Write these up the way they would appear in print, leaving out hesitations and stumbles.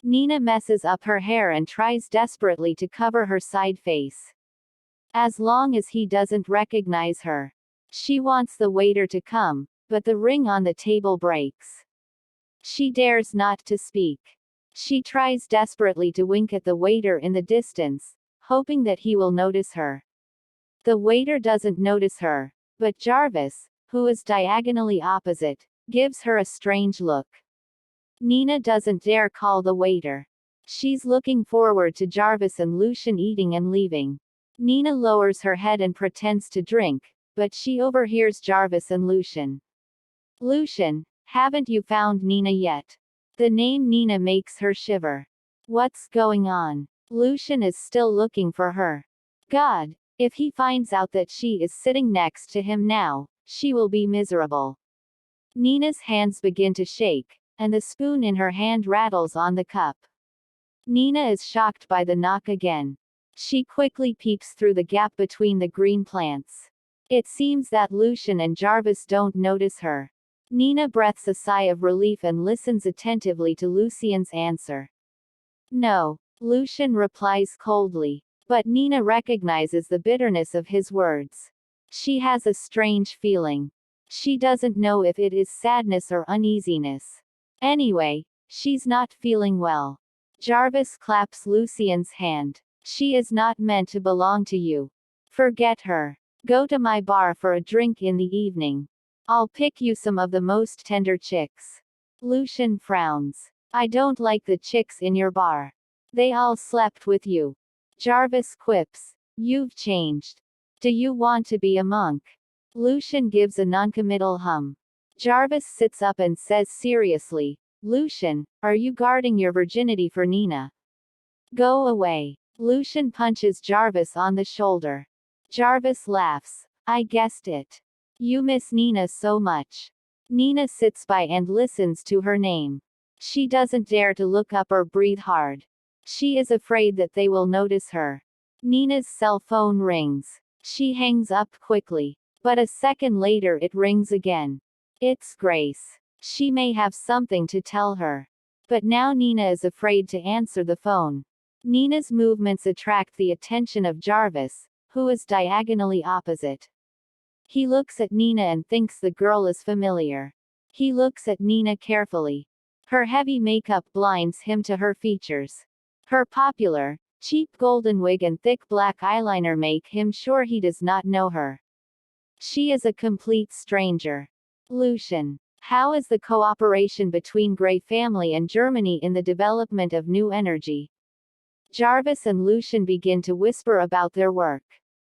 Nina messes up her hair and tries desperately to cover her side face. As long as he doesn't recognize her. She wants the waiter to come, but the ring on the table breaks. She dares not to speak. She tries desperately to wink at the waiter in the distance, hoping that he will notice her. The waiter doesn't notice her, but Jarvis, who is diagonally opposite, gives her a strange look. Nina doesn't dare call the waiter. She's looking forward to Jarvis and Lucian eating and leaving. Nina lowers her head and pretends to drink, but she overhears Jarvis and Lucian. Lucian, haven't you found Nina yet? The name Nina makes her shiver. What's going on? Lucian is still looking for her. God, if he finds out that she is sitting next to him now, she will be miserable. Nina's hands begin to shake, and the spoon in her hand rattles on the cup. Nina is shocked by the knock again. She quickly peeks through the gap between the green plants. It seems that Lucian and Jarvis don't notice her. Nina breathes a sigh of relief and listens attentively to Lucian's answer. No, Lucian replies coldly. But Nina recognizes the bitterness of his words. She has a strange feeling. She doesn't know if it is sadness or uneasiness. Anyway, she's not feeling well. Jarvis claps Lucian's hand. She is not meant to belong to you. Forget her. Go to my bar for a drink in the evening. I'll pick you some of the most tender chicks. Lucian frowns. I don't like the chicks in your bar. They all slept with you. Jarvis quips. You've changed. Do you want to be a monk? Lucian gives a noncommittal hum. Jarvis sits up and says seriously, Lucian, are you guarding your virginity for Nina? Go away. Lucian punches Jarvis on the shoulder. Jarvis laughs. I guessed it. You miss Nina so much. Nina sits by and listens to her name. She doesn't dare to look up or breathe hard. She is afraid that they will notice her. Nina's cell phone rings. She hangs up quickly. But a second later it rings again. It's Grace. She may have something to tell her. But now Nina is afraid to answer the phone. Nina's movements attract the attention of Jarvis, who is diagonally opposite. He looks at Nina and thinks the girl is familiar. He looks at Nina carefully. Her heavy makeup blinds him to her features. Her popular, cheap golden wig and thick black eyeliner make him sure he does not know her. She is a complete stranger. Lucian. How is the cooperation between Grey family and Germany in the development of new energy? Jarvis and Lucian begin to whisper about their work.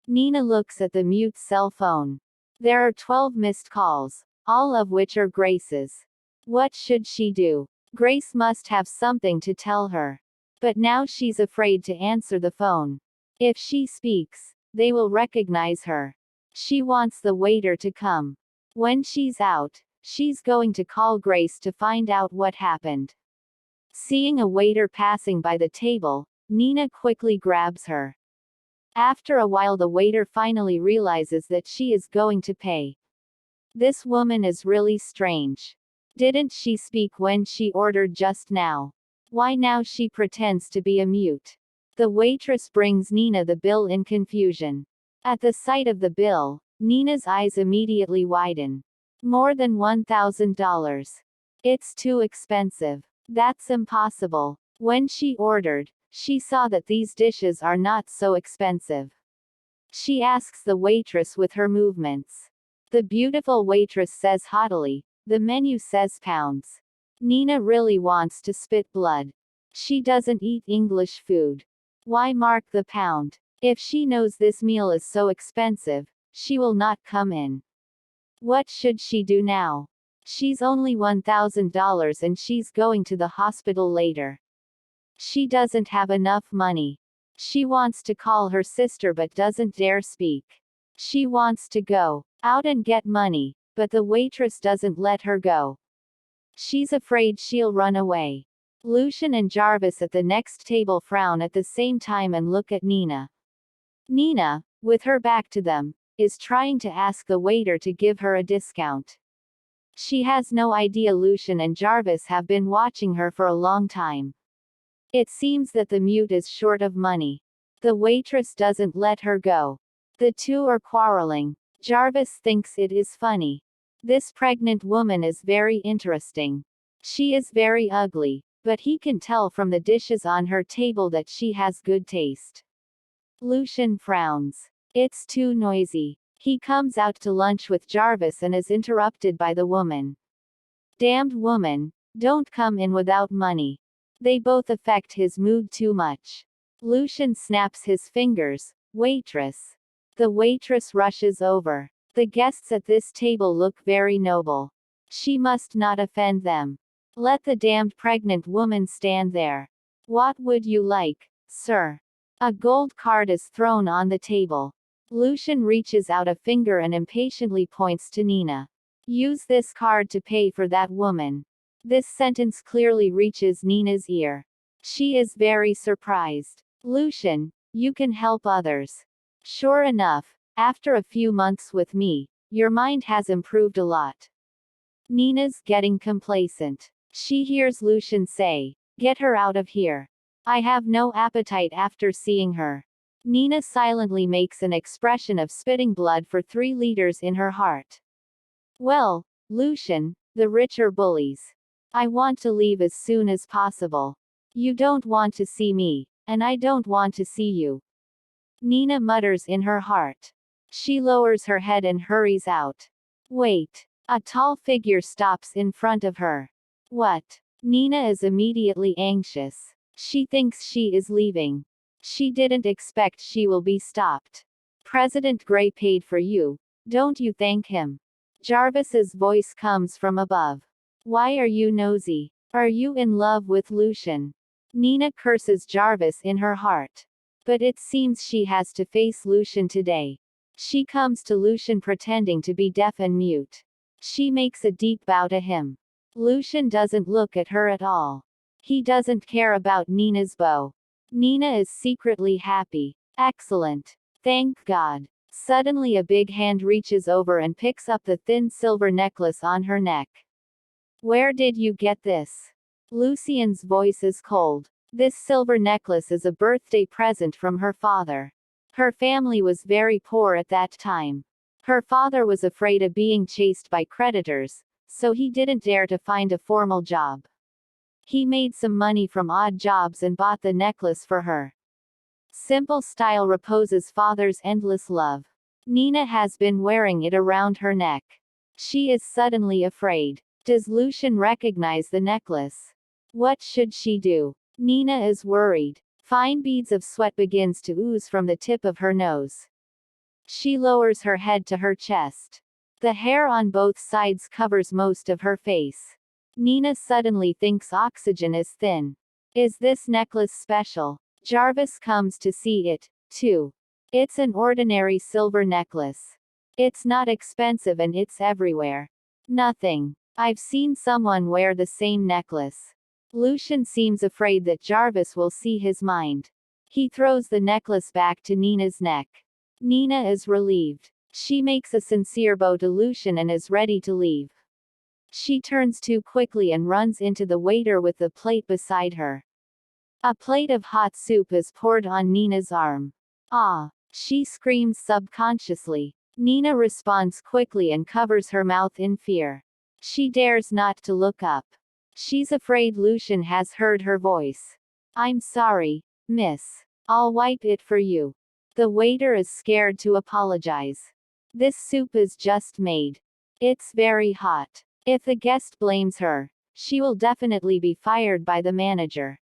Nina looks at the mute cell phone. There are 12 missed calls, all of which are Grace's. What should she do? Grace must have something to tell her. But now she's afraid to answer the phone. If she speaks, they will recognize her. She wants the waiter to come. When she's out, she's going to call Grace to find out what happened. Seeing a waiter passing by the table, Nina quickly grabs her. After a while the waiter finally realizes that she is going to pay. This woman is really strange. Didn't she speak when she ordered just now? Why now she pretends to be a mute? The waitress brings Nina the bill in confusion. At the sight of the bill, Nina's eyes immediately widen. More than $1,000. It's too expensive. That's impossible. When she ordered, she saw that these dishes are not so expensive. She asks the waitress with her movements. The beautiful waitress says haughtily, the menu says pounds. Nina really wants to spit blood. She doesn't eat English food. Why mark the pound? If she knows this meal is so expensive, she will not come in. What should she do now? She's only $1,000 and she's going to the hospital later. She doesn't have enough money. She wants to call her sister but doesn't dare speak. She wants to go out and get money, but the waitress doesn't let her go. She's afraid she'll run away. Lucian and Jarvis at the next table frown at the same time and look at Nina. Nina, with her back to them, is trying to ask the waiter to give her a discount. She has no idea Lucian and Jarvis have been watching her for a long time. It seems that the mute is short of money. The waitress doesn't let her go. The two are quarreling. Jarvis thinks it is funny. This pregnant woman is very interesting. She is very ugly, but he can tell from the dishes on her table that she has good taste. Lucian frowns. It's too noisy. He comes out to lunch with Jarvis and is interrupted by the woman. Damned woman, don't come in without money. They both affect his mood too much. Lucian snaps his fingers. Waitress. The waitress rushes over. The guests at this table look very noble. She must not offend them. Let the damned pregnant woman stand there. What would you like, sir? A gold card is thrown on the table. Lucian reaches out a finger and impatiently points to Nina. Use this card to pay for that woman. This sentence clearly reaches Nina's ear. She is very surprised. Lucian, you can help others. Sure enough, after a few months with me, your mind has improved a lot. Nina's getting complacent. She hears Lucian say, "Get her out of here. I have no appetite after seeing her." Nina silently makes an expression of spitting blood for 3 liters in her heart. Well, Lucian, the rich are bullies. I want to leave as soon as possible. You don't want to see me, and I don't want to see you. Nina mutters in her heart. She lowers her head and hurries out. Wait. A tall figure stops in front of her. What? Nina is immediately anxious. She thinks she is leaving. She didn't expect she will be stopped. President Gray paid for you. Don't you thank him? Jarvis's voice comes from above. Why are you nosy? Are you in love with Lucian? Nina curses Jarvis in her heart. But it seems she has to face Lucian today. She comes to Lucian pretending to be deaf and mute. She makes a deep bow to him. Lucian doesn't look at her at all. He doesn't care about Nina's bow. Nina is secretly happy. Excellent. Thank God. Suddenly a big hand reaches over and picks up the thin silver necklace on her neck. Where did you get this? Lucian's voice is cold. This silver necklace is a birthday present from her father. Her family was very poor at that time. Her father was afraid of being chased by creditors, so he didn't dare to find a formal job. He made some money from odd jobs and bought the necklace for her. Simple style reposes father's endless love. Nina has been wearing it around her neck. She is suddenly afraid. Does Lucian recognize the necklace? What should she do? Nina is worried. Fine beads of sweat begins to ooze from the tip of her nose. She lowers her head to her chest. The hair on both sides covers most of her face. Nina suddenly thinks oxygen is thin. Is this necklace special? Jarvis comes to see it, too. It's an ordinary silver necklace. It's not expensive and it's everywhere. Nothing. I've seen someone wear the same necklace. Lucian seems afraid that Jarvis will see his mind. He throws the necklace back to Nina's neck. Nina is relieved. She makes a sincere bow to Lucian and is ready to leave. She turns too quickly and runs into the waiter with the plate beside her. A plate of hot soup is poured on Nina's arm. Ah! She screams subconsciously. Nina responds quickly and covers her mouth in fear. She dares not to look up. She's afraid Lucian has heard her voice. I'm sorry, miss. I'll wipe it for you. The waiter is scared to apologize. This soup is just made. It's very hot. If the guest blames her, she will definitely be fired by the manager.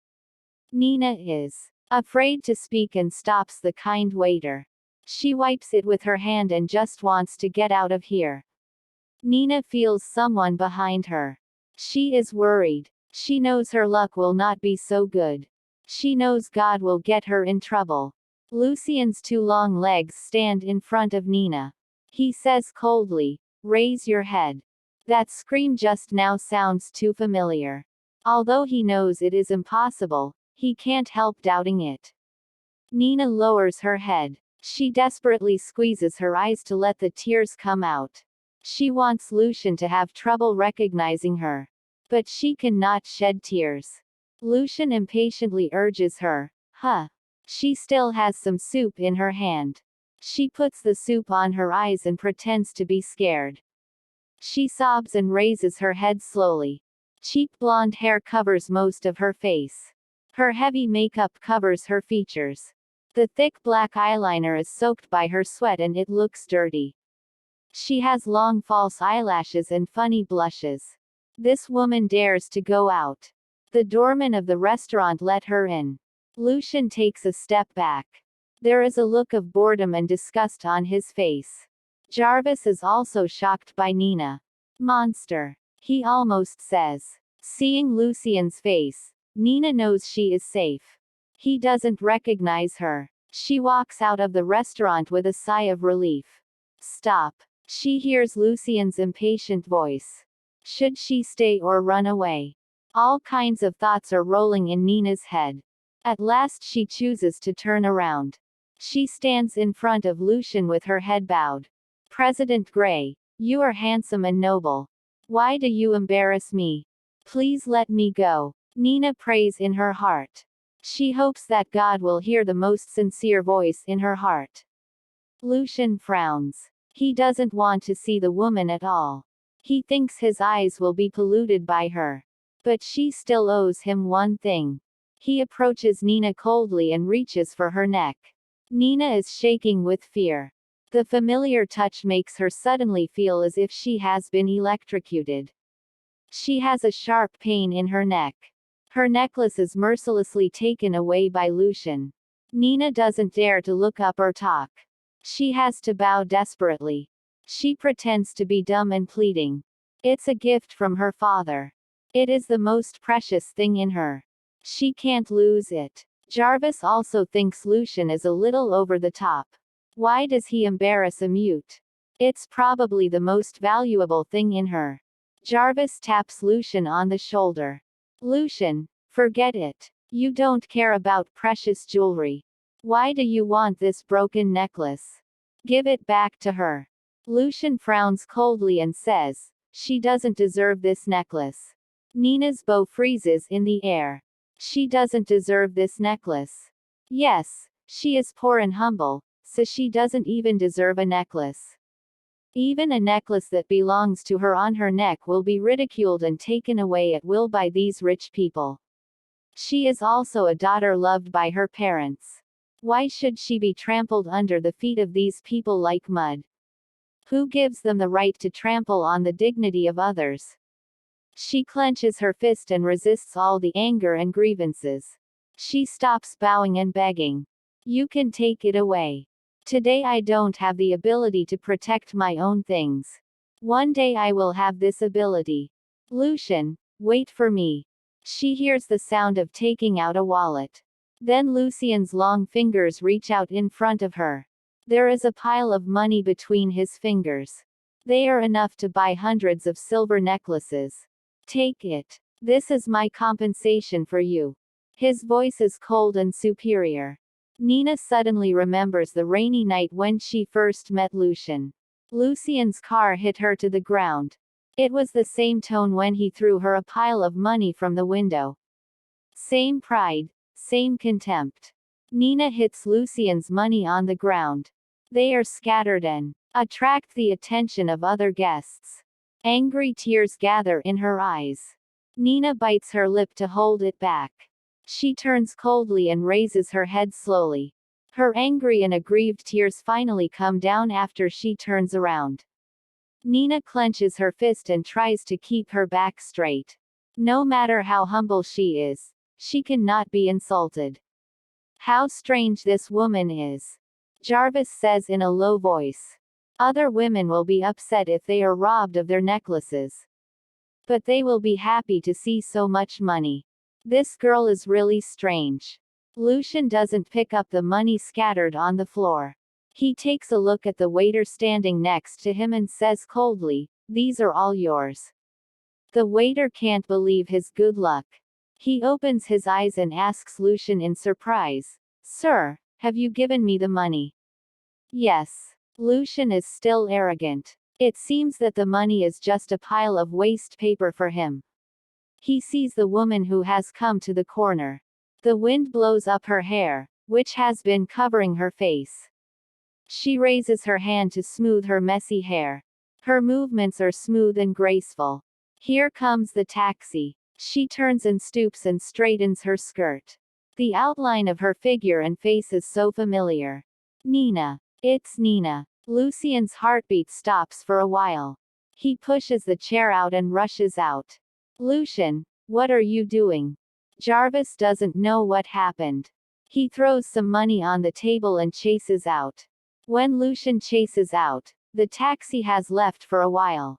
Nina is afraid to speak and stops the kind waiter. She wipes it with her hand and just wants to get out of here. Nina feels someone behind her. She is worried. She knows her luck will not be so good. She knows God will get her in trouble. Lucian's 2 long legs stand in front of Nina. He says coldly, "Raise your head." That scream just now sounds too familiar. Although he knows it is impossible, he can't help doubting it. Nina lowers her head. She desperately squeezes her eyes to let the tears come out. She wants Lucian to have trouble recognizing her. But she cannot shed tears. Lucian impatiently urges her. Huh. She still has some soup in her hand. She puts the soup on her eyes and pretends to be scared. She sobs and raises her head slowly. Cheap blonde hair covers most of her face. Her heavy makeup covers her features. The thick black eyeliner is soaked by her sweat and it looks dirty. She has long false eyelashes and funny blushes. This woman dares to go out. The doorman of the restaurant let her in. Lucian takes a step back. There is a look of boredom and disgust on his face. Jarvis is also shocked by Nina. Monster, he almost says. Seeing Lucian's face, Nina knows she is safe. He doesn't recognize her. She walks out of the restaurant with a sigh of relief. Stop. She hears Lucian's impatient voice. Should she stay or run away? All kinds of thoughts are rolling in Nina's head. At last she chooses to turn around. She stands in front of Lucian with her head bowed. President Gray, you are handsome and noble. Why do you embarrass me? Please let me go. Nina prays in her heart. She hopes that God will hear the most sincere voice in her heart. Lucian frowns. He doesn't want to see the woman at all. He thinks his eyes will be polluted by her. But she still owes him one thing. He approaches Nina coldly and reaches for her neck. Nina is shaking with fear. The familiar touch makes her suddenly feel as if she has been electrocuted. She has a sharp pain in her neck. Her necklace is mercilessly taken away by Lucian. Nina doesn't dare to look up or talk. She has to bow desperately. She pretends to be dumb and pleading. It's a gift from her father. It is the most precious thing in her. She can't lose it. Jarvis also thinks Lucian is a little over the top. Why does he embarrass a mute? It's probably the most valuable thing in her. Jarvis taps Lucian on the shoulder. Lucian, forget it. You don't care about precious jewelry. Why do you want this broken necklace? Give it back to her. Lucian frowns coldly and says, she doesn't deserve this necklace. Nina's bow freezes in the air. She doesn't deserve this necklace. Yes, she is poor and humble, so she doesn't even deserve a necklace. Even a necklace that belongs to her on her neck will be ridiculed and taken away at will by these rich people. She is also a daughter loved by her parents. Why should she be trampled under the feet of these people like mud? Who gives them the right to trample on the dignity of others? She clenches her fist and resists all the anger and grievances. She stops bowing and begging. You can take it away. Today I don't have the ability to protect my own things. One day I will have this ability. Lucian, wait for me. She hears the sound of taking out a wallet. Then Lucian's long fingers reach out in front of her. There is a pile of money between his fingers. They are enough to buy hundreds of silver necklaces. Take it. This is my compensation for you. His voice is cold and superior. Nina suddenly remembers the rainy night when she first met Lucian. Lucian's car hit her to the ground. It was the same tone when he threw her a pile of money from the window. Same pride, same contempt. Nina hits Lucian's money on the ground. They are scattered and attract the attention of other guests. Angry tears gather in her eyes. Nina bites her lip to hold it back. She turns coldly and raises her head slowly. Her angry and aggrieved tears finally come down after she turns around. Nina clenches her fist and tries to keep her back straight. No matter how humble she is, she cannot be insulted. How strange this woman is. Jarvis says in a low voice. Other women will be upset if they are robbed of their necklaces. But they will be happy to see so much money. This girl is really strange. Lucian doesn't pick up the money scattered on the floor. He takes a look at the waiter standing next to him and says coldly, "These are all yours." The waiter can't believe his good luck. He opens his eyes and asks Lucian in surprise, "Sir, have you given me the money?" Yes. Lucian is still arrogant. It seems that the money is just a pile of waste paper for him. He sees the woman who has come to the corner. The wind blows up her hair, which has been covering her face. She raises her hand to smooth her messy hair. Her movements are smooth and graceful. Here comes the taxi. She turns and stoops and straightens her skirt. The outline of her figure and face is so familiar. Nina. It's Nina. Lucian's heartbeat stops for a while. He pushes the chair out and rushes out. Lucian, what are you doing? Jarvis doesn't know what happened. He throws some money on the table and chases out. When Lucian chases out, the taxi has left for a while.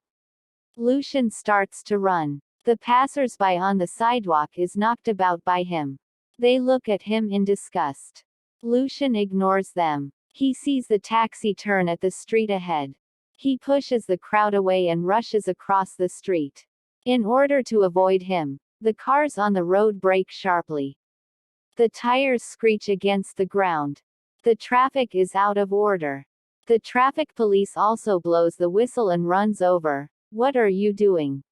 Lucian starts to run. The passers-by on the sidewalk is knocked about by him. They look at him in disgust. Lucian ignores them. He sees the taxi turn at the street ahead. He pushes the crowd away and rushes across the street. In order to avoid him, the cars on the road brake sharply. The tires screech against the ground. The traffic is out of order. The traffic police also blows the whistle and runs over. What are you doing?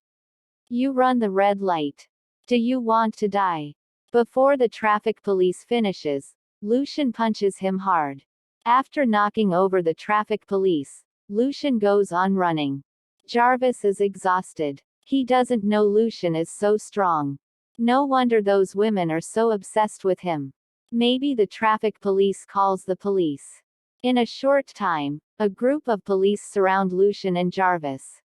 You run the red light. Do you want to die? Before the traffic police finishes, Lucian punches him hard. After knocking over the traffic police, Lucian goes on running. Jarvis is exhausted. He doesn't know Lucian is so strong. No wonder those women are so obsessed with him. Maybe the traffic police calls the police. In a short time, a group of police surround Lucian and Jarvis.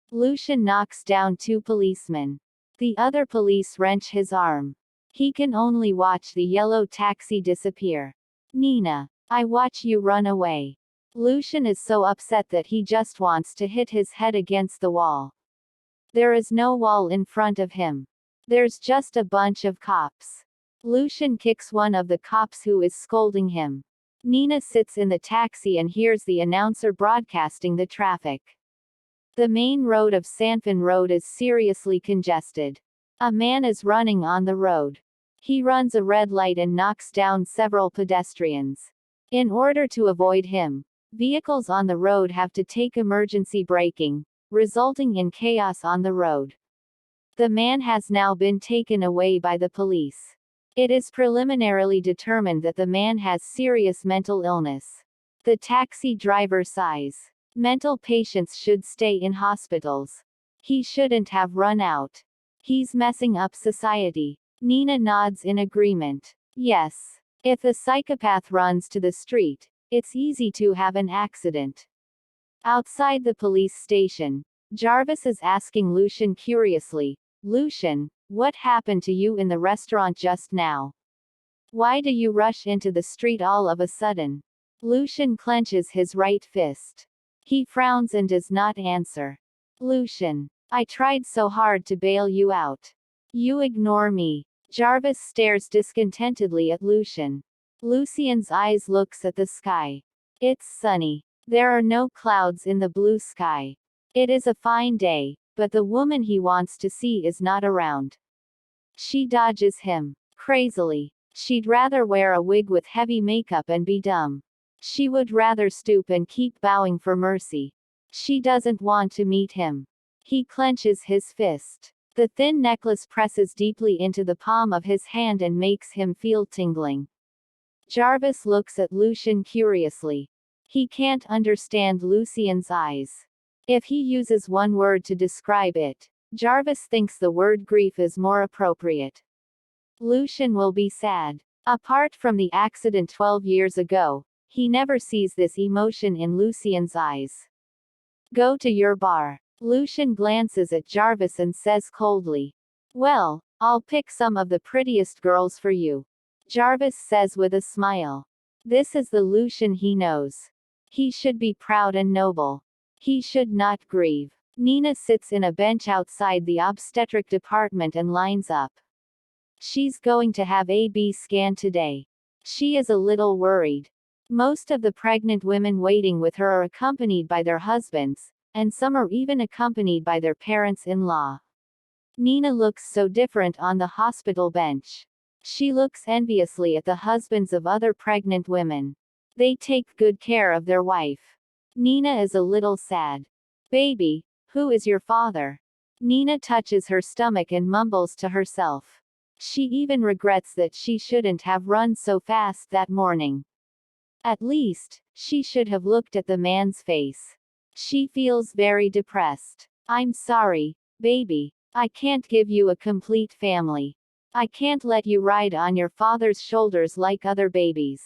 Lucian knocks down 2 policemen. The other police wrench his arm. He can only watch the yellow taxi disappear. Nina, I watch you run away. Lucian is so upset that he just wants to hit his head against the wall. There is no wall in front of him. There's just a bunch of cops. Lucian kicks one of the cops who is scolding him. Nina sits in the taxi and hears the announcer broadcasting the traffic. The main road of Sanfin Road is seriously congested. A man is running on the road. He runs a red light and knocks down several pedestrians. In order to avoid him, vehicles on the road have to take emergency braking, resulting in chaos on the road. The man has now been taken away by the police. It is preliminarily determined that the man has serious mental illness. The taxi driver sighs. Mental patients should stay in hospitals. He shouldn't have run out. He's messing up society. Nina nods in agreement. Yes. If the psychopath runs to the street, it's easy to have an accident. Outside the police station, Jarvis is asking Lucian curiously, Lucian, what happened to you in the restaurant just now? Why do you rush into the street all of a sudden? Lucian clenches his right fist. He frowns and does not answer. Lucian, I tried so hard to bail you out. You ignore me. Jarvis stares discontentedly at Lucian. Lucian's eyes looks at the sky. It's sunny. There are no clouds in the blue sky. It is a fine day, but the woman he wants to see is not around. She dodges him. Crazily. She'd rather wear a wig with heavy makeup and be dumb. She would rather stoop and keep bowing for mercy. She doesn't want to meet him. He clenches his fist. The thin necklace presses deeply into the palm of his hand and makes him feel tingling. Jarvis looks at Lucian curiously. He can't understand Lucian's eyes. If he uses one word to describe it, Jarvis thinks the word grief is more appropriate. Lucian will be sad. Apart from the accident 12 years ago, he never sees this emotion in Lucian's eyes. Go to your bar. Lucian glances at Jarvis and says coldly. Well, I'll pick some of the prettiest girls for you. Jarvis says with a smile. This is the Lucian he knows. He should be proud and noble. He should not grieve. Nina sits in a bench outside the obstetric department and lines up. She's going to have a B scan today. She is a little worried. Most of the pregnant women waiting with her are accompanied by their husbands, and some are even accompanied by their parents-in-law. Nina looks so different on the hospital bench. She looks enviously at the husbands of other pregnant women. They take good care of their wife. Nina is a little sad. Baby, who is your father? Nina touches her stomach and mumbles to herself. She even regrets that she shouldn't have run so fast that morning. At least, she should have looked at the man's face. She feels very depressed. I'm sorry, baby. I can't give you a complete family. I can't let you ride on your father's shoulders like other babies.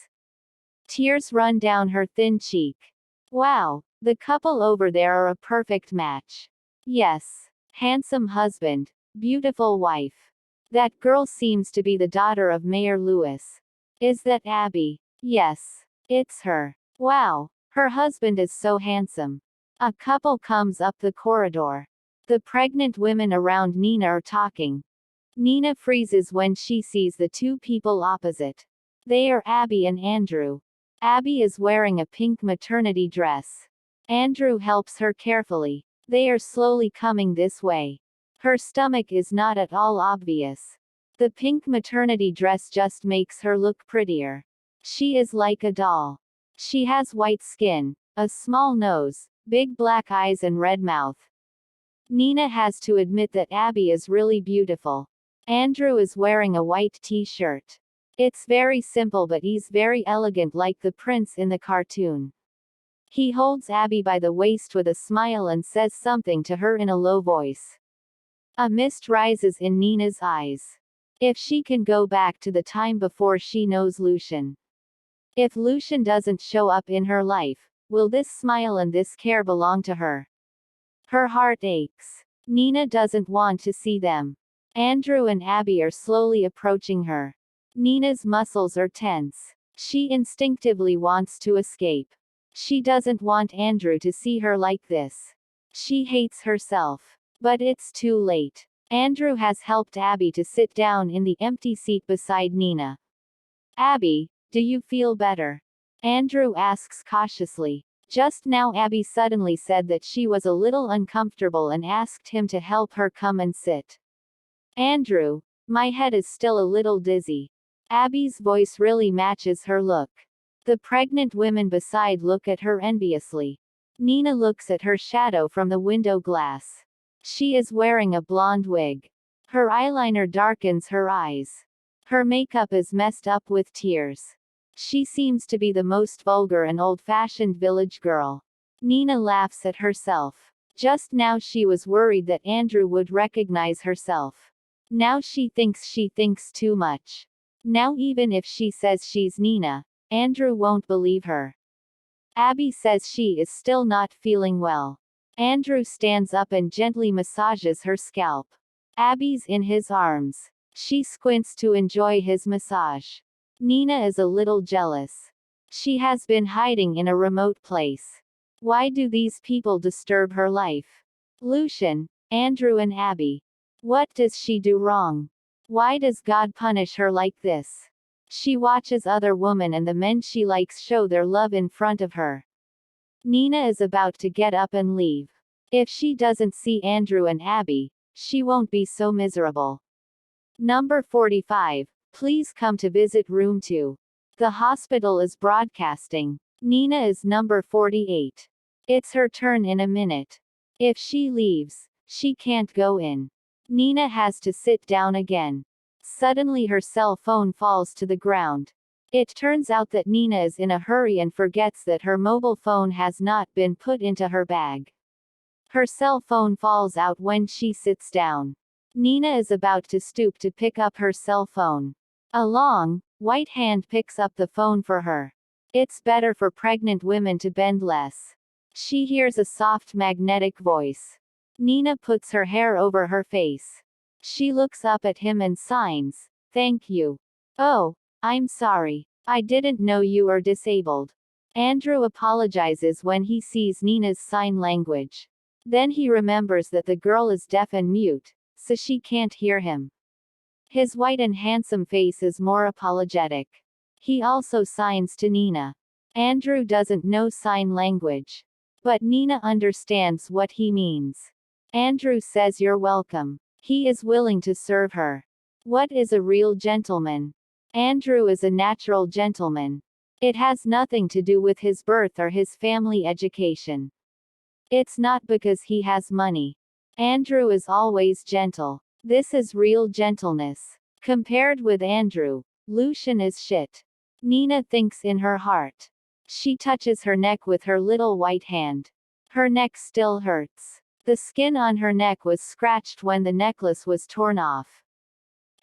Tears run down her thin cheek. Wow, the couple over there are a perfect match. Yes. Handsome husband, beautiful wife. That girl seems to be the daughter of Mayor Lewis. Is that Abby? Yes. It's her. Wow, her husband is so handsome. A couple comes up the corridor. The pregnant women around Nina are talking. Nina freezes when she sees the two people opposite. They are Abby and Andrew. Abby is wearing a pink maternity dress. Andrew helps her carefully. They are slowly coming this way. Her stomach is not at all obvious. The pink maternity dress just makes her look prettier. She is like a doll. She has white skin, a small nose, big black eyes and red mouth. Nina has to admit that Abby is really beautiful. Andrew is wearing a white t-shirt. It's very simple but he's very elegant like the prince in the cartoon. He holds Abby by the waist with a smile and says something to her in a low voice. A mist rises in Nina's eyes. If she can go back to the time before she knows Lucian. If Lucian doesn't show up in her life, will this smile and this care belong to her? Her heart aches. Nina doesn't want to see them. Andrew and Abby are slowly approaching her. Nina's muscles are tense. She instinctively wants to escape. She doesn't want Andrew to see her like this. She hates herself. But it's too late. Andrew has helped Abby to sit down in the empty seat beside Nina. Abby, do you feel better? Andrew asks cautiously. Just now Abby suddenly said that she was a little uncomfortable and asked him to help her come and sit. Andrew, my head is still a little dizzy. Abby's voice really matches her look. The pregnant women beside look at her enviously. Nina looks at her shadow from the window glass. She is wearing a blonde wig. Her eyeliner darkens her eyes. Her makeup is messed up with tears. She seems to be the most vulgar and old-fashioned village girl. Nina laughs at herself. Just now she was worried that Andrew would recognize herself. Now she thinks too much. Now even if she says she's Nina, Andrew won't believe her. Abby says she is still not feeling well. Andrew stands up and gently massages her scalp. Abby's in his arms. She squints to enjoy his massage. Nina is a little jealous. She has been hiding in a remote place. Why do these people disturb her life? Lucian, Andrew and Abby. What does she do wrong? Why does God punish her like this? She watches other women and the men she likes show their love in front of her. Nina is about to get up and leave. If she doesn't see Andrew and Abby, she won't be so miserable. Number 45. Please come to visit room 2. The hospital is broadcasting. Nina is number 48. It's her turn in a minute. If she leaves, she can't go in. Nina has to sit down again. Suddenly her cell phone falls to the ground. It turns out that Nina is in a hurry and forgets that her mobile phone has not been put into her bag. Her cell phone falls out when she sits down. Nina is about to stoop to pick up her cell phone. A long, white hand picks up the phone for her. It's better for pregnant women to bend less. She hears a soft magnetic voice. Nina puts her hair over her face. She looks up at him and signs, "Thank you." "Oh, I'm sorry. I didn't know you were disabled." Andrew apologizes when he sees Nina's sign language. Then he remembers that the girl is deaf and mute, so she can't hear him. His white and handsome face is more apologetic. He also signs to Nina. Andrew doesn't know sign language. But Nina understands what he means. Andrew says you're welcome. He is willing to serve her. What is a real gentleman? Andrew is a natural gentleman. It has nothing to do with his birth or his family education. It's not because he has money. Andrew is always gentle. This is real gentleness. Compared with Andrew, Lucian is shit. Nina thinks in her heart. She touches her neck with her little white hand. Her neck still hurts. The skin on her neck was scratched when the necklace was torn off.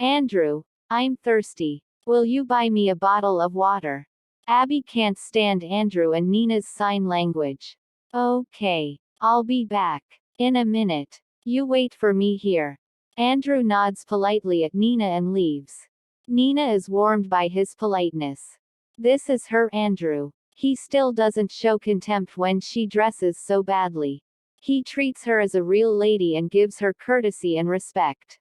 Andrew, I'm thirsty. Will you buy me a bottle of water? Abby can't stand Andrew and Nina's sign language. Okay. I'll be back. In a minute. You wait for me here. Andrew nods politely at Nina and leaves. Nina is warmed by his politeness. This is her Andrew. He still doesn't show contempt when she dresses so badly. He treats her as a real lady and gives her courtesy and respect.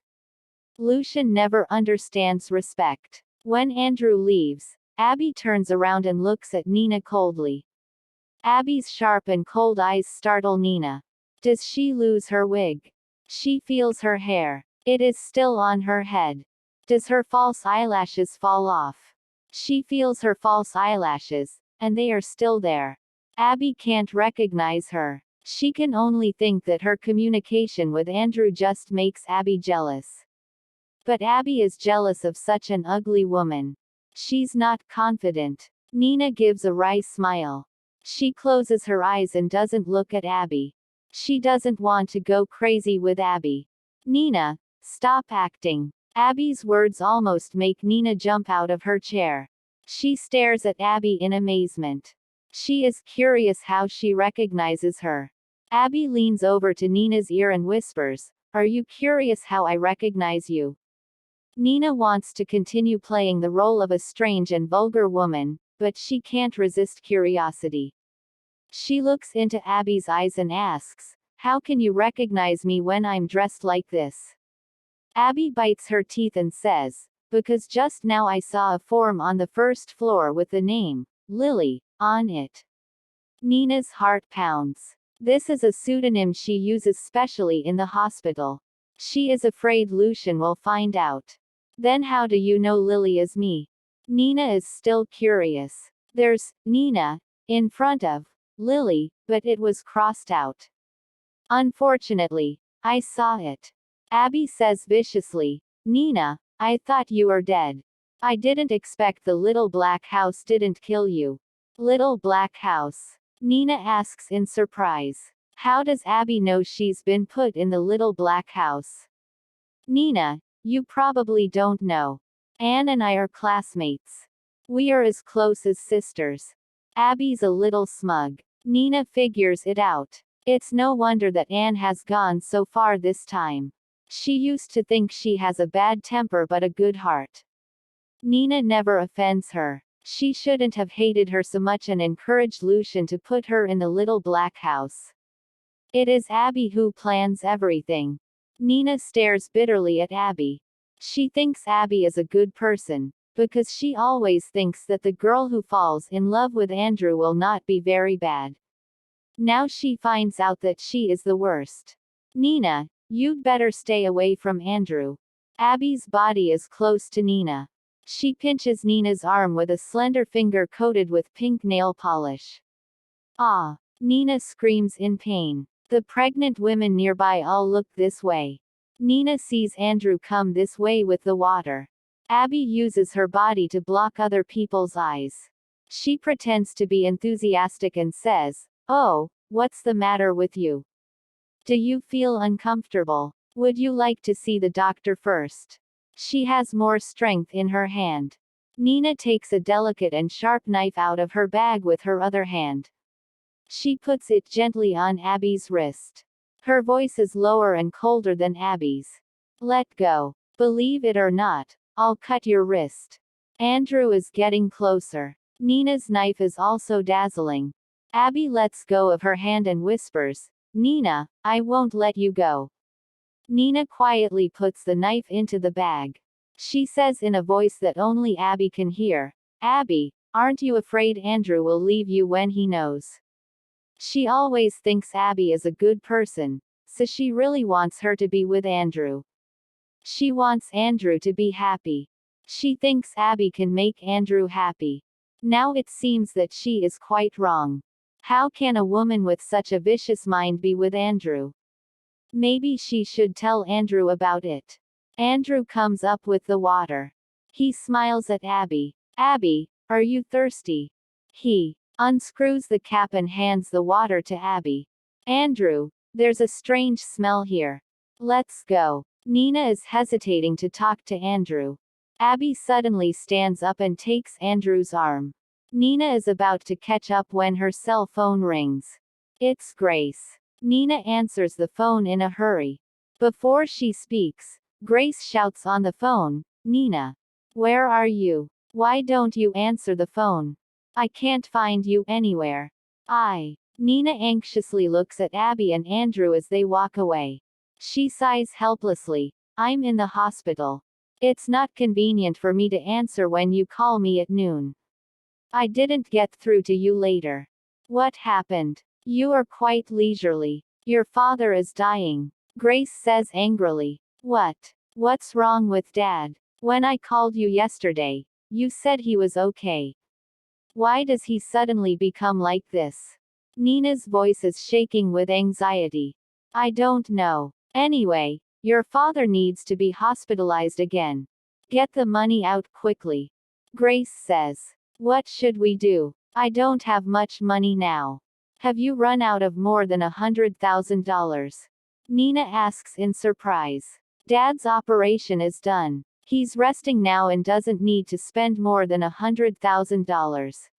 Lucian never understands respect. When Andrew leaves, Abby turns around and looks at Nina coldly. Abby's sharp and cold eyes startle Nina. Does she lose her wig? She feels her hair. It is still on her head. Does her false eyelashes fall off? She feels her false eyelashes, and they are still there. Abby can't recognize her. She can only think that her communication with Andrew just makes Abby jealous. But Abby is jealous of such an ugly woman. She's not confident. Nina gives a wry smile. She closes her eyes and doesn't look at Abby. She doesn't want to go crazy with Abby. Nina, stop acting. Abby's words almost make Nina jump out of her chair. She stares at Abby in amazement. She is curious how she recognizes her. Abby leans over to Nina's ear and whispers, "Are you curious how I recognize you?" Nina wants to continue playing the role of a strange and vulgar woman, but she can't resist curiosity. She looks into Abby's eyes and asks, "How can you recognize me when I'm dressed like this?" Abby bites her teeth and says, "Because just now I saw a form on the first floor with the name, Lily, on it." Nina's heart pounds. This is a pseudonym she uses specially in the hospital. She is afraid Lucian will find out. Then how do you know Lily is me? Nina is still curious. There's Nina in front of Lily, but it was crossed out. Unfortunately, I saw it. Abby says viciously, "Nina, I thought you were dead. I didn't expect the little black house didn't kill you." Little black house? Nina asks in surprise. How does Abby know she's been put in the little black house? Nina, you probably don't know. Anne and I are classmates. We are as close as sisters. Abby's a little smug. Nina figures it out. It's no wonder that Anne has gone so far this time. She used to think she has a bad temper but a good heart. Nina never offends her. She shouldn't have hated her so much and encouraged Lucian to put her in the little black house. It is Abby who plans everything. Nina stares bitterly at Abby. She thinks Abby is a good person, because she always thinks that the girl who falls in love with Andrew will not be very bad. Now she finds out that she is the worst. Nina, you'd better stay away from Andrew. Abby's body is close to Nina. She pinches Nina's arm with a slender finger coated with pink nail polish. Ah! Nina screams in pain. The pregnant women nearby all look this way. Nina sees Andrew come this way with the water. Abby uses her body to block other people's eyes. She pretends to be enthusiastic and says, "Oh, what's the matter with you? Do you feel uncomfortable? Would you like to see the doctor first?" She has more strength in her hand. Nina takes a delicate and sharp knife out of her bag with her other hand. She puts it gently on Abby's wrist. Her voice is lower and colder than Abby's. "Let go. Believe it or not, I'll cut your wrist." Andrew is getting closer. Nina's knife is also dazzling. Abby lets go of her hand and whispers, "Nina, I won't let you go." Nina quietly puts the knife into the bag. She says in a voice that only Abby can hear, "Abby, aren't you afraid Andrew will leave you when he knows?" She always thinks Abby is a good person, so she really wants her to be with Andrew. She wants Andrew to be happy. She thinks Abby can make Andrew happy. Now it seems that she is quite wrong. How can a woman with such a vicious mind be with Andrew? Maybe she should tell Andrew about it. Andrew comes up with the water. He smiles at Abby. Abby, are you thirsty? He unscrews the cap and hands the water to Abby. Andrew, there's a strange smell here. Let's go. Nina is hesitating to talk to Andrew. Abby suddenly stands up and takes Andrew's arm. Nina is about to catch up when her cell phone rings. It's Grace. Nina answers the phone in a hurry. Before she speaks, Grace shouts on the phone, "Nina, where are you? Why don't you answer the phone? I can't find you anywhere." Nina anxiously looks at Abby and Andrew as they walk away. She sighs helplessly. "I'm in the hospital. It's not convenient for me to answer when you call me at noon. I didn't get through to you later. What happened? You are quite leisurely. Your father is dying," Grace says angrily. What's wrong with Dad? When I called you yesterday, you said he was okay. Why does he suddenly become like this?" Nina's voice is shaking with anxiety. "I don't know. Anyway, your father needs to be hospitalized again. Get the money out quickly," Grace says. "What should we do? I don't have much money now. Have you run out of more than $100,000? Nina asks in surprise. "Dad's operation is done. He's resting now and doesn't need to spend more than $100,000.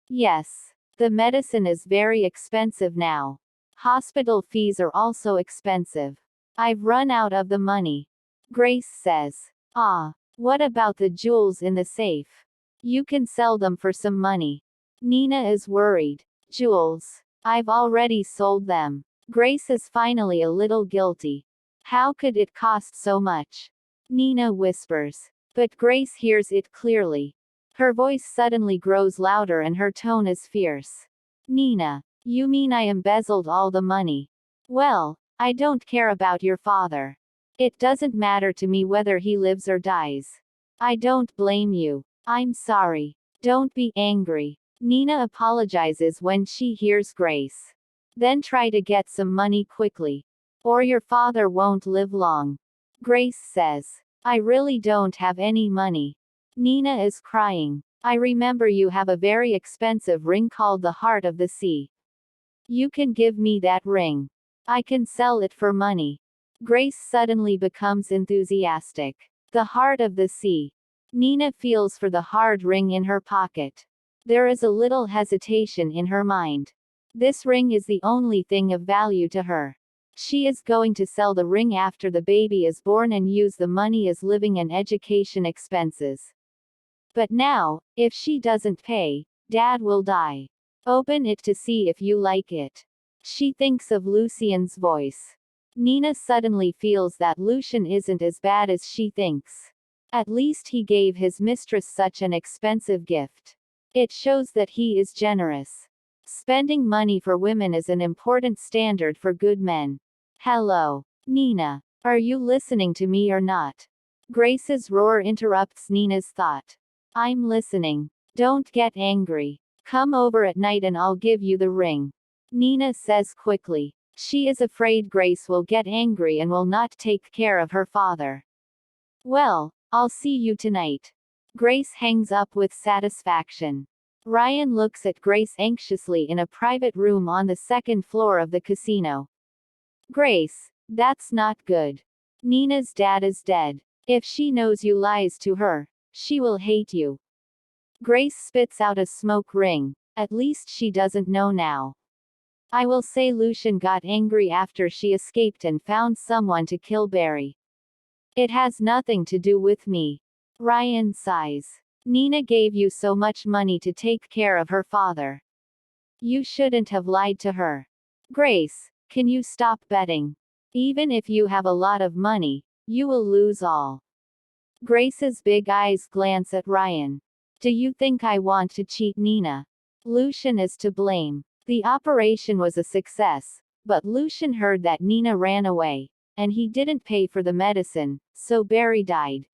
Yes. The medicine is very expensive now. Hospital fees are also expensive. I've run out of the money," Grace says. What about the jewels in the safe? You can sell them for some money." Nina is worried. "Jewels? I've already sold them." Grace is finally a little guilty. "How could it cost so much?" Nina whispers. But Grace hears it clearly. Her voice suddenly grows louder and her tone is fierce. "Nina, you mean I embezzled all the money? Well, I don't care about your father. It doesn't matter to me whether he lives or dies. I don't blame you. I'm sorry. Don't be angry." Nina apologizes when she hears Grace. "Then try to get some money quickly. Or your father won't live long," Grace says. "I really don't have any money." Nina is crying. "I remember you have a very expensive ring called the Heart of the Sea. You can give me that ring. I can sell it for money." Grace suddenly becomes enthusiastic. The Heart of the Sea. Nina feels for the hard ring in her pocket. There is a little hesitation in her mind. This ring is the only thing of value to her. She is going to sell the ring after the baby is born and use the money as living and education expenses. But now, if she doesn't pay, Dad will die. Open it to see if you like it. She thinks of Lucien's voice. Nina suddenly feels that Lucien isn't as bad as she thinks. At least he gave his mistress such an expensive gift. It shows that he is generous. Spending money for women is an important standard for good men. "Hello, Nina. Are you listening to me or not?" Grace's roar interrupts Nina's thought. "I'm listening. Don't get angry. Come over at night and I'll give you the ring," Nina says quickly. She is afraid Grace will get angry and will not take care of her father. "Well, I'll see you tonight." Grace hangs up with satisfaction. Ryan looks at Grace anxiously in a private room on the second floor of the casino. "Grace, that's not good. Nina's dad is dead. If she knows you lies to her, she will hate you." Grace spits out a smoke ring. At least she doesn't know now. "I will say Lucien got angry after she escaped and found someone to kill Barry. It has nothing to do with me." Ryan sighs. "Nina gave you so much money to take care of her father. You shouldn't have lied to her. Grace, can you stop betting? Even if you have a lot of money, you will lose all." Grace's big eyes glance at Ryan. "Do you think I want to cheat Nina? Lucien is to blame. The operation was a success, but Lucien heard that Nina ran away, and he didn't pay for the medicine, so Barry died.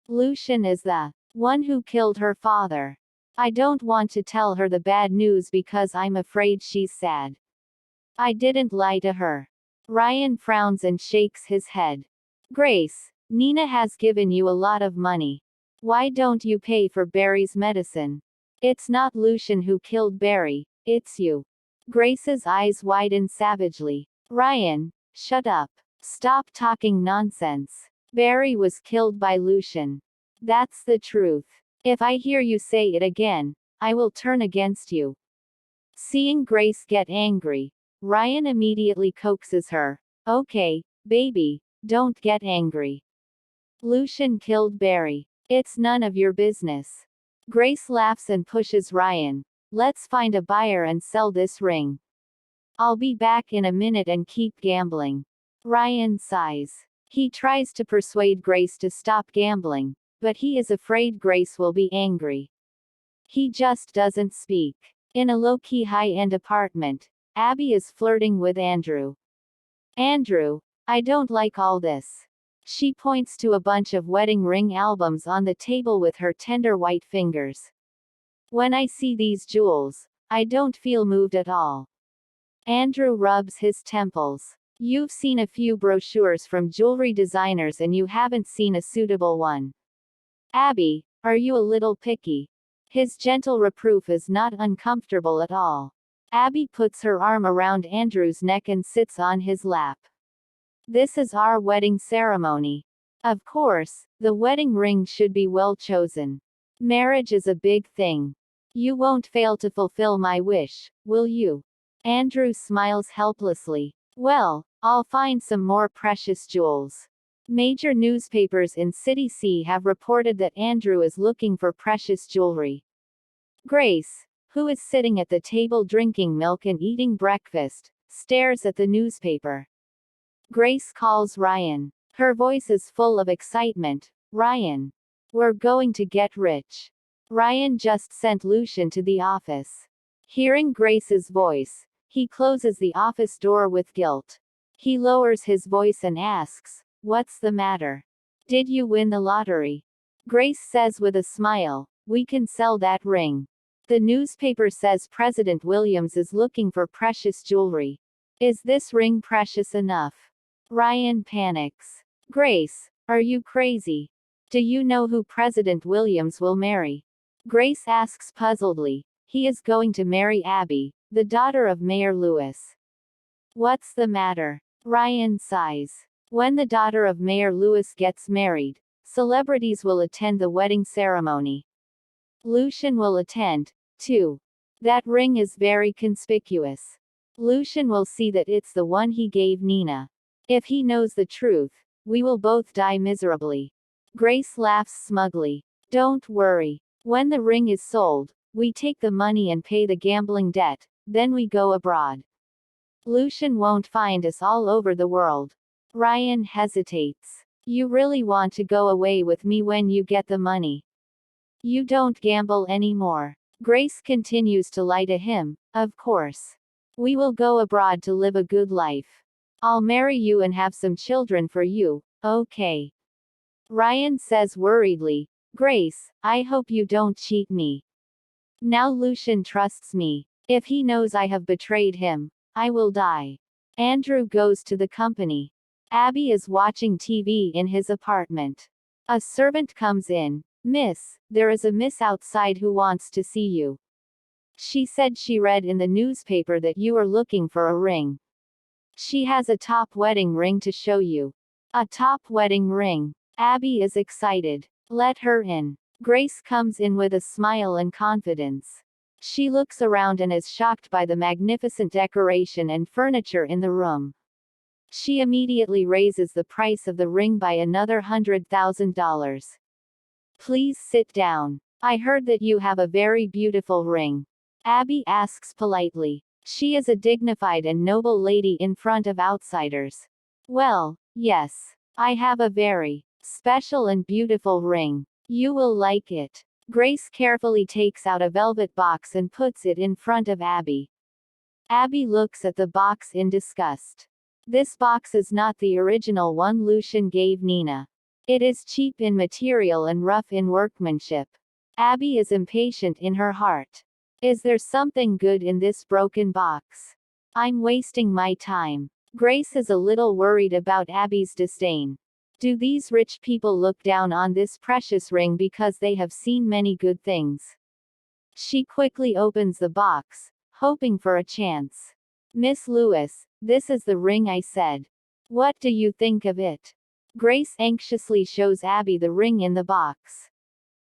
Lucien is the one who killed her father. I don't want to tell her the bad news because I'm afraid she's sad. I didn't lie to her. Ryan frowns and shakes his head. Grace, Nina has given you a lot of money. Why don't you pay for Barry's medicine? It's not Lucian who killed Barry, it's you. Grace's eyes widen savagely. Ryan, shut up. Stop talking nonsense. Barry was killed by Lucian. That's the truth. If I hear you say it again, I will turn against you. Seeing Grace get angry, Ryan immediately coaxes her. Okay, baby, don't get angry. Lucian killed Barry. It's none of your business. Grace laughs and pushes Ryan. Let's find a buyer and sell this ring. I'll be back in a minute and keep gambling. Ryan sighs. He tries to persuade Grace to stop gambling, but he is afraid Grace will be angry. He just doesn't speak. In a low-key high-end apartment, Abby is flirting with Andrew. Andrew, I don't like all this. She points to a bunch of wedding ring albums on the table with her tender white fingers. When I see these jewels, I don't feel moved at all. Andrew rubs his temples. You've seen a few brochures from jewelry designers and you haven't seen a suitable one. Abby, are you a little picky? His gentle reproof is not uncomfortable at all. Abby puts her arm around Andrew's neck and sits on his lap. This is our wedding ceremony. Of course, the wedding ring should be well chosen. Marriage is a big thing. You won't fail to fulfill my wish, will you? Andrew smiles helplessly. Well, I'll find some more precious jewels. Major newspapers in City C have reported that Andrew is looking for precious jewelry. Grace, who is sitting at the table drinking milk and eating breakfast, stares at the newspaper. Grace calls Ryan. Her voice is full of excitement. Ryan. We're going to get rich. Ryan just sent Lucian to the office. Hearing Grace's voice, he closes the office door with guilt. He lowers his voice and asks, "What's the matter? Did you win the lottery?" Grace says with a smile, "We can sell that ring. The newspaper says President Williams is looking for precious jewelry. Is this ring precious enough?" Ryan panics. Grace, are you crazy? Do you know who President Williams will marry? Grace asks puzzledly. He is going to marry Abby, the daughter of Mayor Lewis. What's the matter? Ryan sighs. When the daughter of Mayor Lewis gets married, celebrities will attend the wedding ceremony. Lucian will attend, too. That ring is very conspicuous. Lucian will see that it's the one he gave Nina. If he knows the truth, we will both die miserably. Grace laughs smugly. Don't worry. When the ring is sold, we take the money and pay the gambling debt, then we go abroad. Lucian won't find us all over the world. Ryan hesitates. You really want to go away with me when you get the money? You don't gamble anymore. Grace continues to lie to him. Of course. We will go abroad to live a good life. I'll marry you and have some children for you, okay? Ryan says worriedly. Grace, I hope you don't cheat me. Now Lucian trusts me. If he knows I have betrayed him, I will die. Andrew goes to the company. Abby is watching TV in his apartment. A servant comes in. Miss, there is a miss outside who wants to see you. She said she read in the newspaper that you are looking for a ring. She has a top wedding ring to show you. A top wedding ring. Abby is excited. Let her in. Grace comes in with a smile and confidence. She looks around and is shocked by the magnificent decoration and furniture in the room. She immediately raises the price of the ring by another $100,000. Please sit down. I heard that you have a very beautiful ring. Abby asks politely. She is a dignified and noble lady in front of outsiders. Well, yes. I have a very special and beautiful ring. You will like it. Grace carefully takes out a velvet box and puts it in front of Abby. Abby looks at the box in disgust. This box is not the original one Lucian gave Nina. It is cheap in material and rough in workmanship. Abby is impatient in her heart. Is there something good in this broken box? I'm wasting my time. Grace is a little worried about Abby's disdain. Do these rich people look down on this precious ring because they have seen many good things? She quickly opens the box, hoping for a chance. Miss Lewis, this is the ring I said. What do you think of it? Grace anxiously shows Abby the ring in the box.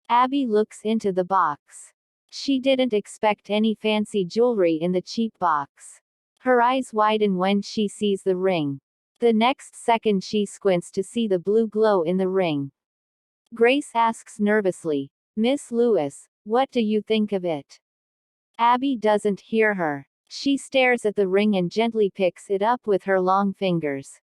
Abby looks into the box. She didn't expect any fancy jewelry in the cheap box. Her eyes widen when she sees the ring. The next second she squints to see the blue glow in the ring. Grace asks nervously, Miss Lewis, what do you think of it? Abby doesn't hear her. She stares at the ring and gently picks it up with her long fingers.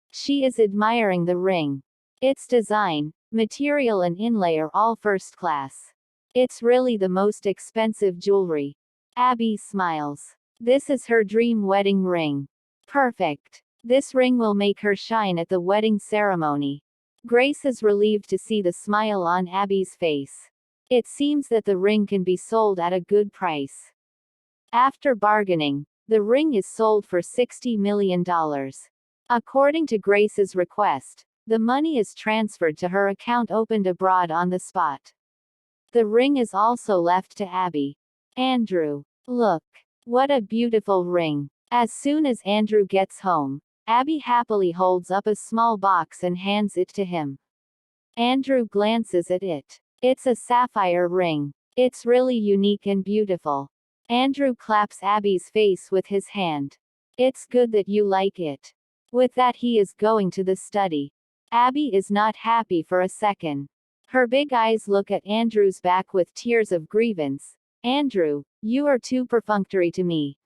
She is admiring the ring. Its design, material and inlay are all first class. It's really the most expensive jewelry. Abby smiles. This is her dream wedding ring. Perfect. This ring will make her shine at the wedding ceremony. Grace is relieved to see the smile on Abby's face. It seems that the ring can be sold at a good price. After bargaining, the ring is sold for $60 million. According to Grace's request, the money is transferred to her account opened abroad on the spot. The ring is also left to Abby. Andrew. Look. What a beautiful ring. As soon as Andrew gets home, Abby happily holds up a small box and hands it to him. Andrew glances at it. It's a sapphire ring. It's really unique and beautiful. Andrew claps Abby's face with his hand. It's good that you like it. With that he is going to the study. Abby is not happy for a second. Her big eyes look at Andrew's back with tears of grievance. Andrew, you are too perfunctory to me.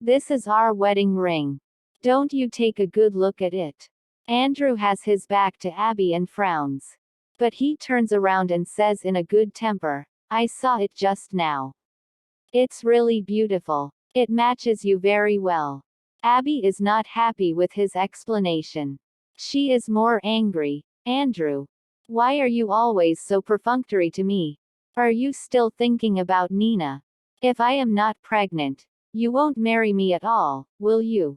This is our wedding ring. Don't you take a good look at it. Andrew has his back to Abby and frowns. But he turns around and says in a good temper, I saw it just now. It's really beautiful. It matches you very well. Abby is not happy with his explanation. She is more angry. Andrew. Why are you always so perfunctory to me? Are you still thinking about Nina? If I am not pregnant, you won't marry me at all, will you?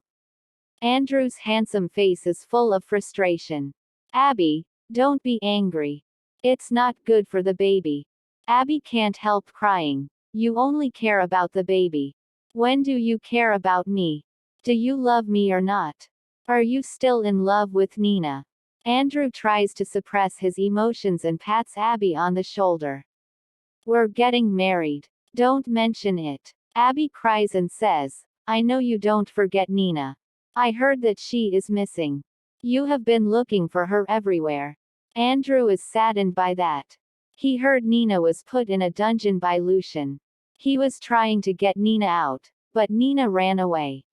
Andrew's handsome face is full of frustration. Abby, don't be angry. It's not good for the baby. Abby can't help crying. You only care about the baby. When do you care about me? Do you love me or not? Are you still in love with Nina? Andrew tries to suppress his emotions and pats Abby on the shoulder. We're getting married. Don't mention it. Abby cries and says, I know you don't forget Nina. I heard that she is missing. You have been looking for her everywhere. Andrew is saddened by that. He heard Nina was put in a dungeon by Lucian. He was trying to get Nina out, but Nina ran away.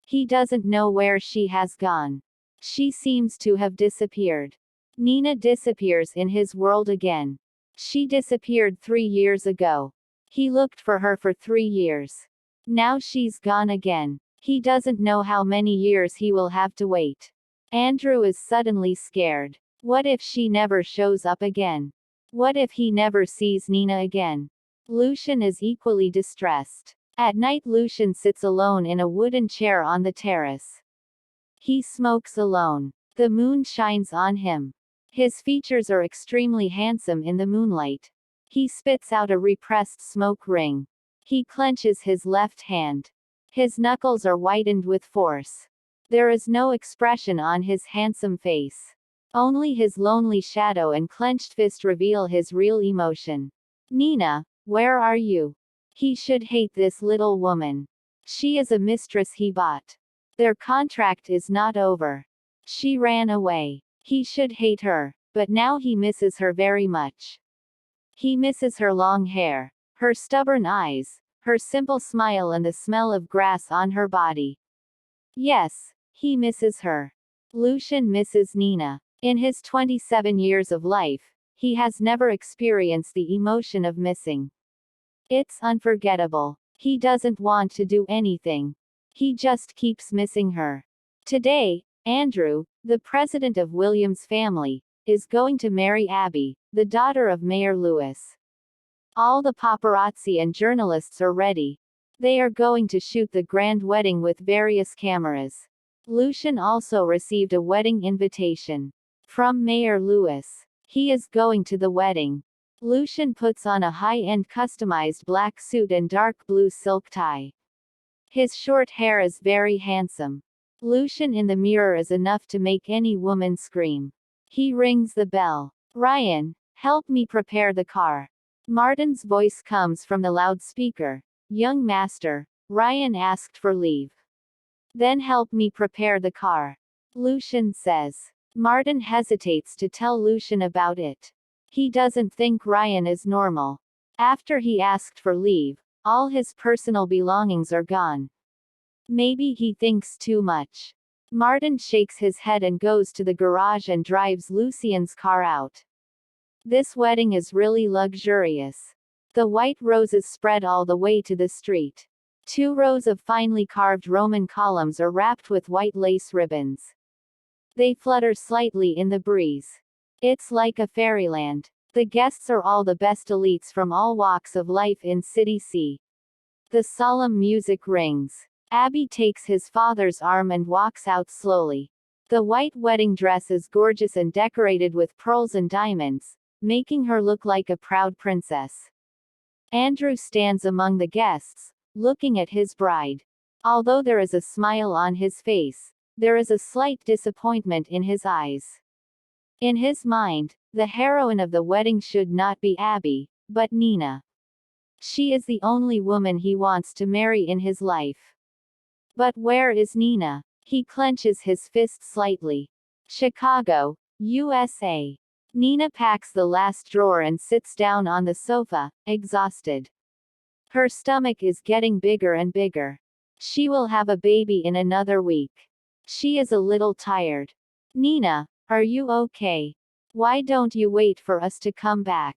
He doesn't know where she has gone. She seems to have disappeared. Nina disappears in his world again. She disappeared 3 years ago. He looked for her for 3 years. Now she's gone again. He doesn't know how many years he will have to wait. Andrew is suddenly scared. What if she never shows up again? What if he never sees Nina again? Lucian is equally distressed. At night Lucian sits alone in a wooden chair on the terrace. He smokes alone. The moon shines on him. His features are extremely handsome in the moonlight. He spits out a repressed smoke ring. He clenches his left hand. His knuckles are whitened with force. There is no expression on his handsome face. Only his lonely shadow and clenched fist reveal his real emotion. Nina, where are you? He should hate this little woman. She is a mistress he bought. Their contract is not over. She ran away. He should hate her, but now he misses her very much. He misses her long hair, her stubborn eyes, her simple smile and the smell of grass on her body. Yes, he misses her. Lucian misses Nina. In his 27 years of life, he has never experienced the emotion of missing. It's unforgettable. He doesn't want to do anything. He just keeps missing her. Today, Andrew, the president of William's family, is going to marry Abby, the daughter of Mayor Lewis. All the paparazzi and journalists are ready. They are going to shoot the grand wedding with various cameras. Lucian also received a wedding invitation from Mayor Lewis. He is going to the wedding. Lucian puts on a high-end customized black suit and dark blue silk tie. His short hair is very handsome. Lucian in the mirror is enough to make any woman scream. He rings the bell. Ryan, help me prepare the car. Martin's voice comes from the loudspeaker. Young master, Ryan asked for leave. Then help me prepare the car. Lucian says. Martin hesitates to tell Lucian about it. He doesn't think Ryan is normal. After he asked for leave, all his personal belongings are gone. Maybe he thinks too much. Martin shakes his head and goes to the garage and drives Lucian's car out. This wedding is really luxurious. The white roses spread all the way to the street. 2 rows of finely carved Roman columns are wrapped with white lace ribbons. They flutter slightly in the breeze. It's like a fairyland. The guests are all the best elites from all walks of life in City C. The solemn music rings. Abby takes his father's arm and walks out slowly. The white wedding dress is gorgeous and decorated with pearls and diamonds, making her look like a proud princess. Andrew stands among the guests, looking at his bride. Although there is a smile on his face, there is a slight disappointment in his eyes. In his mind, the heroine of the wedding should not be Abby, but Nina. She is the only woman he wants to marry in his life. But where is Nina? He clenches his fist slightly. Chicago, USA. Nina packs the last drawer and sits down on the sofa, exhausted. Her stomach is getting bigger and bigger. She will have a baby in another week. She is a little tired. Nina, are you okay? Why don't you wait for us to come back?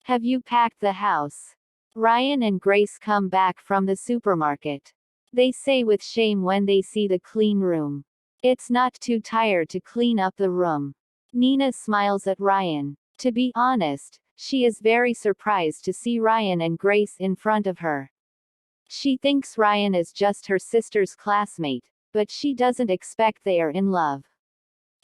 Have you packed the house? Ryan and Grace come back from the supermarket. They say with shame when they see the clean room. It's not too tired to clean up the room. Nina smiles at Ryan. To be honest, she is very surprised to see Ryan and Grace in front of her. She thinks Ryan is just her sister's classmate, but she doesn't expect they are in love.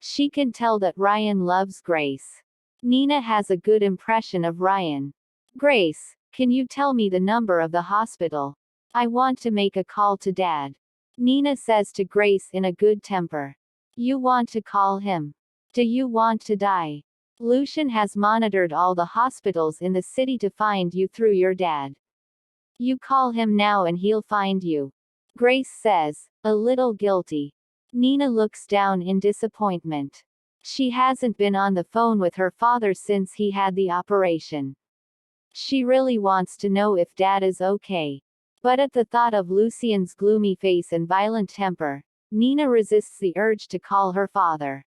She can tell that Ryan loves Grace. Nina has a good impression of Ryan. Grace, can you tell me the number of the hospital? I want to make a call to Dad. Nina says to Grace in a good temper. You want to call him? Do you want to die? Lucian has monitored all the hospitals in the city to find you through your dad. You call him now and he'll find you. Grace says, a little guilty. Nina looks down in disappointment. She hasn't been on the phone with her father since he had the operation. She really wants to know if Dad is okay. But at the thought of Lucian's gloomy face and violent temper, Nina resists the urge to call her father.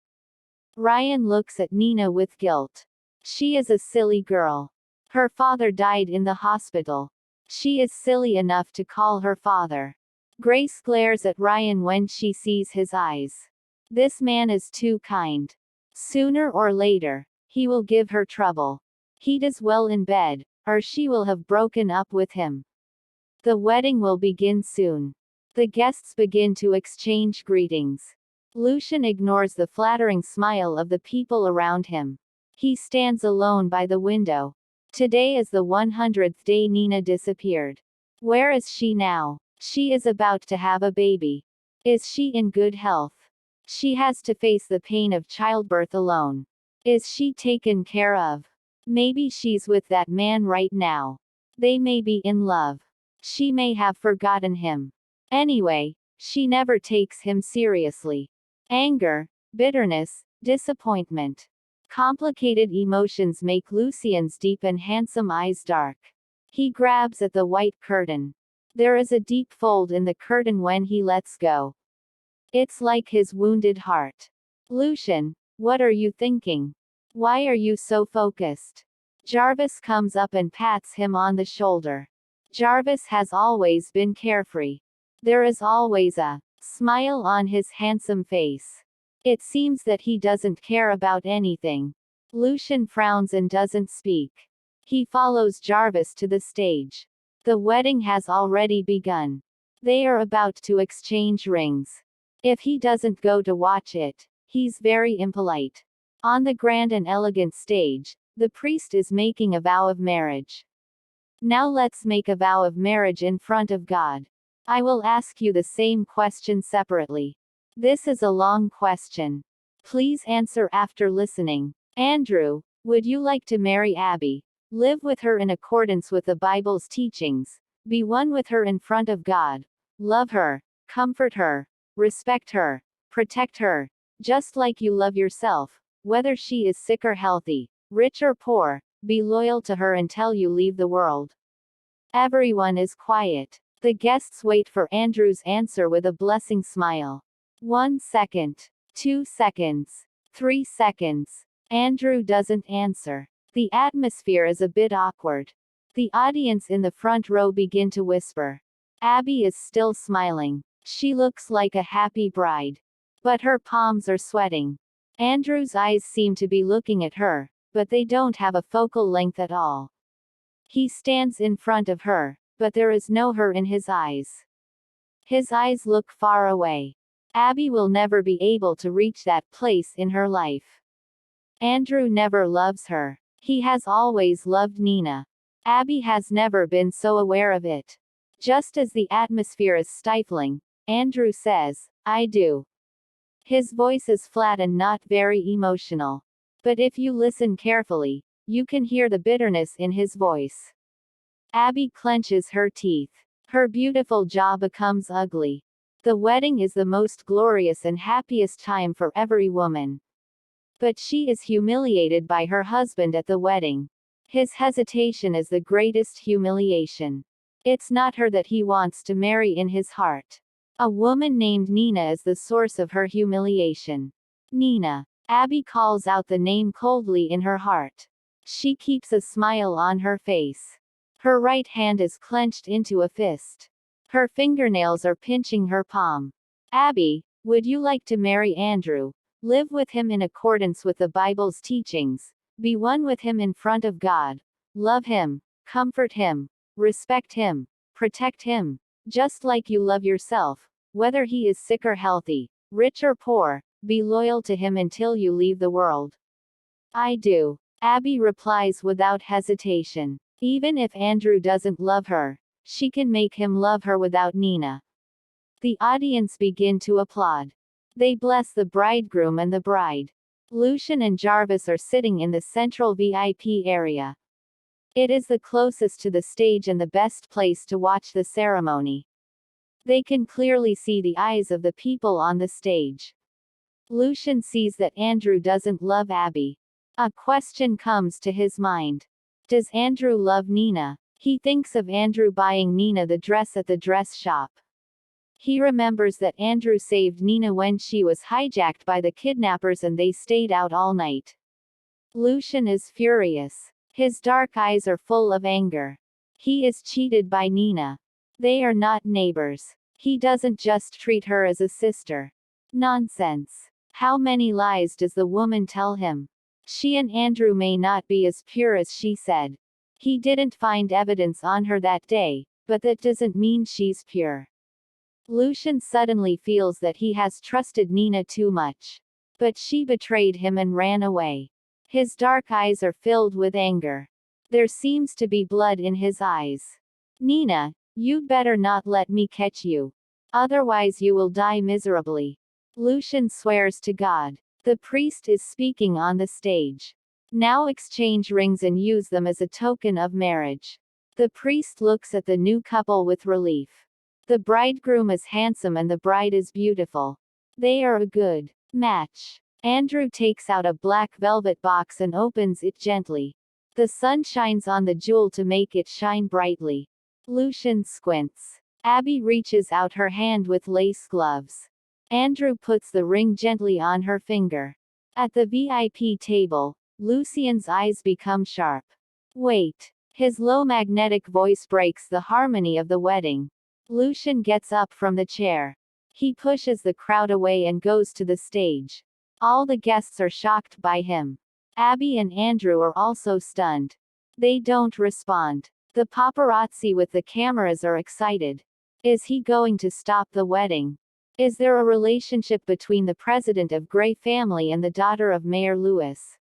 Ryan looks at Nina with guilt. She is a silly girl. Her father died in the hospital. She is silly enough to call her father. Grace glares at Ryan when she sees his eyes. This man is too kind. Sooner or later, he will give her trouble. He does well in bed, or she will have broken up with him. The wedding will begin soon. The guests begin to exchange greetings. Lucian ignores the flattering smile of the people around him. He stands alone by the window. Today is the 100th day Nina disappeared. Where is she now? She is about to have a baby. Is she in good health? She has to face the pain of childbirth alone. Is she taken care of? Maybe she's with that man right now. They may be in love. She may have forgotten him. Anyway, she never takes him seriously. Anger, bitterness, disappointment. Complicated emotions make Lucian's deep and handsome eyes dark. He grabs at the white curtain. There is a deep fold in the curtain when he lets go. It's like his wounded heart. Lucian, what are you thinking? Why are you so focused? Jarvis comes up and pats him on the shoulder. Jarvis has always been carefree. There is always a smile on his handsome face. It seems that he doesn't care about anything. Lucian frowns and doesn't speak. He follows Jarvis to the stage. The wedding has already begun. They are about to exchange rings. If he doesn't go to watch it, he's very impolite. On the grand and elegant stage, the priest is making a vow of marriage. Now let's make a vow of marriage in front of God. I will ask you the same question separately. This is a long question. Please answer after listening. Andrew, would you like to marry Abby? Live with her in accordance with the Bible's teachings. Be one with her in front of God. Love her, comfort her, respect her, protect her, just like you love yourself, whether she is sick or healthy, rich or poor. Be loyal to her until you leave the world. Everyone is quiet. The guests wait for Andrew's answer with a blessing smile. 1 second. 2 seconds. 3 seconds. Andrew doesn't answer. The atmosphere is a bit awkward. The audience in the front row begin to whisper. Abby is still smiling. She looks like a happy bride. But her palms are sweating. Andrew's eyes seem to be looking at her, but they don't have a focal length at all. He stands in front of her, but there is no her in his eyes. His eyes look far away. Abby will never be able to reach that place in her life. Andrew never loves her. He has always loved Nina. Abby has never been so aware of it. Just as the atmosphere is stifling, Andrew says, I do. His voice is flat and not very emotional. But if you listen carefully, you can hear the bitterness in his voice. Abby clenches her teeth. Her beautiful jaw becomes ugly. The wedding is the most glorious and happiest time for every woman. But she is humiliated by her husband at the wedding. His hesitation is the greatest humiliation. It's not her that he wants to marry in his heart. A woman named Nina is the source of her humiliation. Nina. Abby calls out the name coldly in her heart. She keeps a smile on her face. Her right hand is clenched into a fist. Her fingernails are pinching her palm. Abby, would you like to marry Andrew? Live with him in accordance with the Bible's teachings. Be one with him in front of God. Love him, comfort him, respect him, protect him, just like you love yourself, whether he is sick or healthy, rich or poor. Be loyal to him until you leave the world. I do. Abby replies without hesitation. Even if Andrew doesn't love her, she can make him love her without Nina. The audience begin to applaud. They bless the bridegroom and the bride. Lucian and Jarvis are sitting in the central VIP area. It is the closest to the stage and the best place to watch the ceremony. They can clearly see the eyes of the people on the stage. Lucian sees that Andrew doesn't love Abby. A question comes to his mind. Does Andrew love Nina? He thinks of Andrew buying Nina the dress at the dress shop. He remembers that Andrew saved Nina when she was hijacked by the kidnappers and they stayed out all night. Lucian is furious. His dark eyes are full of anger. He is cheated by Nina. They are not neighbors. He doesn't just treat her as a sister. Nonsense. How many lies does the woman tell him? She and Andrew may not be as pure as she said. He didn't find evidence on her that day, but that doesn't mean she's pure. Lucian suddenly feels that he has trusted Nina too much. But she betrayed him and ran away. His dark eyes are filled with anger. There seems to be blood in his eyes. Nina, you'd better not let me catch you. Otherwise you will die miserably. Lucian swears to God. The priest is speaking on the stage. Now exchange rings and use them as a token of marriage. The priest looks at the new couple with relief. The bridegroom is handsome and the bride is beautiful. They are a good match. Andrew takes out a black velvet box and opens it gently. The sun shines on the jewel to make it shine brightly. Lucian squints. Abby reaches out her hand with lace gloves. Andrew puts the ring gently on her finger. At the VIP table, Lucian's eyes become sharp. Wait. His low magnetic voice breaks the harmony of the wedding. Lucian gets up from the chair. He pushes the crowd away and goes to the stage. All the guests are shocked by him. Abby and Andrew are also stunned. They don't respond. The paparazzi with the cameras are excited. Is he going to stop the wedding? Is there a relationship between the president of Gray family and the daughter of Mayor Lewis?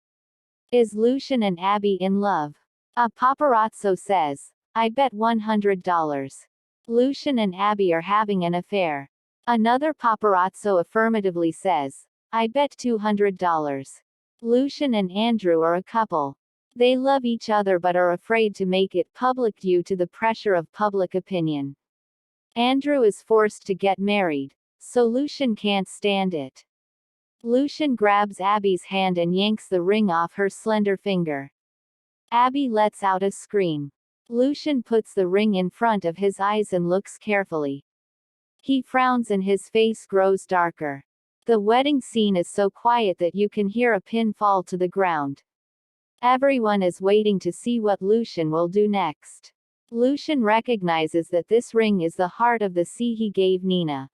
Is Lucian and Abby in love? A paparazzo says, I bet $100. Lucian and Abby are having an affair. Another paparazzo affirmatively says, I bet $200. Lucian and Andrew are a couple. They love each other but are afraid to make it public due to the pressure of public opinion. Andrew is forced to get married, so Lucian can't stand it. Lucian grabs Abby's hand and yanks the ring off her slender finger. Abby lets out a scream. Lucian puts the ring in front of his eyes and looks carefully. He frowns and his face grows darker. The wedding scene is so quiet that you can hear a pin fall to the ground. Everyone is waiting to see what Lucian will do next. Lucian recognizes that this ring is the heart of the sea he gave Nina.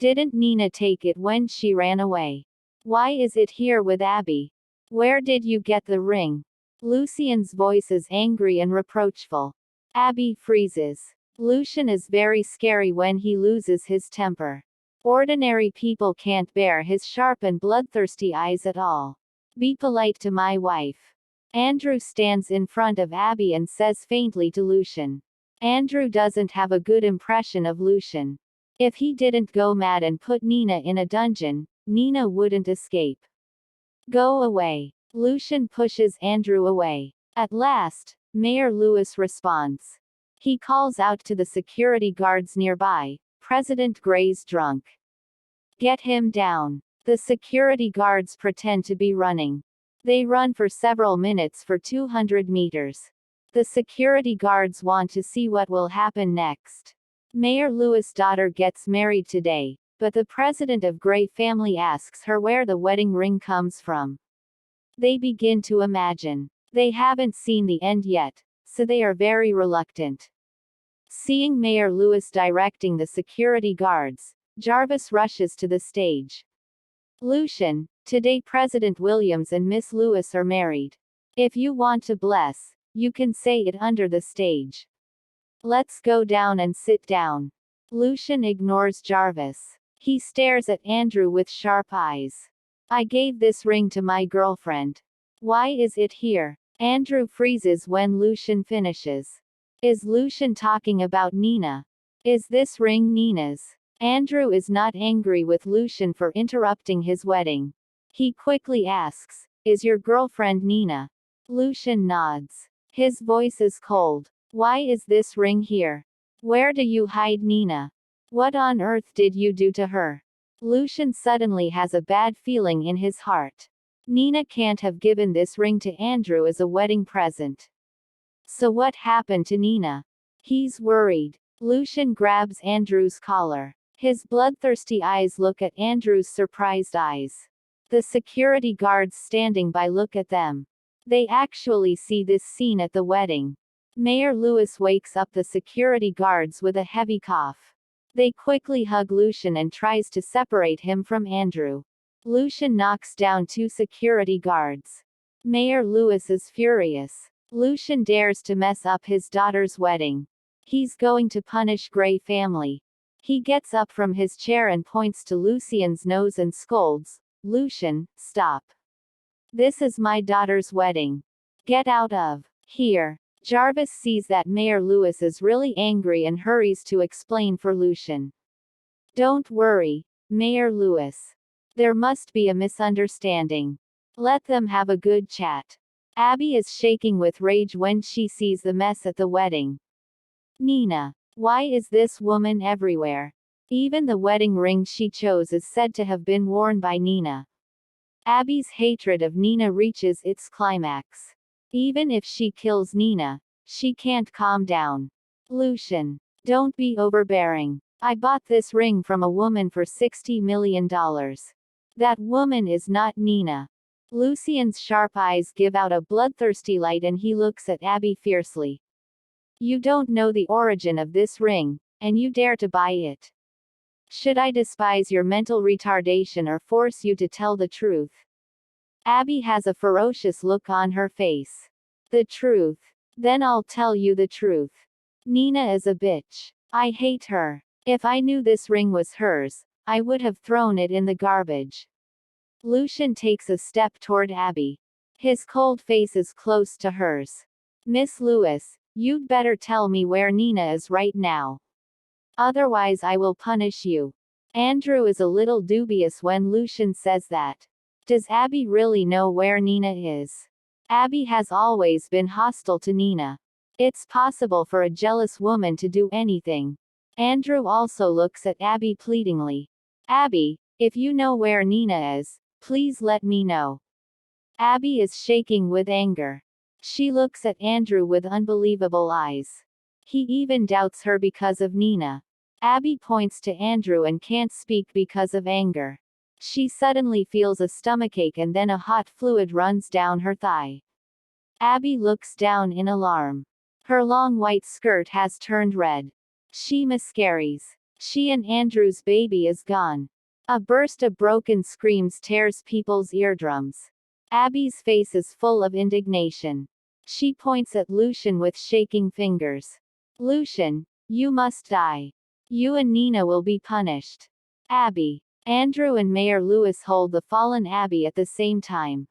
Didn't Nina take it when she ran away? Why is it here with Abby? Where did you get the ring? Lucian's voice is angry and reproachful. Abby freezes. Lucian is very scary when he loses his temper. Ordinary people can't bear his sharp and bloodthirsty eyes at all. Be polite to my wife. Andrew stands in front of Abby and says faintly to Lucian. Andrew doesn't have a good impression of Lucian. If he didn't go mad and put Nina in a dungeon, Nina wouldn't escape. Go away. Lucian pushes Andrew away. At last, Mayor Lewis responds. He calls out to the security guards nearby, President Gray's drunk. Get him down. The security guards pretend to be running. They run for several minutes for 200 meters. The security guards want to see what will happen next. Mayor Lewis' daughter gets married today, but the president of Gray family asks her where the wedding ring comes from. They begin to imagine. They haven't seen the end yet, so they are very reluctant. Seeing Mayor Lewis directing the security guards, Jarvis rushes to the stage. Lucian, today President Williams and Miss Lewis are married. If you want to bless, you can say it under the stage. Let's go down and sit down. Lucian ignores Jarvis. He stares at Andrew with sharp eyes. I gave this ring to my girlfriend. Why is it here? Andrew freezes when Lucian finishes. Is Lucian talking about Nina? Is this ring Nina's? Andrew is not angry with Lucian for interrupting his wedding. He quickly asks, is your girlfriend Nina? Lucian nods. His voice is cold. Why is this ring here? Where do you hide Nina? What on earth did you do to her? Lucian suddenly has a bad feeling in his heart. Nina can't have given this ring to Andrew as a wedding present. So what happened to Nina? He's worried. Lucian grabs Andrew's collar. His bloodthirsty eyes look at Andrew's surprised eyes. The security guards standing by look at them. They actually see this scene at the wedding. Mayor Lewis wakes up the security guards with a heavy cough. They quickly hug Lucian and tries to separate him from Andrew. Lucian knocks down two security guards. Mayor Lewis is furious. Lucian dares to mess up his daughter's wedding. He's going to punish Gray family. He gets up from his chair and points to Lucian's nose and scolds, Lucian, stop. This is my daughter's wedding. Get out of here. Jarvis sees that Mayor Lewis is really angry and hurries to explain for Lucian. Don't worry, Mayor Lewis. There must be a misunderstanding. Let them have a good chat. Abby is shaking with rage when she sees the mess at the wedding. Nina. Why is this woman everywhere? Even the wedding ring she chose is said to have been worn by Nina. Abby's hatred of Nina reaches its climax. Even if she kills Nina, she can't calm down. Lucian. Don't be overbearing. I bought this ring from a woman for $60 million. That woman is not Nina. Lucian's sharp eyes give out a bloodthirsty light and he looks at Abby fiercely. You don't know the origin of this ring, and you dare to buy it. Should I despise your mental retardation or force you to tell the truth? Abby has a ferocious look on her face. The truth. Then I'll tell you the truth. Nina is a bitch. I hate her. If I knew this ring was hers, I would have thrown it in the garbage. Lucian takes a step toward Abby. His cold face is close to hers. Miss Lewis, you'd better tell me where Nina is right now. Otherwise I will punish you. Andrew is a little dubious when Lucian says that. Does Abby really know where Nina is? Abby has always been hostile to Nina. It's possible for a jealous woman to do anything. Andrew also looks at Abby pleadingly. Abby, if you know where Nina is, please let me know. Abby is shaking with anger. She looks at Andrew with unbelievable eyes. He even doubts her because of Nina. Abby points to Andrew and can't speak because of anger. She suddenly feels a stomachache and then a hot fluid runs down her thigh. Abby looks down in alarm. Her long white skirt has turned red. She miscarries. She and Andrew's baby is gone. A burst of broken screams tears people's eardrums. Abby's face is full of indignation. She points at Lucian with shaking fingers. Lucian, you must die. You and Nina will be punished. Abby. Andrew and Mayor Lewis hold the fallen Abby at the same time.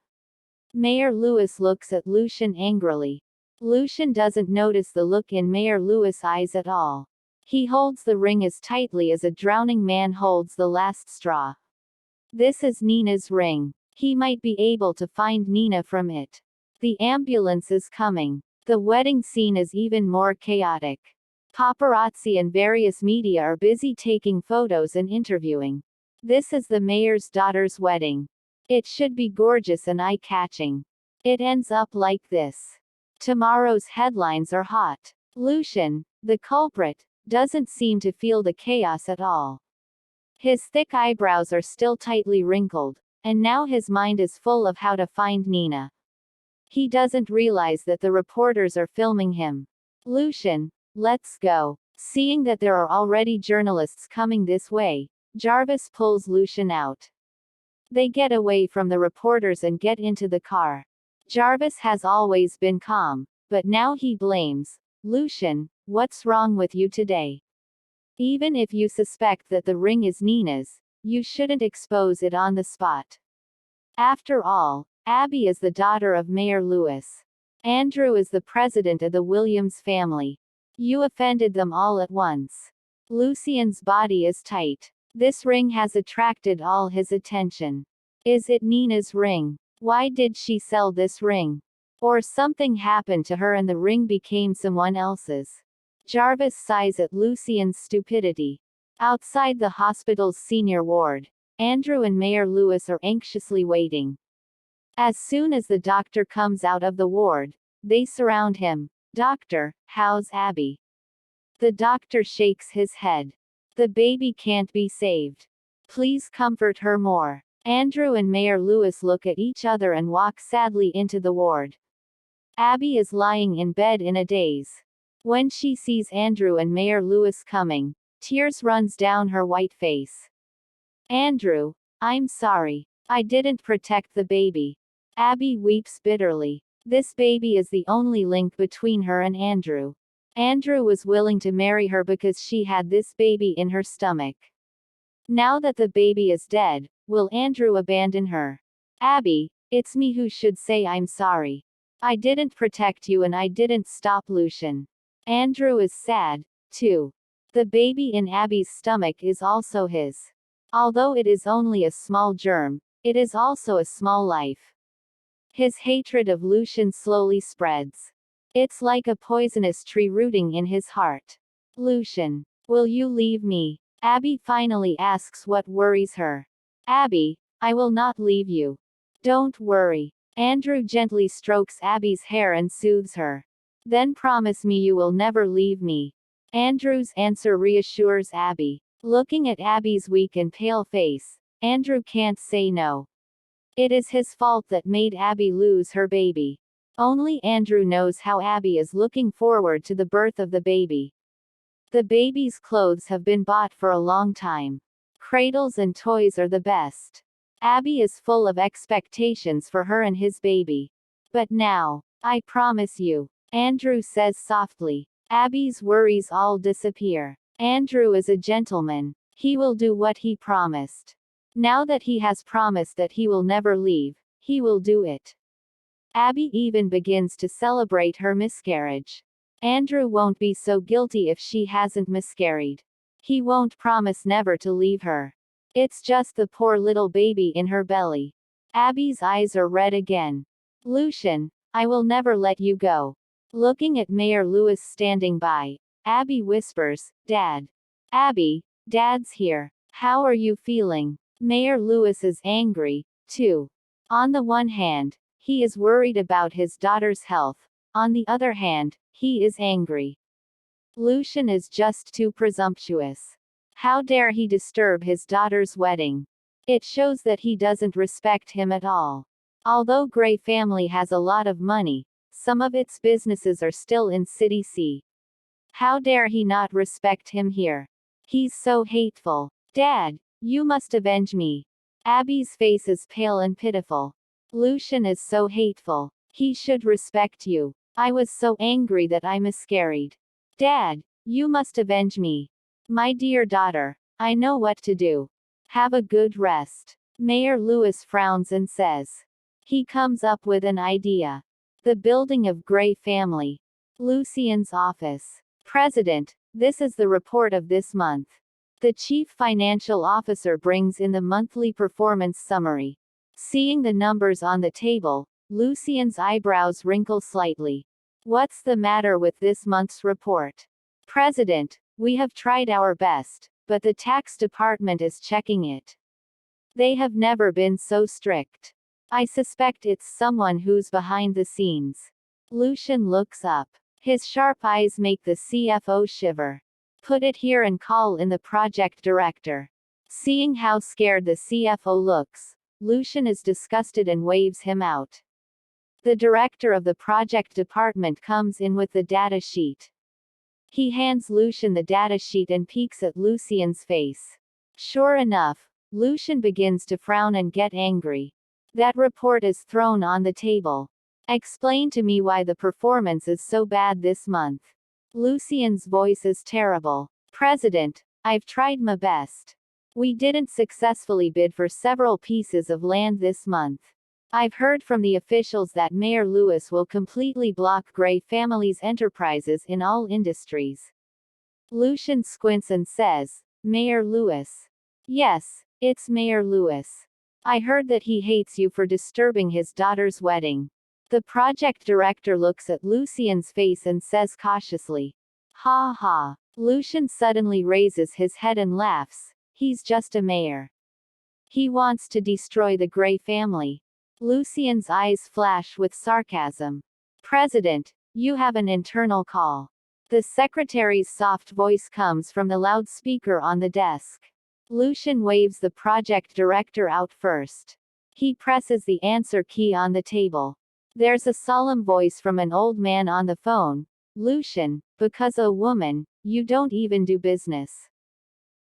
Mayor Lewis looks at Lucian angrily. Lucian doesn't notice the look in Mayor Lewis' eyes at all. He holds the ring as tightly as a drowning man holds the last straw. This is Nina's ring. He might be able to find Nina from it. The ambulance is coming. The wedding scene is even more chaotic. Paparazzi and various media are busy taking photos and interviewing. This is the mayor's daughter's wedding. It should be gorgeous and eye-catching. It ends up like this. Tomorrow's headlines are hot. Lucian, the culprit, doesn't seem to feel the chaos at all. His thick eyebrows are still tightly wrinkled, and now his mind is full of how to find Nina. He doesn't realize that the reporters are filming him. Lucian, let's go. Seeing that there are already journalists coming this way, Jarvis pulls Lucian out. They get away from the reporters and get into the car. Jarvis has always been calm, but now he blames. Lucian, what's wrong with you today? Even if you suspect that the ring is Nina's, you shouldn't expose it on the spot. After all, Abby is the daughter of Mayor Lewis. Andrew is the president of the Williams family. You offended them all at once. Lucian's body is tight. This ring has attracted all his attention. Is it Nina's ring? Why did she sell this ring? Or something happened to her and the ring became someone else's. Jarvis sighs at Lucian's stupidity. Outside the hospital's senior ward, Andrew and Mayor Lewis are anxiously waiting. As soon as the doctor comes out of the ward, they surround him. Doctor, how's Abby? The doctor shakes his head. The baby can't be saved. Please comfort her more. Andrew and Mayor Lewis look at each other and walk sadly into the ward. Abby is lying in bed in a daze. When she sees Andrew and Mayor Lewis coming, tears runs down her white face. Andrew, I'm sorry. I didn't protect the baby. Abby weeps bitterly. This baby is the only link between her and Andrew. Andrew was willing to marry her because she had this baby in her stomach. Now that the baby is dead, will Andrew abandon her? Abby, it's me who should say I'm sorry. I didn't protect you and I didn't stop Lucian. Andrew is sad, too. The baby in Abby's stomach is also his. Although it is only a small germ, it is also a small life. His hatred of Lucian slowly spreads. It's like a poisonous tree rooting in his heart. Lucian, will you leave me? Abby finally asks what worries her. Abby, I will not leave you. Don't worry. Andrew gently strokes Abby's hair and soothes her. Then promise me you will never leave me. Andrew's answer reassures Abby. Looking at Abby's weak and pale face, Andrew can't say no. It is his fault that made Abby lose her baby. Only Andrew knows how Abby is looking forward to the birth of the baby. The baby's clothes have been bought for a long time. Cradles and toys are the best. Abby is full of expectations for her and his baby. But now, I promise you, Andrew says softly. Abby's worries all disappear. Andrew is a gentleman. He will do what he promised. Now that he has promised that he will never leave, he will do it. Abby even begins to celebrate her miscarriage. Andrew won't be so guilty if she hasn't miscarried. He won't promise never to leave her. It's just the poor little baby in her belly. Abby's eyes are red again. Lucian, I will never let you go. Looking at Mayor Lewis standing by, Abby whispers, Dad. Abby, Dad's here. How are you feeling? Mayor Lewis is angry, too. On the one hand, he is worried about his daughter's health. On the other hand, he is angry. Lucian is just too presumptuous. How dare he disturb his daughter's wedding? It shows that he doesn't respect him at all. Although Gray family has a lot of money, some of its businesses are still in City C. How dare he not respect him here? He's so hateful. Dad, you must avenge me. Abby's face is pale and pitiful. Lucian is so hateful. He should respect you. I was so angry that I miscarried. Dad, you must avenge me. My dear daughter, I know what to do. Have a good rest. Mayor Lewis frowns and says. He comes up with an idea. The building of Gray family. Lucian's office. President, this is the report of this month. The chief financial officer brings in the monthly performance summary. Seeing the numbers on the table, Lucian's eyebrows wrinkle slightly. What's the matter with this month's report? President, we have tried our best, but the tax department is checking it. They have never been so strict. I suspect it's someone who's behind the scenes. Lucian looks up. His sharp eyes make the CFO shiver. Put it here and call in the project director. Seeing how scared the CFO looks, Lucian is disgusted and waves him out. The director of the project department comes in with the data sheet. He hands Lucian the data sheet and peeks at Lucian's face. Sure enough, Lucian begins to frown and get angry. That report is thrown on the table. Explain to me why the performance is so bad this month. Lucian's voice is terrible. President, I've tried my best. We didn't successfully bid for several pieces of land this month. I've heard from the officials that Mayor Lewis will completely block Gray family's enterprises in all industries. Lucian squints and says, Mayor Lewis. Yes, it's Mayor Lewis. I heard that he hates you for disturbing his daughter's wedding. The project director looks at Lucian's face and says cautiously. Ha ha. Lucian suddenly raises his head and laughs. He's just a mayor. He wants to destroy the Gray family. Lucian's eyes flash with sarcasm. President, you have an internal call. The secretary's soft voice comes from the loudspeaker on the desk. Lucian waves the project director out first. He presses the answer key on the table. There's a solemn voice from an old man on the phone. Lucian, because a woman, you don't even do business.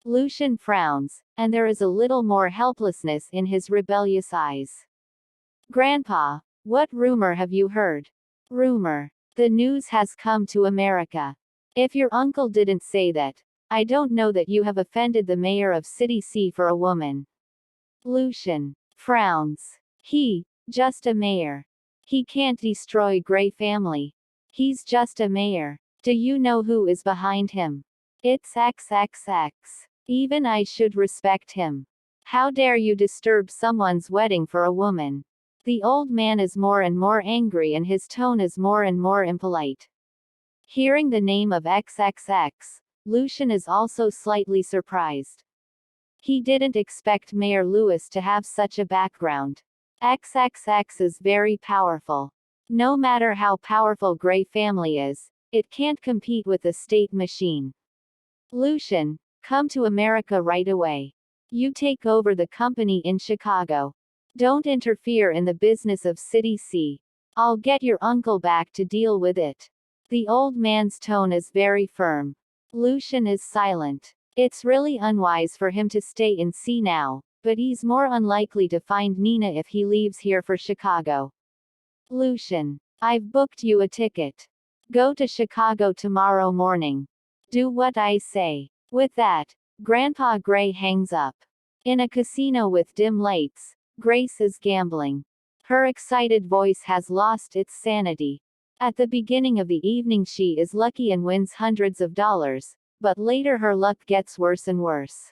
Lucian frowns, and there is a little more helplessness in his rebellious eyes. Grandpa, what rumor have you heard? Rumor. The news has come to America. If your uncle didn't say that, I don't know that you have offended the mayor of City C for a woman. Lucian frowns. Just a mayor. He can't destroy Gray family. He's just a mayor. Do you know who is behind him? It's XXX. Even I should respect him. How dare you disturb someone's wedding for a woman? The old man is more and more angry and his tone is more and more impolite. Hearing the name of XXX, Lucian is also slightly surprised. He didn't expect Mayor Lewis to have such a background. XXX is very powerful. No matter how powerful Gray family is, it can't compete with the state machine. Lucian, come to America right away. You take over the company in Chicago. Don't interfere in the business of City C. I'll get your uncle back to deal with it. The old man's tone is very firm. Lucian is silent. It's really unwise for him to stay in C now, but he's more unlikely to find Nina if he leaves here for Chicago. Lucian, I've booked you a ticket. Go to Chicago tomorrow morning. Do what I say. With that, Grandpa Gray hangs up. In a casino with dim lights, Grace is gambling. Her excited voice has lost its sanity. At the beginning of the evening she is lucky and wins hundreds of dollars, but later her luck gets worse and worse.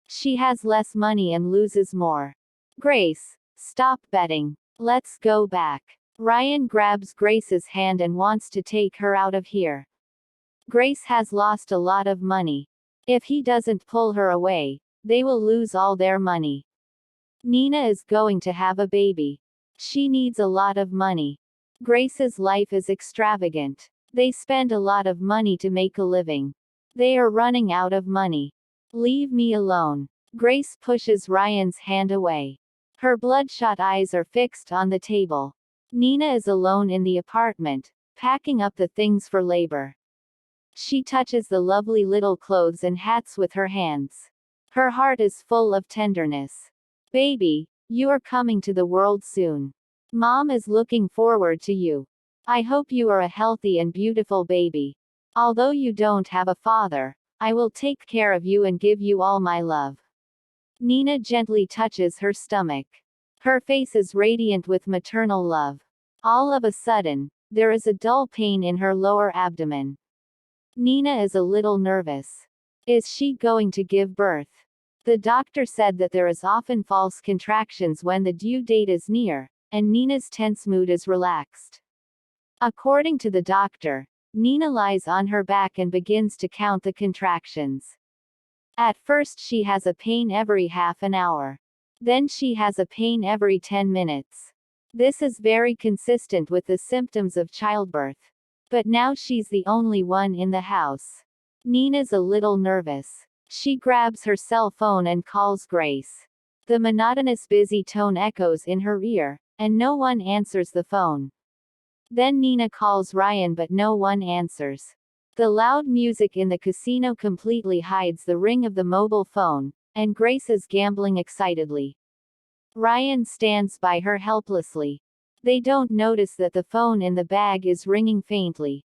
She has less money and loses more. Grace, stop betting. Let's go back. Ryan grabs Grace's hand and wants to take her out of here. Grace has lost a lot of money. If he doesn't pull her away, they will lose all their money. Nina is going to have a baby. She needs a lot of money. Grace's life is extravagant. They spend a lot of money to make a living. They are running out of money. Leave me alone. Grace pushes Ryan's hand away. Her bloodshot eyes are fixed on the table. Nina is alone in the apartment, packing up the things for labor. She touches the lovely little clothes and hats with her hands. Her heart is full of tenderness. Baby, you are coming to the world soon. Mom is looking forward to you. I hope you are a healthy and beautiful baby. Although you don't have a father, I will take care of you and give you all my love. Nina gently touches her stomach. Her face is radiant with maternal love. All of a sudden, there is a dull pain in her lower abdomen. Nina is a little nervous. Is she going to give birth? The doctor said that there is often false contractions when the due date is near, and Nina's tense mood is relaxed. According to the doctor, Nina lies on her back and begins to count the contractions. At first she has a pain every half an hour. Then she has a pain every 10 minutes. This is very consistent with the symptoms of childbirth. But now she's the only one in the house. Nina's a little nervous. She grabs her cell phone and calls Grace. The monotonous busy tone echoes in her ear, and no one answers the phone. Then Nina calls Ryan but no one answers. The loud music in the casino completely hides the ring of the mobile phone, and Grace is gambling excitedly. Ryan stands by her helplessly. They don't notice that the phone in the bag is ringing faintly.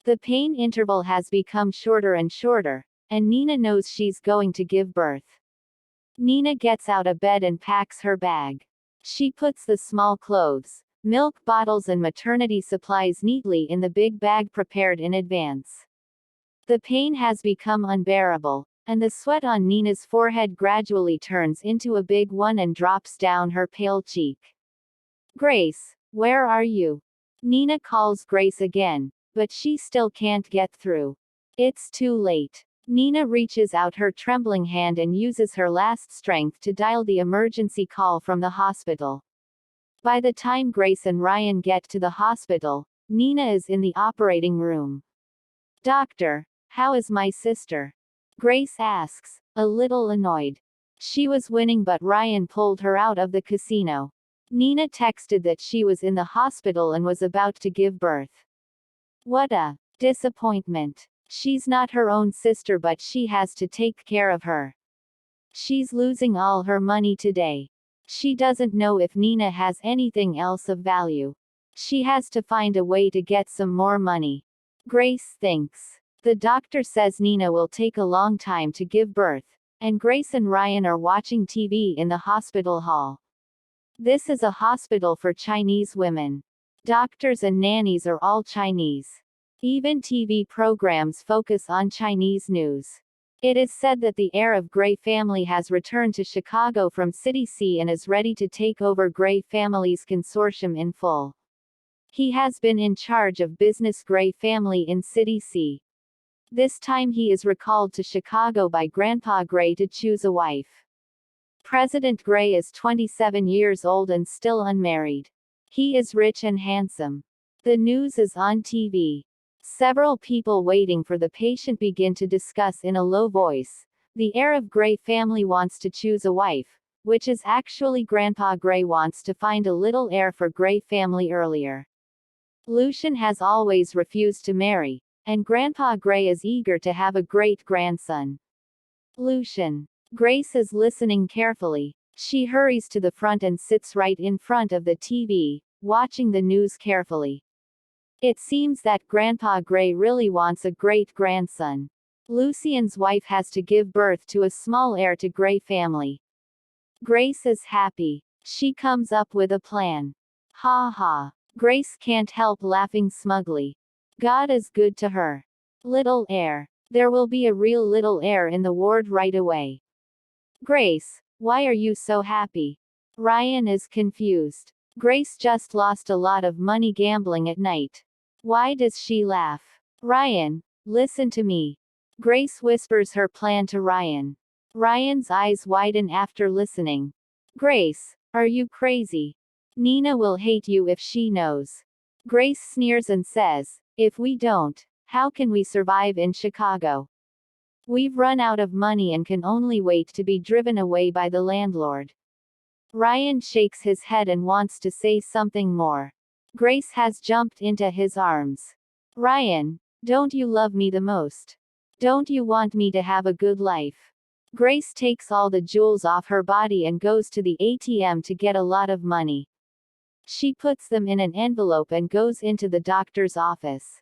The pain interval has become shorter and shorter, and Nina knows she's going to give birth. Nina gets out of bed and packs her bag. She puts the small clothes, milk bottles and maternity supplies neatly in the big bag prepared in advance. The pain has become unbearable, and the sweat on Nina's forehead gradually turns into a big one and drops down her pale cheek. Grace, where are you? Nina calls Grace again, but she still can't get through. It's too late. Nina reaches out her trembling hand and uses her last strength to dial the emergency call from the hospital. By the time Grace and Ryan get to the hospital, Nina is in the operating room. Doctor, how is my sister? Grace asks, a little annoyed. She was winning but Ryan pulled her out of the casino. Nina texted that she was in the hospital and was about to give birth. What a disappointment. She's not her own sister but she has to take care of her. She's losing all her money today. She doesn't know if Nina has anything else of value. She has to find a way to get some more money. Grace thinks. The doctor says Nina will take a long time to give birth, and Grace and Ryan are watching TV in the hospital hall. This is a hospital for Chinese women. Doctors and nannies are all Chinese. Even TV programs focus on Chinese news. It is said that the heir of Gray family has returned to Chicago from City C and is ready to take over Gray family's consortium in full. He has been in charge of business Gray family in City C. This time he is recalled to Chicago by Grandpa Gray to choose a wife. President Gray is 27 years old and still unmarried. He is rich and handsome. The news is on TV. Several people waiting for the patient begin to discuss in a low voice. The heir of Gray family wants to choose a wife, which is actually Grandpa Gray wants to find a little heir for Gray family earlier. Lucian has always refused to marry, and Grandpa Gray is eager to have a great-grandson. Lucian. Grace is listening carefully. She hurries to the front and sits right in front of the TV, watching the news carefully. It seems that Grandpa Gray really wants a great-grandson. Lucian's wife has to give birth to a small heir to Gray family. Grace is happy. She comes up with a plan. Ha ha. Grace can't help laughing smugly. God is good to her. Little heir. There will be a real little heir in the ward right away. Grace, why are you so happy? Ryan is confused. Grace just lost a lot of money gambling at night. Why does she laugh? Ryan, listen to me. Grace whispers her plan to Ryan. Ryan's eyes widen after listening. Grace, are you crazy? Nina will hate you if she knows. Grace sneers and says, if we don't, how can we survive in Chicago? We've run out of money and can only wait to be driven away by the landlord. Ryan shakes his head and wants to say something more. Grace has jumped into his arms. Ryan, don't you love me the most? Don't you want me to have a good life? Grace takes all the jewels off her body and goes to the ATM to get a lot of money. She puts them in an envelope and goes into the doctor's office.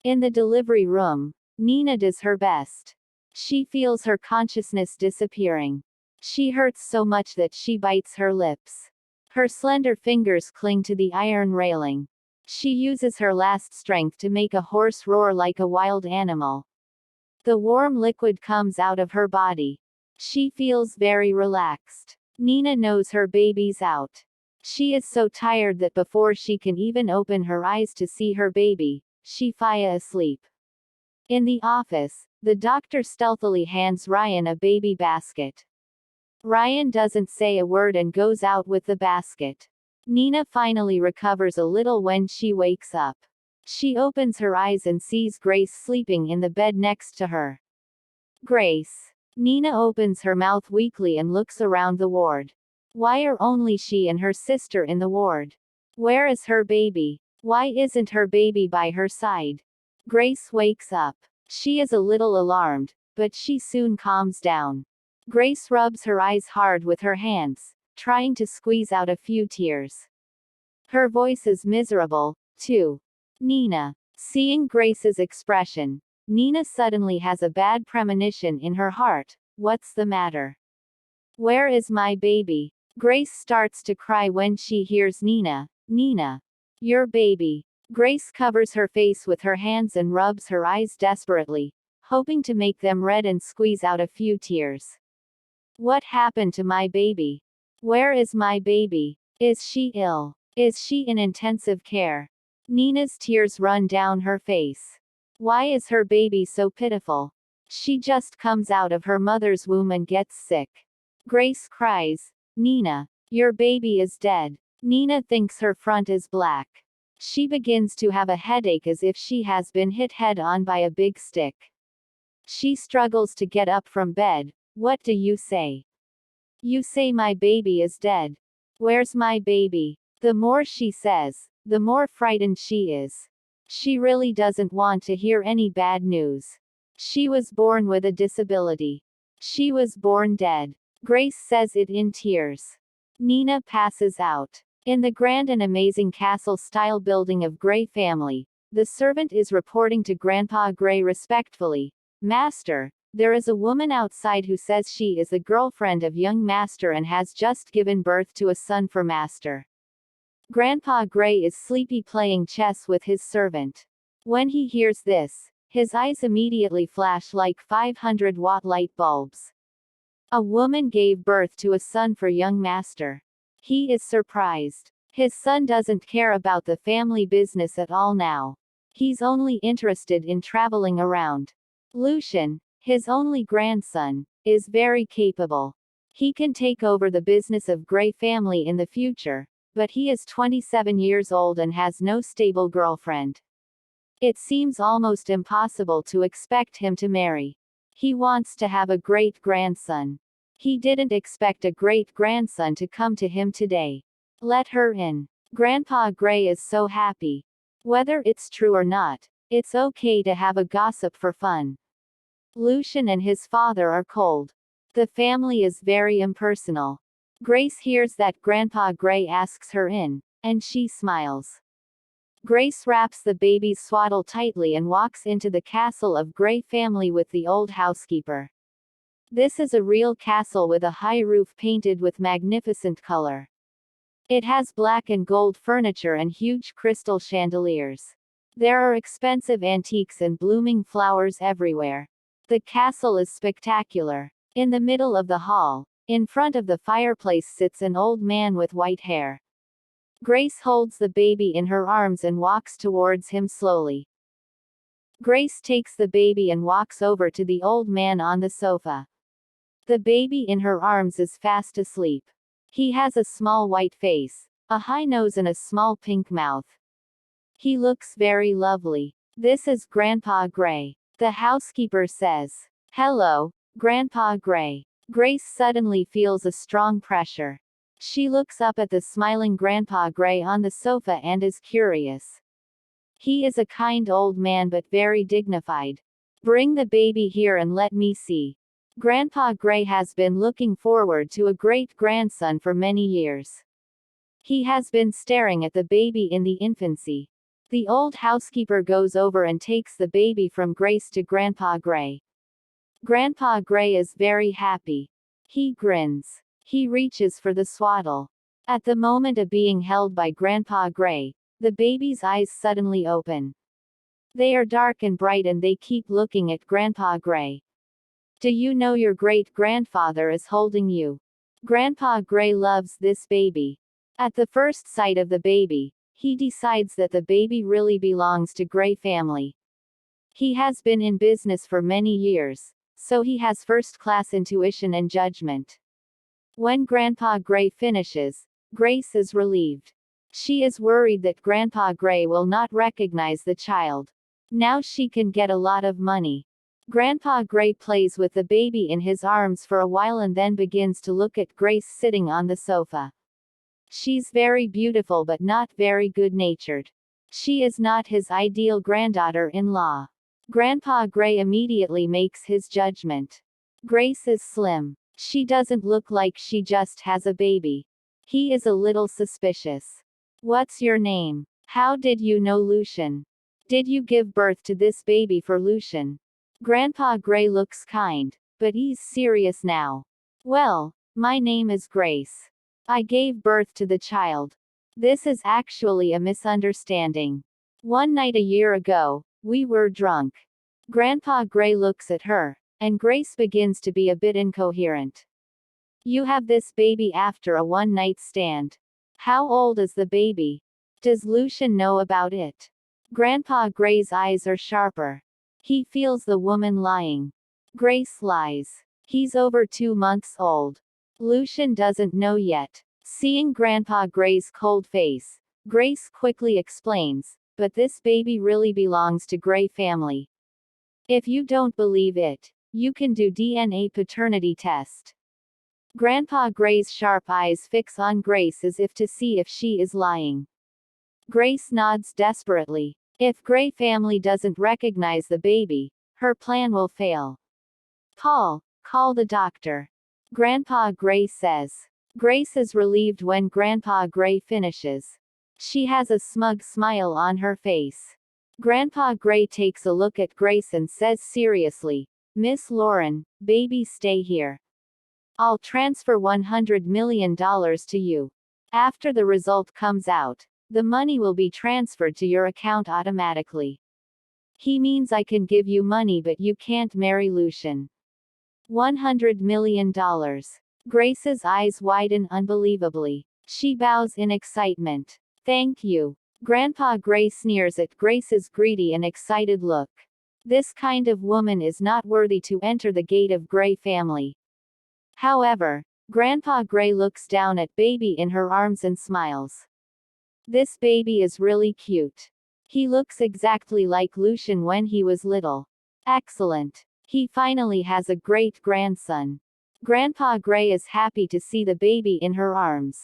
In the delivery room, Nina does her best. She feels her consciousness disappearing. She hurts so much that she bites her lips. Her slender fingers cling to the iron railing. She uses her last strength to make a hoarse roar like a wild animal. The warm liquid comes out of her body. She feels very relaxed. Nina knows her baby's out. She is so tired that before she can even open her eyes to see her baby, she's asleep. In the office, the doctor stealthily hands Ryan a baby basket. Ryan doesn't say a word and goes out with the basket. Nina finally recovers a little when she wakes up. She opens her eyes and sees Grace sleeping in the bed next to her. Grace. Nina opens her mouth weakly and looks around the ward. Why are only she and her sister in the ward? Where is her baby? Why isn't her baby by her side? Grace wakes up. She is a little alarmed, but she soon calms down. Grace rubs her eyes hard with her hands, trying to squeeze out a few tears. Her voice is miserable, too. Nina. Seeing Grace's expression, Nina suddenly has a bad premonition in her heart. What's the matter? Where is my baby? Grace starts to cry when she hears Nina. Nina. Your baby. Grace covers her face with her hands and rubs her eyes desperately, hoping to make them red and squeeze out a few tears. What happened to my baby? Where is my baby? Is she ill? Is she in intensive care? Nina's tears run down her face. Why is her baby so pitiful? She just comes out of her mother's womb and gets sick. Grace cries, Nina, your baby is dead. Nina thinks her front is black. She begins to have a headache as if she has been hit head-on by a big stick. She struggles to get up from bed. What do you say? You say my baby is dead. Where's my baby? The more she says, the more frightened she is. She really doesn't want to hear any bad news. She was born with a disability. She was born dead. Grace says it in tears. Nina passes out. In the grand and amazing castle-style building of Gray family, the servant is reporting to Grandpa Gray respectfully, Master, there is a woman outside who says she is the girlfriend of young Master and has just given birth to a son for Master. Grandpa Gray is sleepy playing chess with his servant. When he hears this, his eyes immediately flash like 500-watt light bulbs. A woman gave birth to a son for young Master. He is surprised. His son doesn't care about the family business at all now. He's only interested in traveling around. Lucian, his only grandson, is very capable. He can take over the business of Gray family in the future, but he is 27 years old and has no stable girlfriend. It seems almost impossible to expect him to marry. He wants to have a great-grandson. He didn't expect a great-grandson to come to him today. Let her in. Grandpa Gray is so happy. Whether it's true or not, it's okay to have a gossip for fun. Lucian and his father are cold. The family is very impersonal. Grace hears that Grandpa Gray asks her in, and she smiles. Grace wraps the baby's swaddle tightly and walks into the castle of Gray family with the old housekeeper. This is a real castle with a high roof painted with magnificent color. It has black and gold furniture and huge crystal chandeliers. There are expensive antiques and blooming flowers everywhere. The castle is spectacular. In the middle of the hall, in front of the fireplace sits an old man with white hair. Grace holds the baby in her arms and walks towards him slowly. Grace takes the baby and walks over to the old man on the sofa. The baby in her arms is fast asleep. He has a small white face, a high nose and a small pink mouth. He looks very lovely. This is Grandpa Gray. The housekeeper says. Hello, Grandpa Gray. Grace suddenly feels a strong pressure. She looks up at the smiling Grandpa Gray on the sofa and is curious. He is a kind old man but very dignified. Bring the baby here and let me see. Grandpa Gray has been looking forward to a great-grandson for many years. He has been staring at the baby in the infancy. The old housekeeper goes over and takes the baby from Grace to Grandpa Gray. Grandpa Gray is very happy. He grins. He reaches for the swaddle. At the moment of being held by Grandpa Gray, the baby's eyes suddenly open. They are dark and bright and they keep looking at Grandpa Gray. Do you know your great-grandfather is holding you? Grandpa Gray loves this baby. At the first sight of the baby, he decides that the baby really belongs to Gray family. He has been in business for many years, so he has first-class intuition and judgment. When Grandpa Gray finishes, Grace is relieved. She is worried that Grandpa Gray will not recognize the child. Now she can get a lot of money. Grandpa Gray plays with the baby in his arms for a while and then begins to look at Grace sitting on the sofa. She's very beautiful but not very good-natured. She is not his ideal granddaughter-in-law. Grandpa Gray immediately makes his judgment. Grace is slim. She doesn't look like she just has a baby. He is a little suspicious. What's your name? How did you know Lucian? Did you give birth to this baby for Lucian? Grandpa Gray looks kind, but he's serious now. Well, my name is Grace. I gave birth to the child. This is actually a misunderstanding. One night a year ago, we were drunk. Grandpa Gray looks at her, and Grace begins to be a bit incoherent. You have this baby after a one-night stand. How old is the baby? Does Lucian know about it? Grandpa Gray's eyes are sharper. He feels the woman lying. Grace lies. He's over 2 months old. Lucian doesn't know yet. Seeing Grandpa Gray's cold face, Grace quickly explains, but this baby really belongs to Gray family. If you don't believe it, you can do DNA paternity test. Grandpa Gray's sharp eyes fix on Grace as if to see if she is lying. Grace nods desperately. If Gray family doesn't recognize the baby, her plan will fail. Paul, call the doctor. Grandpa Gray says. Grace is relieved when Grandpa Gray finishes. She has a smug smile on her face. Grandpa Gray takes a look at Grace and says seriously, Miss Lauren, baby stay here. I'll transfer $100 million to you. After the result comes out, the money will be transferred to your account automatically. He means I can give you money but you can't marry Lucian. $100 million. Grace's eyes widen unbelievably. She bows in excitement. Thank you. Grandpa Gray sneers at Grace's greedy and excited look. This kind of woman is not worthy to enter the gate of Gray family. However, Grandpa Gray looks down at baby in her arms and smiles. This baby is really cute. He looks exactly like Lucian when he was little. Excellent. He finally has a great-grandson. Grandpa Gray is happy to see the baby in her arms.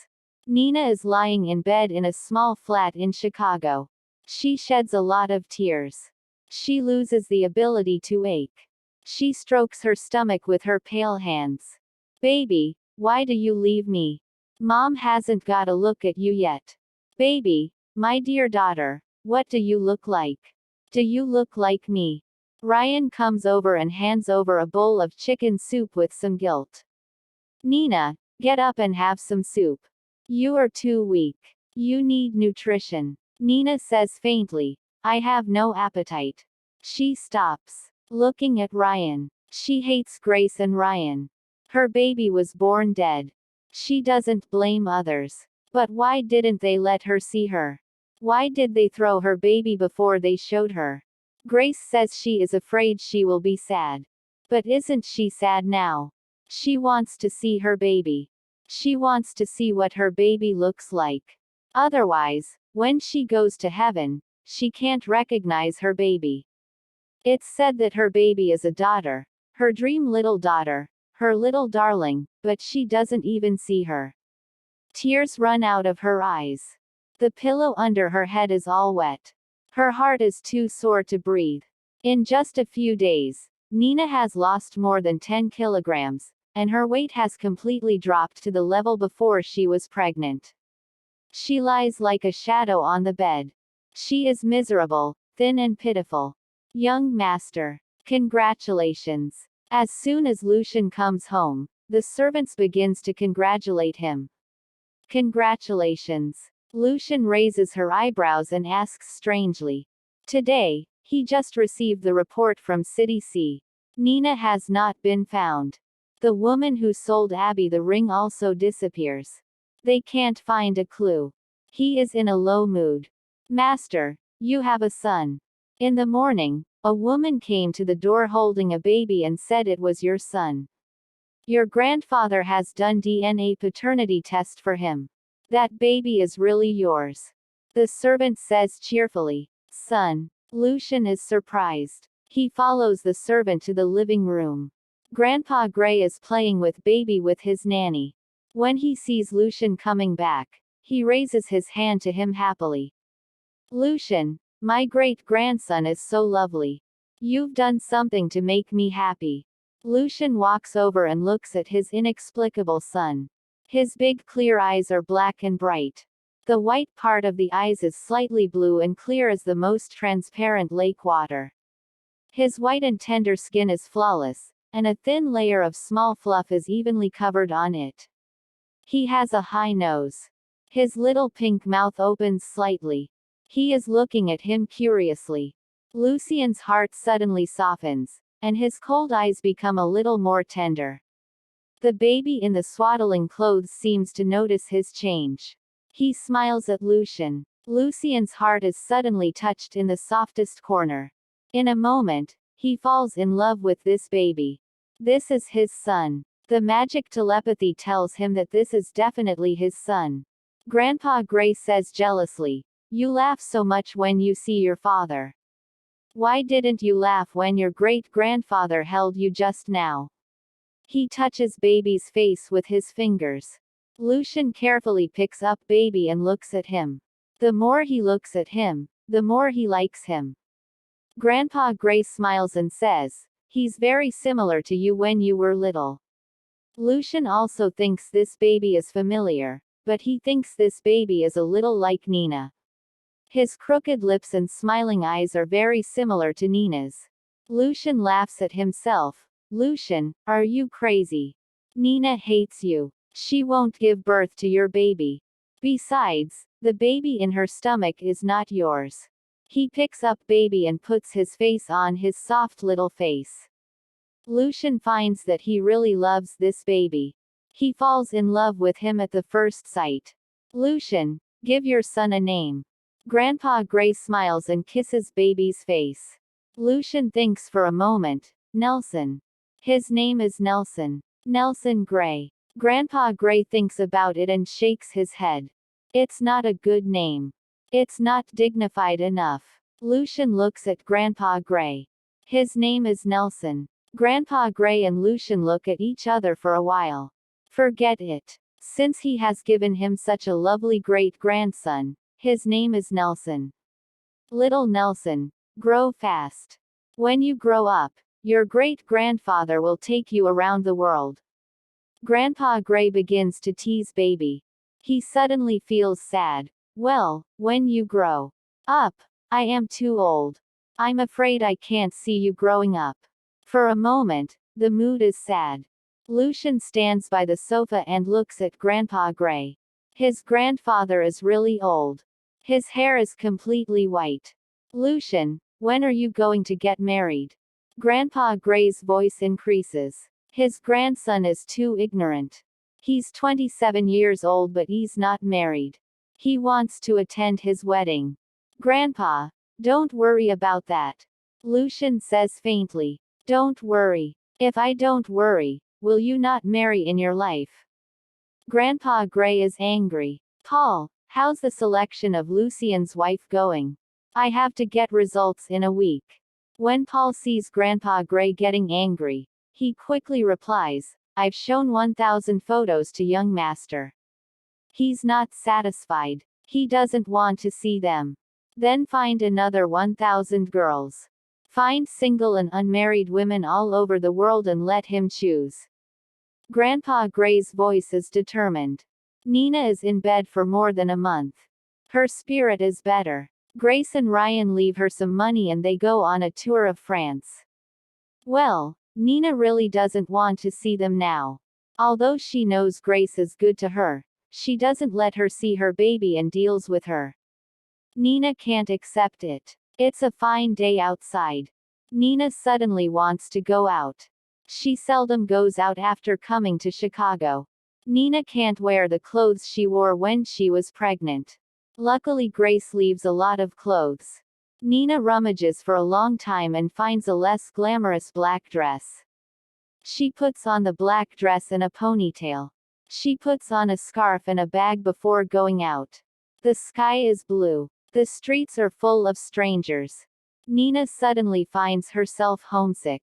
Nina is lying in bed in a small flat in Chicago. She sheds a lot of tears. She loses the ability to ache. She strokes her stomach with her pale hands. Baby, why do you leave me? Mom hasn't got a look at you yet. Baby, my dear daughter, What do you look like? Do you look like me? Ryan comes over and hands over a bowl of chicken soup with some guilt. Nina, get up and have some soup. You are too weak. You need nutrition. Nina says faintly, I have no appetite. She stops, looking at Ryan. She hates Grace and Ryan. Her baby was born dead. She doesn't blame others. But why didn't they let her see her? Why did they throw her baby before they showed her? Grace says she is afraid she will be sad. But isn't she sad now? She wants to see her baby. She wants to see what her baby looks like. Otherwise, when she goes to heaven, she can't recognize her baby. It's said that her baby is a daughter, her dream little daughter, her little darling, but she doesn't even see her. Tears run out of her eyes. The pillow under her head is all wet. Her heart is too sore to breathe. In just a few days, Nina has lost more than 10 kilograms, and her weight has completely dropped to the level before she was pregnant. She lies like a shadow on the bed. She is miserable, thin and pitiful. Young master, congratulations. As soon as Lucian comes home, the servants begins to congratulate him. Congratulations. Lucian raises her eyebrows and asks strangely. Today, he just received the report from City C. Nina has not been found. The woman who sold Abby the ring also disappears. They can't find a clue. He is in a low mood. Master, you have a son. In the morning, a woman came to the door holding a baby and said it was your son. Your grandfather has done DNA paternity test for him. That baby is really yours. The servant says cheerfully. Son. Lucian is surprised. He follows the servant to the living room. Grandpa Gray is playing with baby with his nanny. When he sees Lucian coming back, he raises his hand to him happily. Lucian, my great-grandson is so lovely. You've done something to make me happy. Lucian walks over and looks at his inexplicable son. His big clear eyes are black and bright. The white part of the eyes is slightly blue and clear as the most transparent lake water. His white and tender skin is flawless, and a thin layer of small fluff is evenly covered on it. He has a high nose. His little pink mouth opens slightly. He is looking at him curiously. Lucian's heart suddenly softens, and his cold eyes become a little more tender. The baby in the swaddling clothes seems to notice his change. He smiles at Lucian. Lucian's heart is suddenly touched in the softest corner. In a moment, he falls in love with this baby. This is his son. The magic telepathy tells him that this is definitely his son. Grandpa Gray says jealously, "You laugh so much when you see your father. Why didn't you laugh when your great-grandfather held you just now?" He touches baby's face with his fingers. Lucian carefully picks up baby and looks at him. The more he looks at him, the more he likes him. Grandpa Gray smiles and says, "He's very similar to you when you were little." Lucian also thinks this baby is familiar, but he thinks this baby is a little like Nina. His crooked lips and smiling eyes are very similar to Nina's. Lucian laughs at himself. Lucian, are you crazy? Nina hates you. She won't give birth to your baby. Besides, the baby in her stomach is not yours. He picks up baby and puts his face on his soft little face. Lucian finds that he really loves this baby. He falls in love with him at the first sight. Lucian, give your son a name. Grandpa Gray smiles and kisses baby's face. Lucian thinks for a moment. Nelson. His name is Nelson. Nelson Gray. Grandpa Gray thinks about it and shakes his head. It's not a good name. It's not dignified enough. Lucian looks at Grandpa Gray. His name is Nelson. Grandpa Gray and Lucian look at each other for a while. Forget it. Since he has given him such a lovely great-grandson, his name is Nelson. Little Nelson, grow fast. When you grow up, your great-grandfather will take you around the world. Grandpa Gray begins to tease baby. He suddenly feels sad. Well, when you grow up, I am too old. I'm afraid I can't see you growing up. For a moment, the mood is sad. Lucian stands by the sofa and looks at Grandpa Gray. His grandfather is really old. His hair is completely white. Lucian, when are you going to get married? Grandpa Gray's voice increases. His grandson is too ignorant. He's 27 years old but he's not married. He wants to attend his wedding. Grandpa, don't worry about that. Lucian says faintly. Don't worry. If I don't worry, will you not marry in your life? Grandpa Gray is angry. Paul, how's the selection of Lucian's wife going? I have to get results in a week. When Paul sees Grandpa Gray getting angry, he quickly replies, I've shown 1,000 photos to young master. He's not satisfied. He doesn't want to see them. Then find another 1,000 girls. Find single and unmarried women all over the world and let him choose. Grandpa Gray's voice is determined. Nina is in bed for more than a month. Her spirit is better. Grace and Ryan leave her some money and they go on a tour of France. Well, Nina really doesn't want to see them now. Although she knows Grace is good to her, she doesn't let her see her baby and deals with her. Nina can't accept it. It's a fine day outside. Nina suddenly wants to go out. She seldom goes out after coming to Chicago. Nina can't wear the clothes she wore when she was pregnant. Luckily Grace leaves a lot of clothes. Nina rummages for a long time and finds a less glamorous black dress. She puts on the black dress and a ponytail. She puts on a scarf and a bag before going out. The sky is blue. The streets are full of strangers. Nina suddenly finds herself homesick.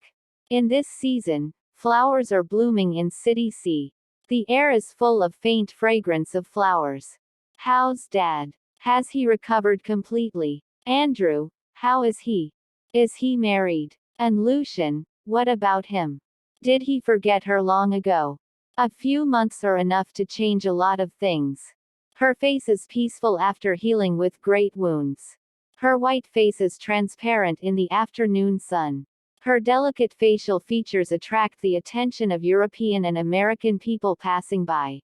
In this season, flowers are blooming in City C. The air is full of faint fragrance of flowers. How's Dad? Has he recovered completely? Andrew, how is he? Is he married? And Lucian, what about him? Did he forget her long ago? A few months are enough to change a lot of things. Her face is peaceful after healing with great wounds. Her white face is transparent in the afternoon sun. Her delicate facial features attract the attention of European and American people passing by.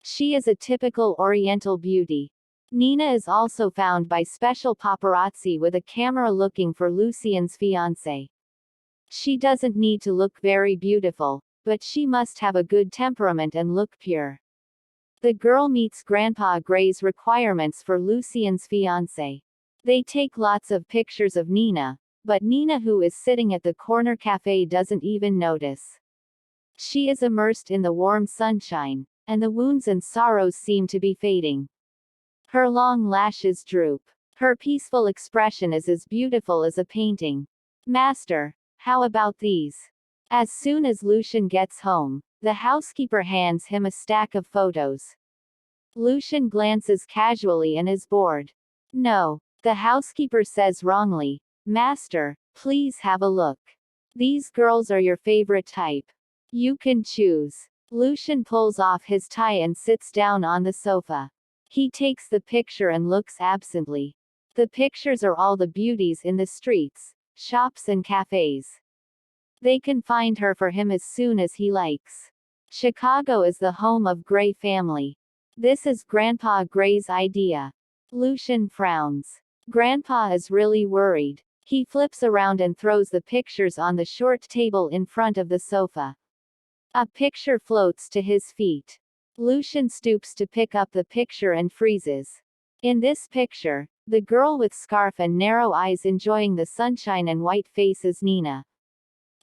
She is a typical Oriental beauty. Nina is also found by special paparazzi with a camera looking for Lucian's fiancé. She doesn't need to look very beautiful, but she must have a good temperament and look pure. The girl meets Grandpa Gray's requirements for Lucian's fiancé. They take lots of pictures of Nina, but Nina, who is sitting at the corner cafe, doesn't even notice. She is immersed in the warm sunshine, and the wounds and sorrows seem to be fading. Her long lashes droop. Her peaceful expression is as beautiful as a painting. Master, how about these? As soon as Lucian gets home, the housekeeper hands him a stack of photos. Lucian glances casually and is bored. No, the housekeeper says wrongly. Master, please have a look. These girls are your favorite type. You can choose. Lucian pulls off his tie and sits down on the sofa. He takes the picture and looks absently. The pictures are all the beauties in the streets, shops and cafes. They can find her for him as soon as he likes. Chicago is the home of Gray family. This is Grandpa Gray's idea. Lucian frowns. Grandpa is really worried. He flips around and throws the pictures on the short table in front of the sofa. A picture floats to his feet. Lucian stoops to pick up the picture and freezes. In this picture, the girl with scarf and narrow eyes enjoying the sunshine and white face is Nina.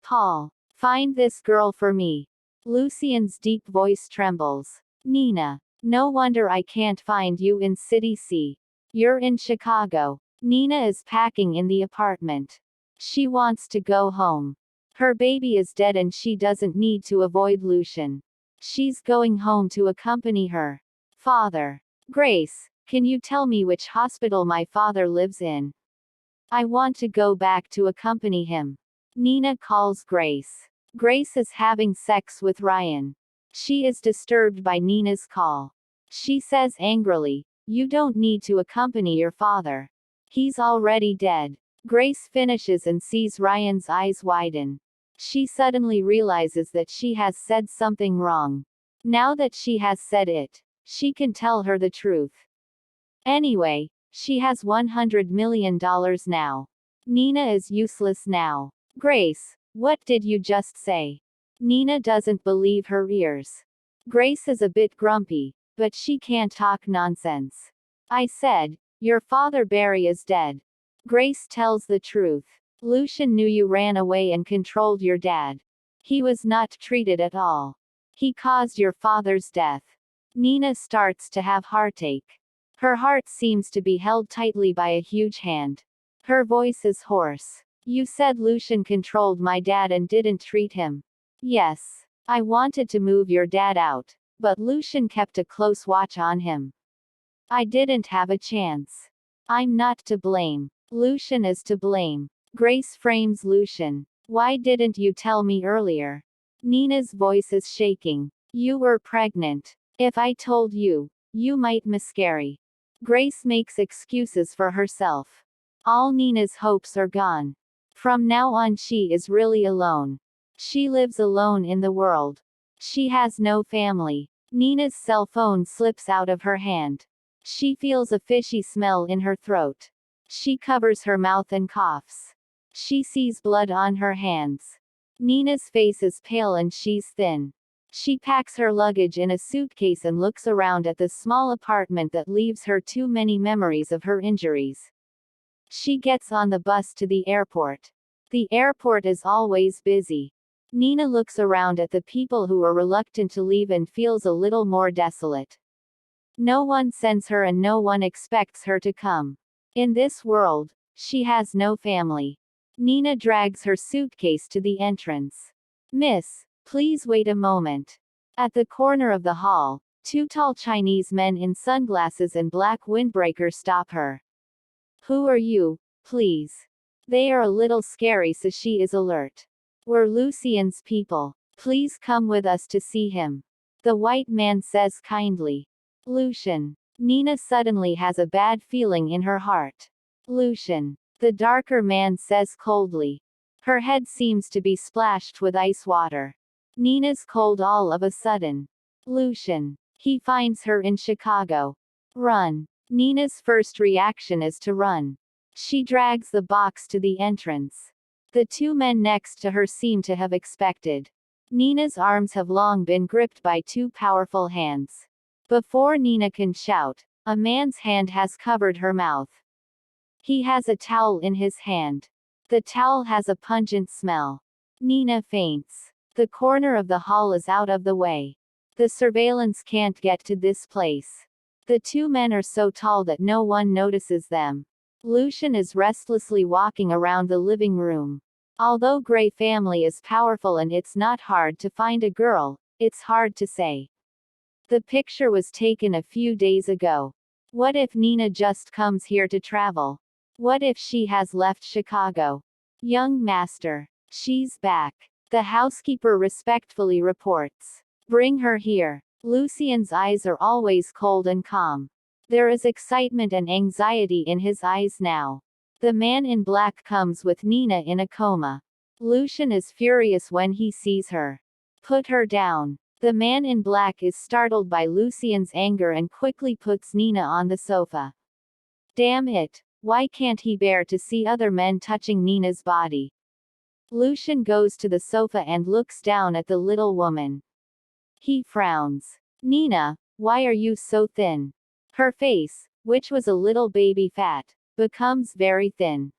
Paul, find this girl for me. Lucian's deep voice trembles. Nina, no wonder I can't find you in City C. You're in Chicago. Nina is packing in the apartment. She wants to go home. Her baby is dead and she doesn't need to avoid Lucian. She's going home to accompany her father. Grace, can you tell me which hospital my father lives in? I want to go back to accompany him. Nina calls Grace. Grace is having sex with Ryan. She is disturbed by Nina's call. She says angrily, you don't need to accompany your father. He's already dead. Grace finishes and sees Ryan's eyes widen. She suddenly realizes that she has said something wrong. Now that she has said it, she can tell her the truth. Anyway, she has $100 million now. Nina is useless now. Grace, what did you just say? Nina doesn't believe her ears. Grace is a bit grumpy, but she can't talk nonsense. I said, your father Barry is dead. Grace tells the truth. Lucian knew you ran away and controlled your dad. He was not treated at all. He caused your father's death. Nina starts to have heartache. Her heart seems to be held tightly by a huge hand. Her voice is hoarse. You said Lucian controlled my dad and didn't treat him. Yes. I wanted to move your dad out, but Lucian kept a close watch on him. I didn't have a chance. I'm not to blame. Lucian is to blame. Grace frames Lucian. Why didn't you tell me earlier? Nina's voice is shaking. You were pregnant. If I told you, you might miscarry. Grace makes excuses for herself. All Nina's hopes are gone. From now on she is really alone. She lives alone in the world. She has no family. Nina's cell phone slips out of her hand. She feels a fishy smell in her throat. She covers her mouth and coughs. She sees blood on her hands. Nina's face is pale and she's thin. She packs her luggage in a suitcase and looks around at the small apartment that leaves her too many memories of her injuries. She gets on the bus to the airport. The airport is always busy. Nina looks around at the people who are reluctant to leave and feels a little more desolate. No one sends her and no one expects her to come. In this world, she has no family. Nina drags her suitcase to the entrance. Miss, please wait a moment. At the corner of the hall, two tall Chinese men in sunglasses and black windbreakers stop her. Who are you, please? They are a little scary, so she is alert. We're Lucian's people. Please come with us to see him. The white man says kindly. Lucian. Nina suddenly has a bad feeling in her heart. Lucian. The darker man says coldly. Her head seems to be splashed with ice water. Nina's cold all of a sudden. Lucian. He finds her in Chicago. Run. Nina's first reaction is to run. She drags the box to the entrance. The two men next to her seem to have expected. Nina's arms have long been gripped by two powerful hands. Before Nina can shout, a man's hand has covered her mouth. He has a towel in his hand. The towel has a pungent smell. Nina faints. The corner of the hall is out of the way. The surveillance can't get to this place. The two men are so tall that no one notices them. Lucian is restlessly walking around the living room. Although Grey family is powerful and it's not hard to find a girl, it's hard to say. The picture was taken a few days ago. What if Nina just comes here to travel? What if she has left Chicago? Young master. She's back. The housekeeper respectfully reports. Bring her here. Lucian's eyes are always cold and calm. There is excitement and anxiety in his eyes now. The man in black comes with Nina in a coma. Lucian is furious when he sees her. Put her down. The man in black is startled by Lucian's anger and quickly puts Nina on the sofa. Damn it. Why can't he bear to see other men touching Nina's body? Lucian goes to the sofa and looks down at the little woman. He frowns. Nina, why are you so thin? Her face, which was a little baby fat, becomes very thin.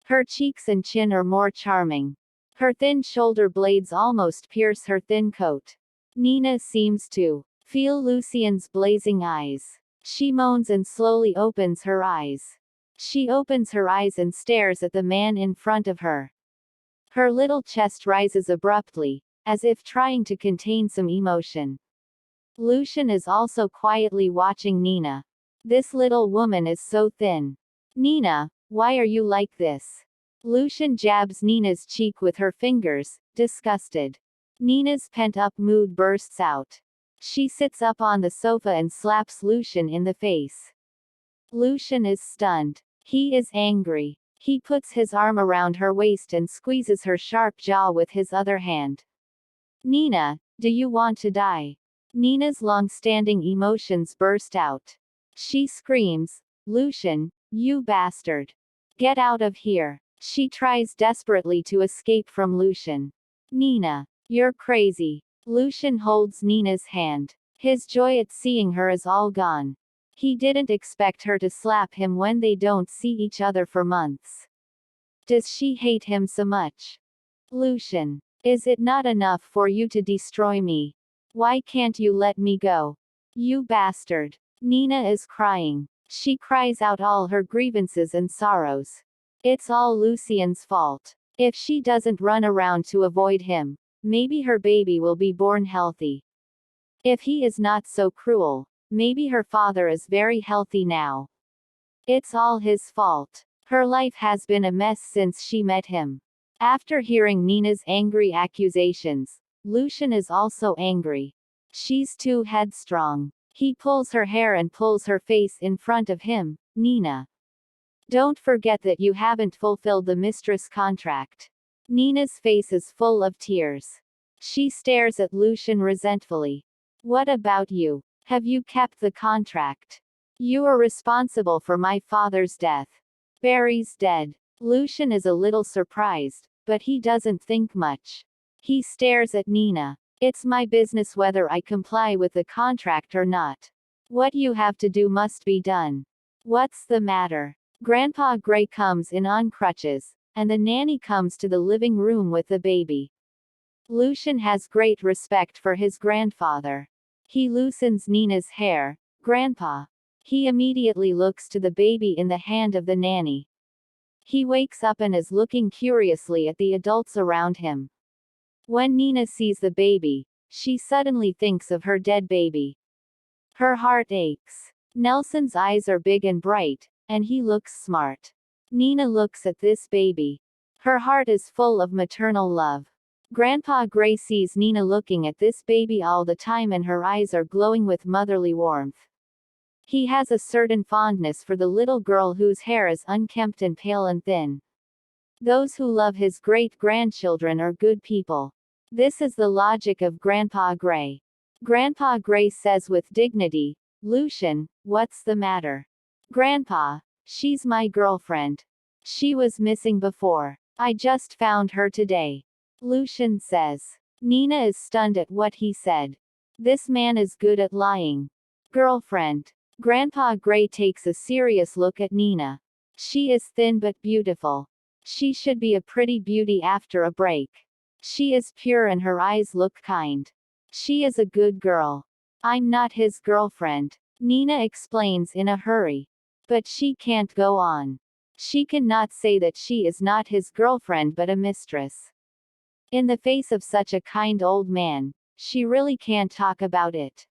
Her cheeks and chin are more charming. Her thin shoulder blades almost pierce her thin coat. Nina seems to feel Lucian's blazing eyes. She moans and slowly opens her eyes. She opens her eyes and stares at the man in front of her. Her little chest rises abruptly, as if trying to contain some emotion. Lucian is also quietly watching Nina. This little woman is so thin. Nina, why are you like this? Lucian jabs Nina's cheek with her fingers, disgusted. Nina's pent-up mood bursts out. She sits up on the sofa and slaps Lucian in the face. Lucian is stunned. He is angry. He puts his arm around her waist and squeezes her sharp jaw with his other hand. Nina, do you want to die? Nina's long-standing emotions burst out. She screams, Lucian, you bastard. Get out of here. She tries desperately to escape from Lucian. Nina, you're crazy. Lucian holds Nina's hand. His joy at seeing her is all gone. He didn't expect her to slap him when they don't see each other for months. Does she hate him so much? Lucian, is it not enough for you to destroy me? Why can't you let me go? You bastard. Nina is crying. She cries out all her grievances and sorrows. It's all Lucian's fault. If she doesn't run around to avoid him, maybe her baby will be born healthy. If he is not so cruel, maybe her father is very healthy now. It's all his fault. Her life has been a mess since she met him. After hearing Nina's angry accusations, Lucian is also angry. She's too headstrong. He pulls her hair and pulls her face in front of him. Nina, don't forget that you haven't fulfilled the mistress contract. Nina's face is full of tears. She stares at Lucian resentfully. What about you? Have you kept the contract? You are responsible for my father's death. Barry's dead. Lucian is a little surprised, but he doesn't think much. He stares at Nina. It's my business whether I comply with the contract or not. What you have to do must be done. What's the matter? Grandpa Gray comes in on crutches, and the nanny comes to the living room with the baby. Lucian has great respect for his grandfather. He loosens Nina's hair. Grandpa. He immediately looks to the baby in the hand of the nanny. He wakes up and is looking curiously at the adults around him. When Nina sees the baby, she suddenly thinks of her dead baby. Her heart aches. Nelson's eyes are big and bright, and he looks smart. Nina looks at this baby. Her heart is full of maternal love. Grandpa Gray sees Nina looking at this baby all the time and her eyes are glowing with motherly warmth. He has a certain fondness for the little girl whose hair is unkempt and pale and thin. Those who love his great-grandchildren are good people. This is the logic of Grandpa Gray. Grandpa Gray says with dignity, Lucian, what's the matter? Grandpa, she's my girlfriend. She was missing before. I just found her today. Lucian says. Nina is stunned at what he said. This man is good at lying. Girlfriend. Grandpa Gray takes a serious look at Nina. She is thin but beautiful. She should be a pretty beauty after a break. She is pure and her eyes look kind. She is a good girl. I'm not his girlfriend. Nina explains in a hurry. But she can't go on. She cannot say that she is not his girlfriend but a mistress. In the face of such a kind old man, she really can't talk about it.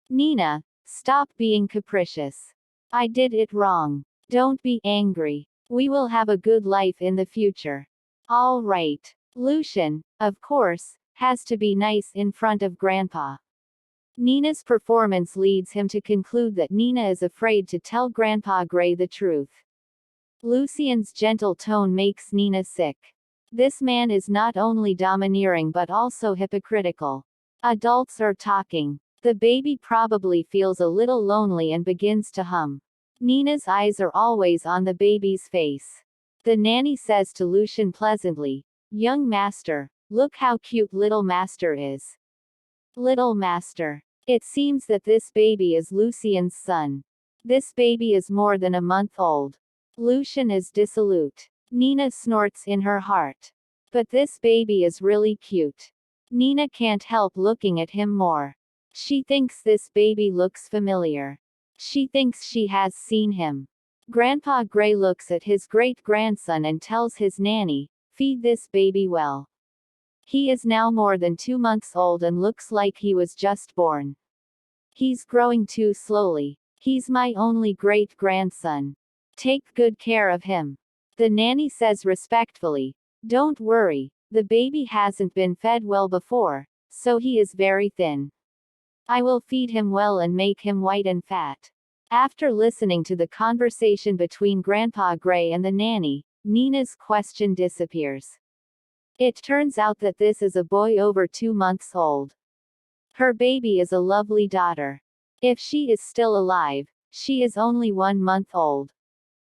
Nina, stop being capricious. I did it wrong. Don't be angry. We will have a good life in the future. All right. Lucian, of course, has to be nice in front of Grandpa. Nina's performance leads him to conclude that Nina is afraid to tell Grandpa Gray the truth. Lucian's gentle tone makes Nina sick. This man is not only domineering but also hypocritical. Adults are talking. The baby probably feels a little lonely and begins to hum. Nina's eyes are always on the baby's face. The nanny says to Lucian pleasantly, Young master, look how cute little master is. Little master. It seems that this baby is Lucian's son. This baby is more than a month old. Lucian is dissolute. Nina snorts in her heart. But this baby is really cute. Nina can't help looking at him more. She thinks this baby looks familiar. She thinks she has seen him. Grandpa Gray looks at his great-grandson and tells his nanny, feed this baby well. He is now more than 2 months old and looks like he was just born. He's growing too slowly. He's my only great-grandson. Take good care of him. The nanny says respectfully, don't worry, the baby hasn't been fed well before, so he is very thin. I will feed him well and make him white and fat. After listening to the conversation between Grandpa Gray and the nanny, Nina's question disappears. It turns out that this is a boy over 2 months old. Her baby is a lovely daughter. If she is still alive, she is only 1 month old.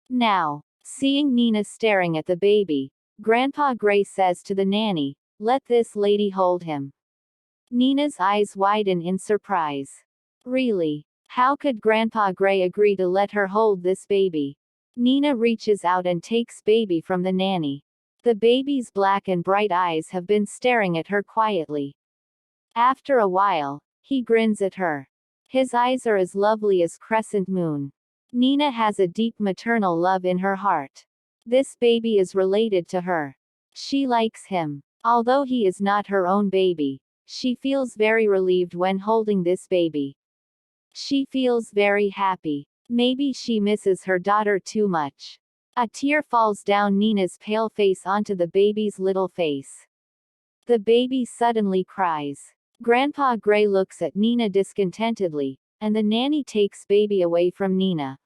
Now, seeing Nina staring at the baby, Grandpa Gray says to the nanny, "Let this lady hold him." Nina's eyes widen in surprise. Really? How could Grandpa Gray agree to let her hold this baby? Nina reaches out and takes baby from the nanny. The baby's black and bright eyes have been staring at her quietly. After a while, he grins at her. His eyes are as lovely as crescent moon. Nina has a deep maternal love in her heart. This baby is related to her. She likes him. Although he is not her own baby, she feels very relieved when holding this baby. She feels very happy. Maybe she misses her daughter too much. A tear falls down Nina's pale face onto the baby's little face. The baby suddenly cries. Grandpa Gray looks at Nina discontentedly, and the nanny takes baby away from Nina.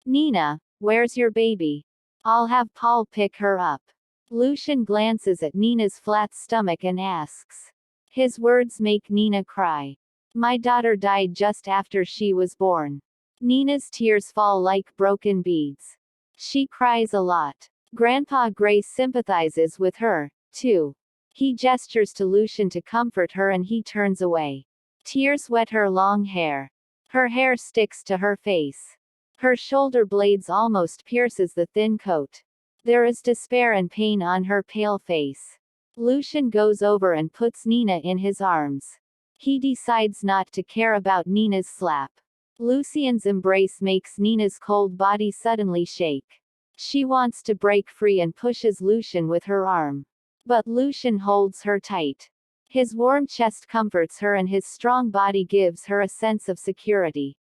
"Nina, where's your baby? I'll have Paul pick her up." Lucian glances at Nina's flat stomach and asks. His words make Nina cry. "My daughter died just after she was born." Nina's tears fall like broken beads. She cries a lot. Grandpa Gray sympathizes with her, too. He gestures to Lucian to comfort her and he turns away. Tears wet her long hair. Her hair sticks to her face. Her shoulder blades almost pierces the thin coat. There is despair and pain on her pale face. Lucian goes over and puts Nina in his arms. He decides not to care about Nina's slap. Lucian's embrace makes Nina's cold body suddenly shake. She wants to break free and pushes Lucian with her arm. But Lucian holds her tight. His warm chest comforts her and his strong body gives her a sense of security.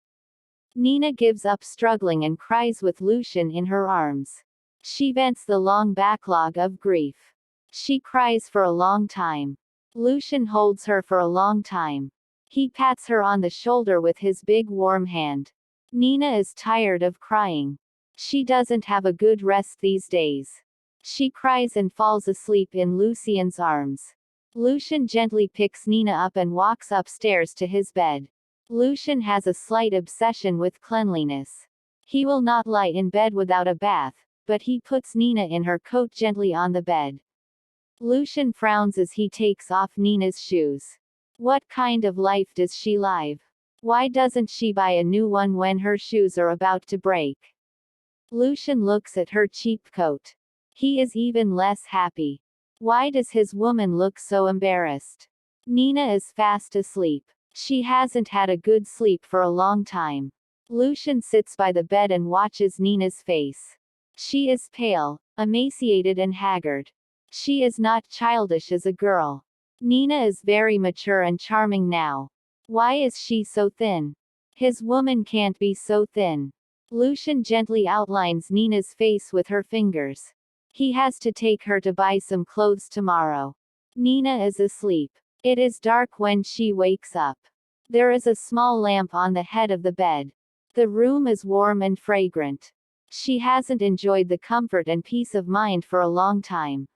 Nina gives up struggling and cries with Lucian in her arms. She vents the long backlog of grief. She cries for a long time. Lucian holds her for a long time. He pats her on the shoulder with his big warm hand. Nina is tired of crying. She doesn't have a good rest these days. She cries and falls asleep in Lucian's arms. Lucian gently picks Nina up and walks upstairs to his bed. Lucian has a slight obsession with cleanliness. He will not lie in bed without a bath, but he puts Nina in her coat gently on the bed. Lucian frowns as he takes off Nina's shoes. What kind of life does she live? Why doesn't she buy a new one when her shoes are about to break? Lucian looks at her cheap coat. He is even less happy. Why does his woman look so embarrassed? Nina is fast asleep. She hasn't had a good sleep for a long time. Lucian sits by the bed and watches Nina's face. She is pale, emaciated and haggard. She is not childish as a girl. Nina is very mature and charming now. Why is she so thin? His woman can't be so thin. Lucian gently outlines Nina's face with her fingers. He has to take her to buy some clothes tomorrow. Nina is asleep. It is dark when she wakes up. There is a small lamp on the head of the bed. The room is warm and fragrant. She hasn't enjoyed the comfort and peace of mind for a long time.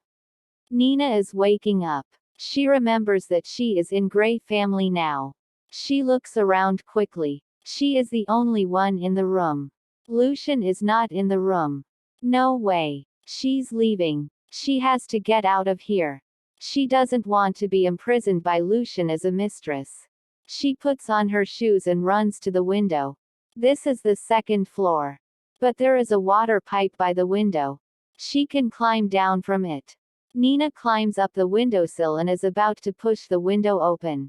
Nina is waking up. She remembers that she is in Gray family now. She looks around quickly. She is the only one in the room. Lucian is not in the room. No way. She's leaving. She has to get out of here. She doesn't want to be imprisoned by Lucian as a mistress. She puts on her shoes and runs to the window. This is the second floor. But there is a water pipe by the window. She can climb down from it. Nina climbs up the windowsill and is about to push the window open.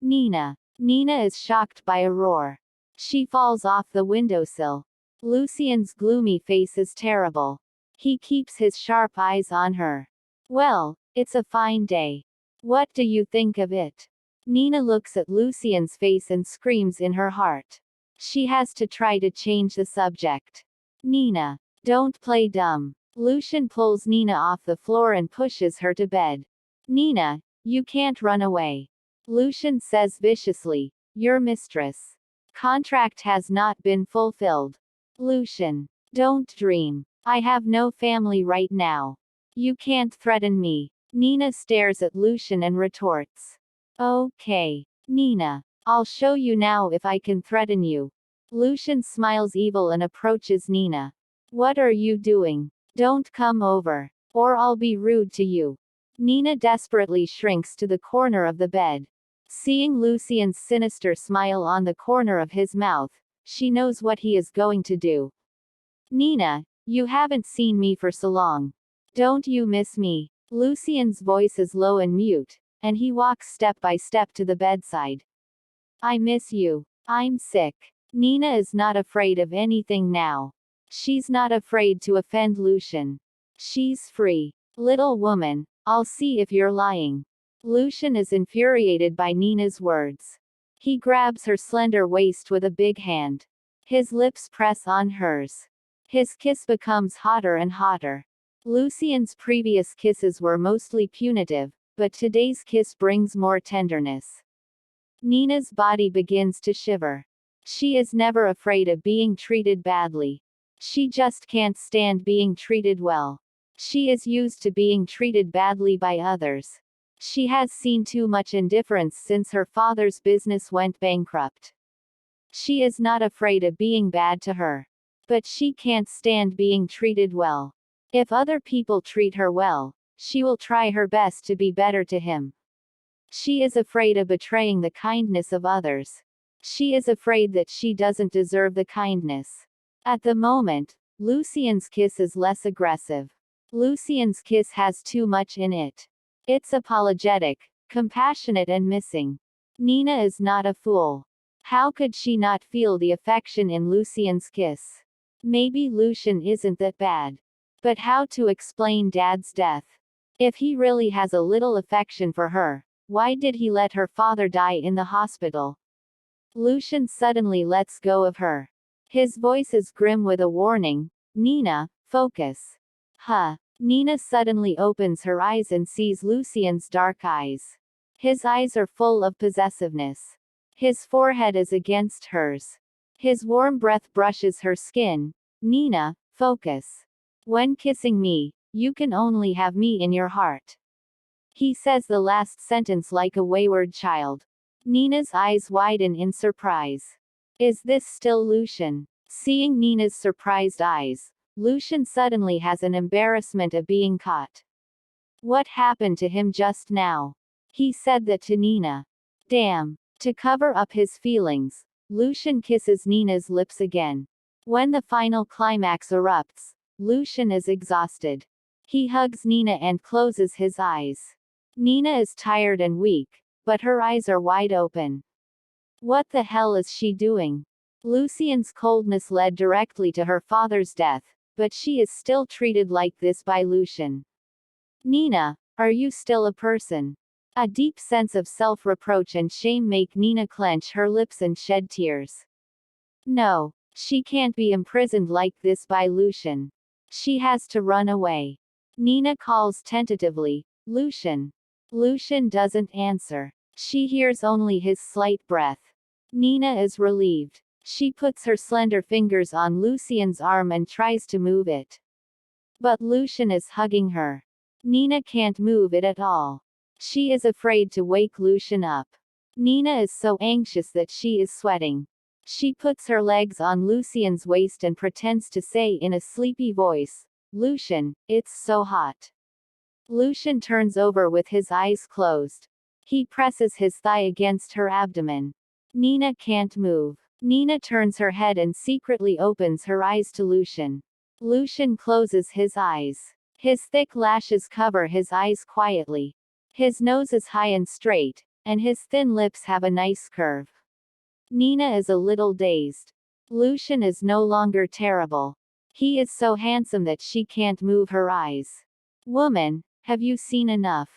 Nina. Nina is shocked by a roar. She falls off the windowsill. Lucian's gloomy face is terrible. He keeps his sharp eyes on her. Well, it's a fine day. What do you think of it? Nina looks at Lucian's face and screams in her heart. She has to try to change the subject. Nina, don't play dumb. Lucian pulls Nina off the floor and pushes her to bed. Nina, you can't run away. Lucian says viciously, your mistress. Contract has not been fulfilled. Lucian. Don't dream. I have no family right now. You can't threaten me. Nina stares at Lucian and retorts. Okay. Nina. I'll show you now if I can threaten you. Lucian smiles evil and approaches Nina. What are you doing? Don't come over, or I'll be rude to you. Nina desperately shrinks to the corner of the bed. Seeing Lucian's sinister smile on the corner of his mouth, she knows what he is going to do. Nina, you haven't seen me for so long. Don't you miss me? Lucian's voice is low and mute, and he walks step by step to the bedside. I miss you. I'm sick. Nina is not afraid of anything now. She's not afraid to offend Lucian. She's free. Little woman, I'll see if you're lying. Lucian is infuriated by Nina's words. He grabs her slender waist with a big hand. His lips press on hers. His kiss becomes hotter and hotter. Lucian's previous kisses were mostly punitive, but today's kiss brings more tenderness. Nina's body begins to shiver. She is never afraid of being treated badly. She just can't stand being treated well. She is used to being treated badly by others. She has seen too much indifference since her father's business went bankrupt. She is not afraid of being bad to her. But she can't stand being treated well. If other people treat her well, she will try her best to be better to him. She is afraid of betraying the kindness of others. She is afraid that she doesn't deserve the kindness. At the moment, Lucian's kiss is less aggressive. Lucian's kiss has too much in it. It's apologetic, compassionate and missing. Nina is not a fool. How could she not feel the affection in Lucian's kiss? Maybe Lucian isn't that bad. But how to explain Dad's death? If he really has a little affection for her, why did he let her father die in the hospital? Lucian suddenly lets go of her. His voice is grim with a warning. Nina, focus. Huh. Nina suddenly opens her eyes and sees Lucian's dark eyes. His eyes are full of possessiveness. His forehead is against hers. His warm breath brushes her skin. Nina, focus. When kissing me, you can only have me in your heart. He says the last sentence like a wayward child. Nina's eyes widen in surprise. Is this still Lucian? Seeing Nina's surprised eyes, Lucian suddenly has an embarrassment of being caught. What happened to him just now? He said that to Nina. Damn. To cover up his feelings, Lucian kisses Nina's lips again. When the final climax erupts, Lucian is exhausted. He hugs Nina and closes his eyes. Nina is tired and weak, but her eyes are wide open. What the hell is she doing? Lucian's coldness led directly to her father's death, but she is still treated like this by Lucian. Nina, are you still a person? A deep sense of self-reproach and shame make Nina clench her lips and shed tears. No, she can't be imprisoned like this by Lucian. She has to run away. Nina calls tentatively, Lucian. Lucian doesn't answer. She hears only his slight breath. Nina is relieved. She puts her slender fingers on Lucian's arm and tries to move it. But Lucian is hugging her. Nina can't move it at all. She is afraid to wake Lucian up. Nina is so anxious that she is sweating. She puts her legs on Lucian's waist and pretends to say in a sleepy voice, Lucian, it's so hot. Lucian turns over with his eyes closed. He presses his thigh against her abdomen. Nina can't move. Nina turns her head and secretly opens her eyes to Lucian. Lucian closes his eyes. His thick lashes cover his eyes quietly. His nose is high and straight, and his thin lips have a nice curve. Nina is a little dazed. Lucian is no longer terrible. He is so handsome that she can't move her eyes. Woman, have you seen enough?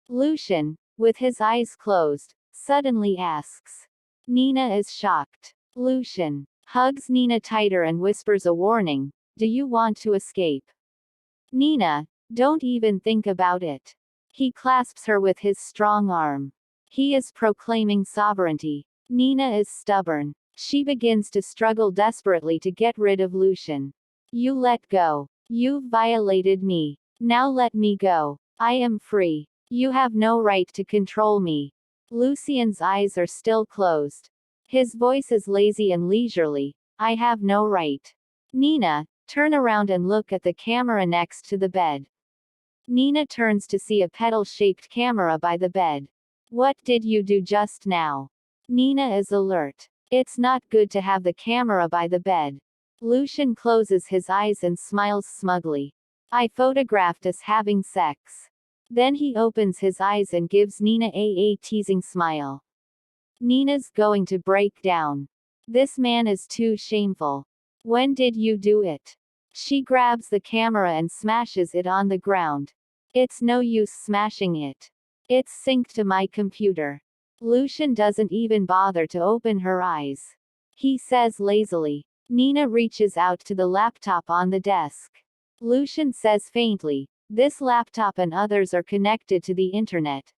Lucian, with his eyes closed, suddenly asks. Nina is shocked. Lucian hugs Nina tighter and whispers a warning, do you want to escape? Nina, don't even think about it. He clasps her with his strong arm. He is proclaiming sovereignty. Nina is stubborn. She begins to struggle desperately to get rid of Lucian. You let go. You've violated me. Now let me go. I am free. You have no right to control me. Lucian's eyes are still closed. His voice is lazy and leisurely. I have no right. Nina, turn around and look at the camera next to the bed. Nina turns to see a petal-shaped camera by the bed. What did you do just now? Nina is alert. It's not good to have the camera by the bed. Lucian closes his eyes and smiles smugly. I photographed us having sex. Then he opens his eyes and gives Nina a teasing smile. Nina's going to break down. This man is too shameful. When did you do it? She grabs the camera and smashes it on the ground. It's no use smashing it. It's synced to my computer. Lucian doesn't even bother to open her eyes. He says lazily. Nina reaches out to the laptop on the desk. Lucian says faintly, this laptop and others are connected to the internet.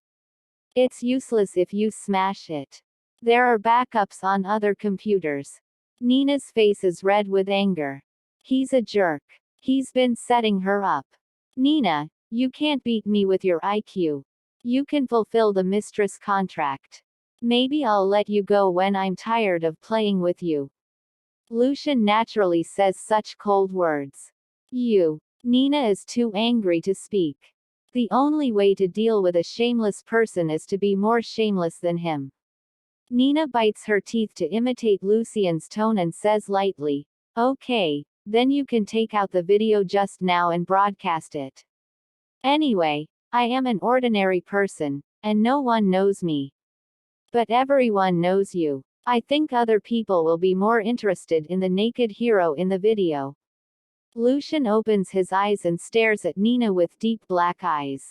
It's useless if you smash it. There are backups on other computers. Nina's face is red with anger. He's a jerk. He's been setting her up. Nina, you can't beat me with your IQ. You can fulfill the mistress contract. Maybe I'll let you go when I'm tired of playing with you. Lucian naturally says such cold words. Nina is too angry to speak. The only way to deal with a shameless person is to be more shameless than him. Nina bites her teeth to imitate Lucian's tone and says lightly, okay, then you can take out the video just now and broadcast it. Anyway, I am an ordinary person, and no one knows me. But everyone knows you. I think other people will be more interested in the naked hero in the video. Lucian opens his eyes and stares at Nina with deep black eyes.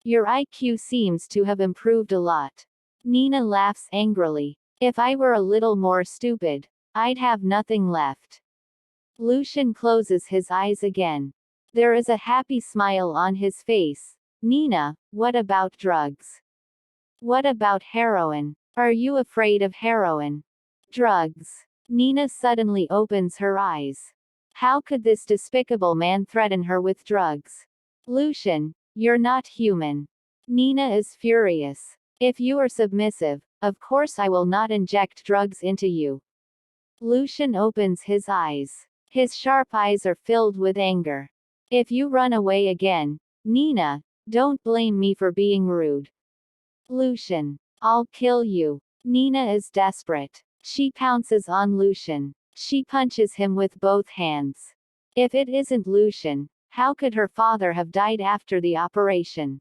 Your IQ seems to have improved a lot. Nina laughs angrily. If I were a little more stupid, I'd have nothing left. Lucian closes his eyes again. There is a happy smile on his face. Nina, what about drugs? What about heroin? Are you afraid of heroin? Drugs. Nina suddenly opens her eyes. How could this despicable man threaten her with drugs? Lucian, you're not human. Nina is furious. If you are submissive, of course I will not inject drugs into you. Lucian opens his eyes. His sharp eyes are filled with anger. If you run away again, Nina, don't blame me for being rude. Lucian, I'll kill you. Nina is desperate. She pounces on Lucian. She punches him with both hands. If it isn't Lucian, how could her father have died after the operation?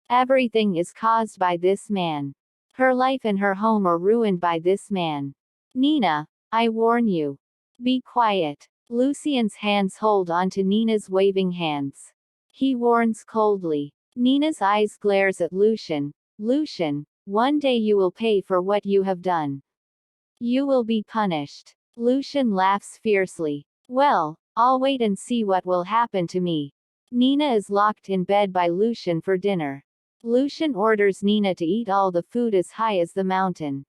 Everything is caused by this man. Her life and her home are ruined by this man. Nina, I warn you. Be quiet. Lucian's hands hold onto Nina's waving hands. He warns coldly. Nina's eyes glares at Lucian. Lucian, one day you will pay for what you have done. You will be punished. Lucian laughs fiercely. Well, I'll wait and see what will happen to me. Nina is locked in bed by Lucian for dinner. Lucian orders Nina to eat all the food as high as the mountain.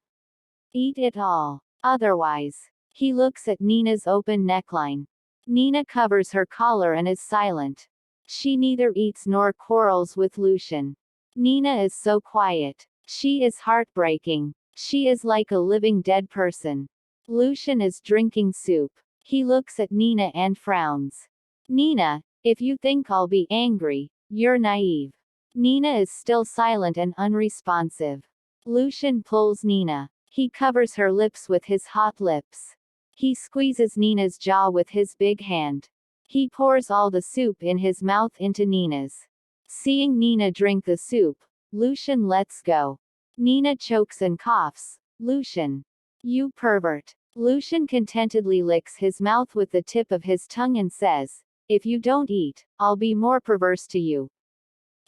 Eat it all. Otherwise. He looks at Nina's open neckline. Nina covers her collar and is silent. She neither eats nor quarrels with Lucian. Nina is so quiet. She is heartbreaking. She is like a living dead person. Lucian is drinking soup. He looks at Nina and frowns. Nina, if you think I'll be angry, you're naive. Nina is still silent and unresponsive. Lucian pulls Nina. He covers her lips with his hot lips. He squeezes Nina's jaw with his big hand. He pours all the soup in his mouth into Nina's. Seeing Nina drink the soup, Lucian lets go. Nina chokes and coughs. Lucian. You pervert. Lucian contentedly licks his mouth with the tip of his tongue and says, if you don't eat, I'll be more perverse to you.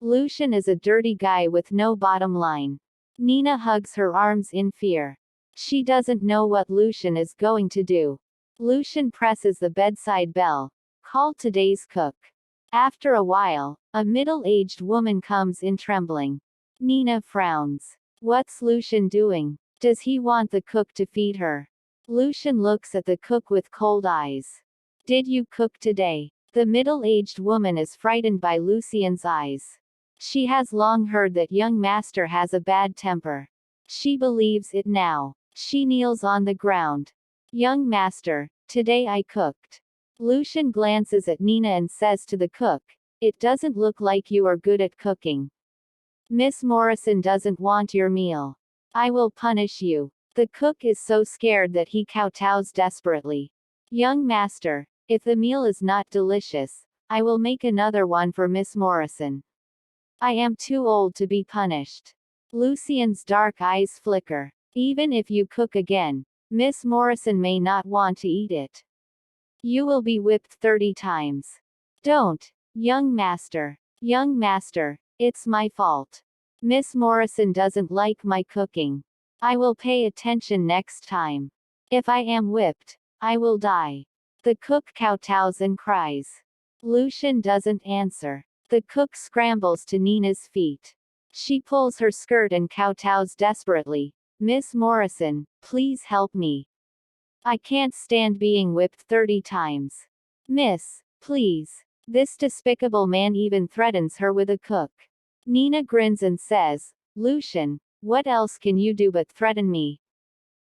Lucian is a dirty guy with no bottom line. Nina hugs her arms in fear. She doesn't know what Lucian is going to do. Lucian presses the bedside bell. Call today's cook. After a while, a middle-aged woman comes in trembling. Nina frowns. What's Lucian doing? Does he want the cook to feed her? Lucian looks at the cook with cold eyes. Did you cook today? The middle-aged woman is frightened by Lucian's eyes. She has long heard that young master has a bad temper. She believes it now. She kneels on the ground. Young master, today I cooked. Lucian glances at Nina and says to the cook, it doesn't look like you are good at cooking. Miss Morrison doesn't want your meal. I will punish you. The cook is so scared that he kowtows desperately. Young master, if the meal is not delicious, I will make another one for Miss Morrison. I am too old to be punished. Lucian's dark eyes flicker. Even if you cook again, Miss Morrison may not want to eat it. You will be whipped 30 times. Don't, young master. Young master, it's my fault. Miss Morrison doesn't like my cooking. I will pay attention next time. If I am whipped, I will die. The cook kowtows and cries. Lucian doesn't answer. The cook scrambles to Nina's feet. She pulls her skirt and kowtows desperately. Miss Morrison, please help me. I can't stand being whipped 30 times. Miss, please. This despicable man even threatens her with a cook. Nina grins and says, Lucian, what else can you do but threaten me?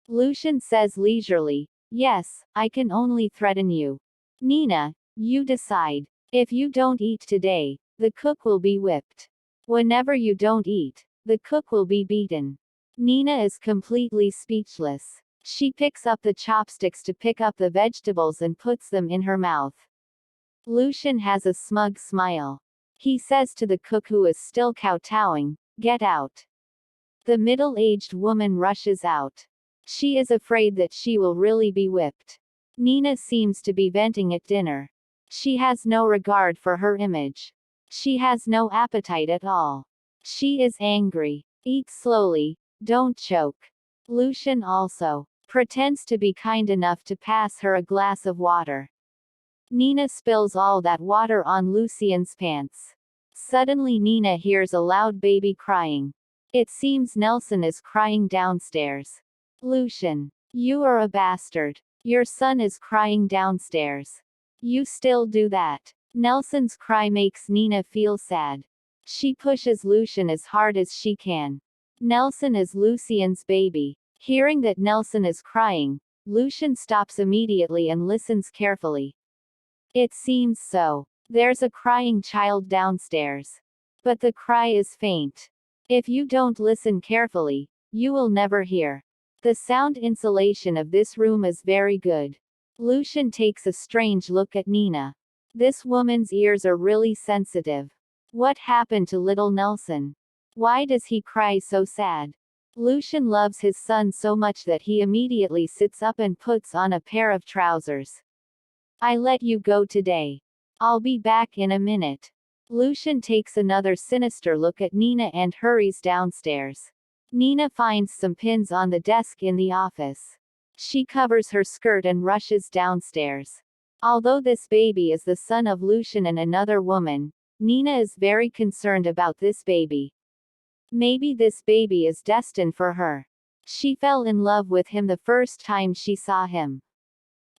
Lucian says leisurely, yes, I can only threaten you. Nina, you decide. If you don't eat today, the cook will be whipped. Whenever you don't eat, the cook will be beaten. Nina is completely speechless. She picks up the chopsticks to pick up the vegetables and puts them in her mouth. Lucian has a smug smile. He says to the cook who is still kowtowing, get out. The middle-aged woman rushes out. She is afraid that she will really be whipped. Nina seems to be venting at dinner. She has no regard for her image. She has no appetite at all. She is angry. Eat slowly, don't choke. Lucian also pretends to be kind enough to pass her a glass of water. Nina spills all that water on Lucian's pants. Suddenly Nina hears a loud baby crying. It seems Nelson is crying downstairs. Lucian, you are a bastard. Your son is crying downstairs. You still do that. Nelson's cry makes Nina feel sad. She pushes Lucian as hard as she can. Nelson is Lucian's baby. Hearing that Nelson is crying, Lucian stops immediately and listens carefully. It seems so. There's a crying child downstairs. But the cry is faint. If you don't listen carefully, you will never hear. The sound insulation of this room is very good. Lucian takes a strange look at Nina. This woman's ears are really sensitive. What happened to little Nelson? Why does he cry so sad? Lucian loves his son so much that he immediately sits up and puts on a pair of trousers. I let you go today. I'll be back in a minute. Lucian takes another sinister look at Nina and hurries downstairs. Nina finds some pins on the desk in the office. She covers her skirt and rushes downstairs. Although this baby is the son of Lucian and another woman, Nina is very concerned about this baby. Maybe this baby is destined for her. She fell in love with him the first time she saw him.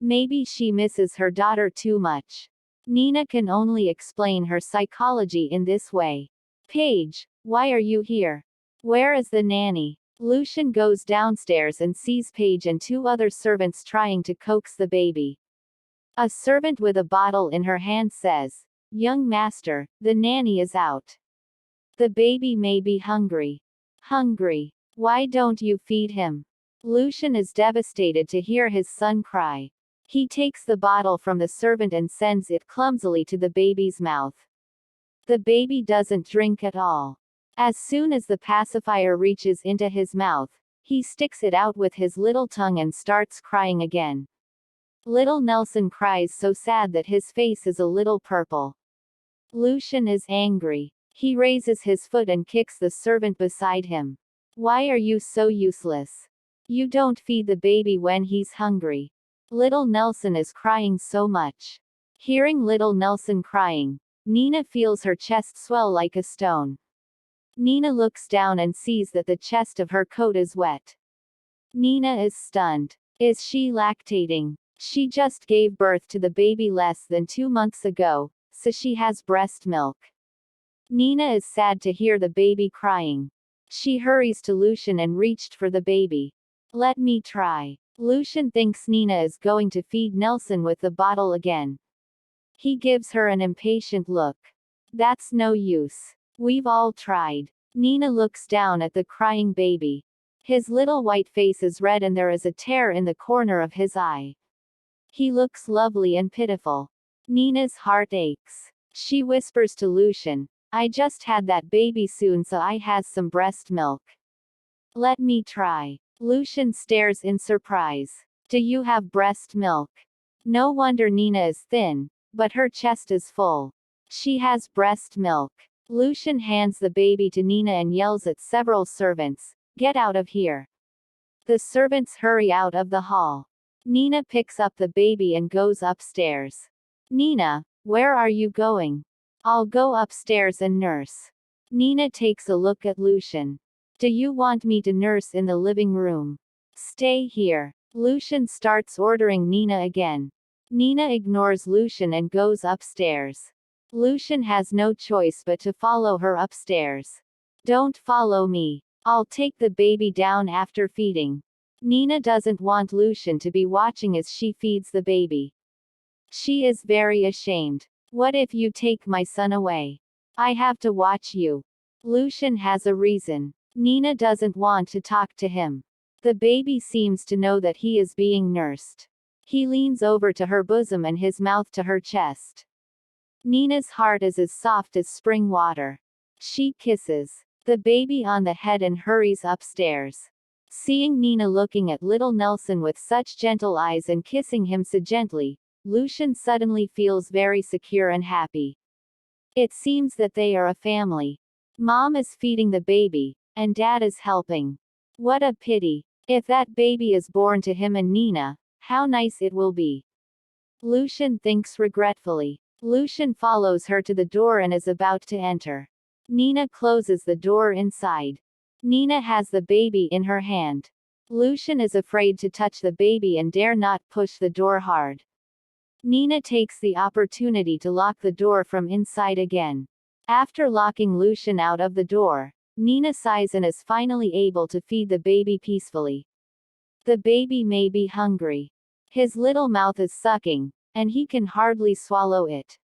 Maybe she misses her daughter too much. Nina can only explain her psychology in this way. Paige, why are you here? Where is the nanny? Lucian goes downstairs and sees Paige and two other servants trying to coax the baby. A servant with a bottle in her hand says, Young master, the nanny is out. The baby may be hungry. Hungry. Why don't you feed him? Lucian is devastated to hear his son cry. He takes the bottle from the servant and sends it clumsily to the baby's mouth. The baby doesn't drink at all. As soon as the pacifier reaches into his mouth, he sticks it out with his little tongue and starts crying again. Little Nelson cries so sad that his face is a little purple. Lucian is angry. He raises his foot and kicks the servant beside him. Why are you so useless? You don't feed the baby when he's hungry. Little Nelson is crying so much. Hearing little Nelson crying, Nina feels her chest swell like a stone. Nina looks down and sees that the chest of her coat is wet. Nina is stunned. Is she lactating? She just gave birth to the baby less than 2 months ago, so she has breast milk. Nina is sad to hear the baby crying. She hurries to Lucian and reached for the baby. Let me try. Lucian thinks Nina is going to feed Nelson with the bottle again. He gives her an impatient look. That's no use. We've all tried. Nina looks down at the crying baby. His little white face is red and there is a tear in the corner of his eye. He looks lovely and pitiful. Nina's heart aches. She whispers to Lucian, I just had that baby soon so I has some breast milk. Let me try. Lucian stares in surprise. Do you have breast milk? No wonder Nina is thin, but her chest is full. She has breast milk. Lucian hands the baby to Nina and yells at several servants, get out of here. The servants hurry out of the hall. Nina picks up the baby and goes upstairs. Nina, where are you going? I'll go upstairs and nurse. Nina takes a look at Lucian. Do you want me to nurse in the living room? Stay here. Lucian starts ordering Nina again. Nina ignores Lucian and goes upstairs. Lucian has no choice but to follow her upstairs. Don't follow me. I'll take the baby down after feeding. Nina doesn't want Lucian to be watching as she feeds the baby. She is very ashamed. What if you take my son away? I have to watch you. Lucian has a reason. Nina doesn't want to talk to him. The baby seems to know that he is being nursed. He leans over to her bosom and his mouth to her chest. Nina's heart is as soft as spring water. She kisses the baby on the head and hurries upstairs. Seeing Nina looking at little Nelson with such gentle eyes and kissing him so gently, Lucian suddenly feels very secure and happy. It seems that they are a family. Mom is feeding the baby, and Dad is helping. What a pity. If that baby is born to him and Nina, how nice it will be. Lucian thinks regretfully. Lucian follows her to the door and is about to enter. Nina closes the door inside. Nina has the baby in her hand. Lucian is afraid to touch the baby and dare not push the door hard. Nina takes the opportunity to lock the door from inside again. After locking Lucian out of the door, Nina sighs and is finally able to feed the baby peacefully. The baby may be hungry. His little mouth is sucking, and he can hardly swallow it.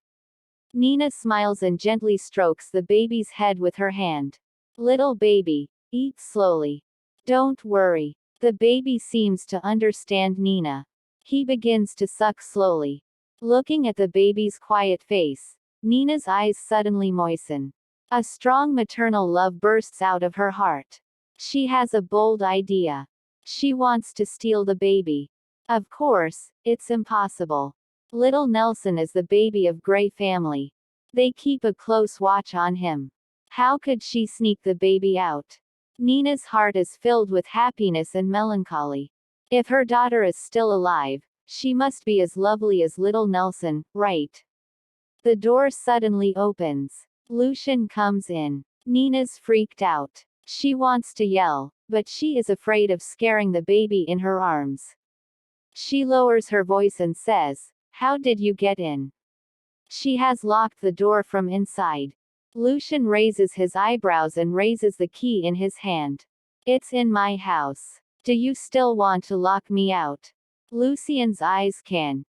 Nina smiles and gently strokes the baby's head with her hand. Little baby, eat slowly. Don't worry. The baby seems to understand Nina. He begins to suck slowly. Looking at the baby's quiet face, Nina's eyes suddenly moisten. A strong maternal love bursts out of her heart. She has a bold idea. She wants to steal the baby. Of course, it's impossible. Little Nelson is the baby of Gray family. They keep a close watch on him. How could she sneak the baby out? Nina's heart is filled with happiness and melancholy. If her daughter is still alive, she must be as lovely as little Nelson, right? The door suddenly opens. Lucian comes in. Nina's freaked out. She wants to yell, but she is afraid of scaring the baby in her arms. She lowers her voice and says, "How did you get in?" She has locked the door from inside. Lucian raises his eyebrows and raises the key in his hand. "It's in my house. Do you still want to lock me out?" Lucian's eyes can't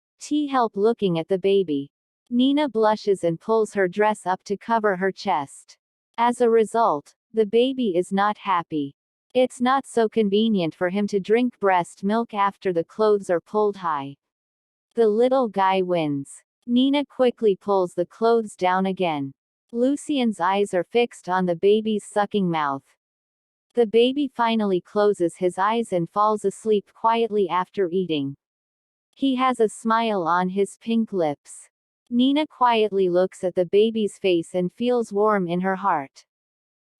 help looking at the baby. Nina blushes and pulls her dress up to cover her chest. As a result, the baby is not happy. It's not so convenient for him to drink breast milk after the clothes are pulled high. The little guy wins. Nina quickly pulls the clothes down again. Lucian's eyes are fixed on the baby's sucking mouth. The baby finally closes his eyes and falls asleep quietly after eating. He has a smile on his pink lips. Nina quietly looks at the baby's face and feels warm in her heart.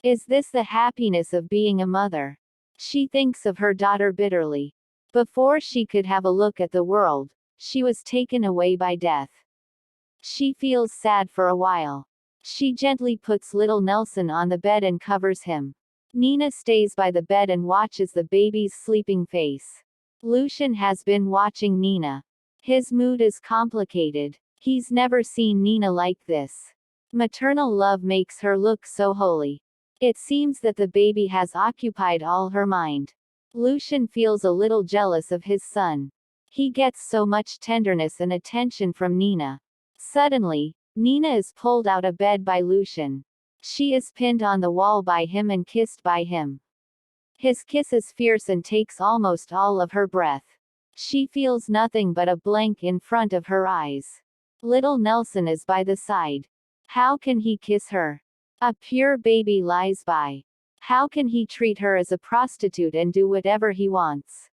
Is this the happiness of being a mother? She thinks of her daughter bitterly. Before she could have a look at the world, she was taken away by death. She feels sad for a while. She gently puts little Nelson on the bed and covers him. Nina stays by the bed and watches the baby's sleeping face. Lucian has been watching Nina. His mood is complicated. He's never seen Nina like this. Maternal love makes her look so holy. It seems that the baby has occupied all her mind. Lucian feels a little jealous of his son. He gets so much tenderness and attention from Nina. Suddenly, Nina is pulled out of bed by Lucian. She is pinned on the wall by him and kissed by him. His kiss is fierce and takes almost all of her breath. She feels nothing but a blank in front of her eyes. Little Nelson is by the side. How can he kiss her? A pure baby lies by. How can he treat her as a prostitute and do whatever he wants?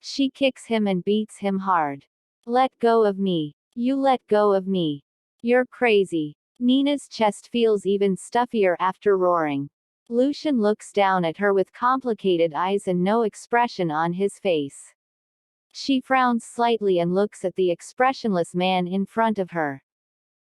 She kicks him and beats him hard. Let go of me. You let go of me. You're crazy. Nina's chest feels even stuffier after roaring. Lucian looks down at her with complicated eyes and no expression on his face. She frowns slightly and looks at the expressionless man in front of her.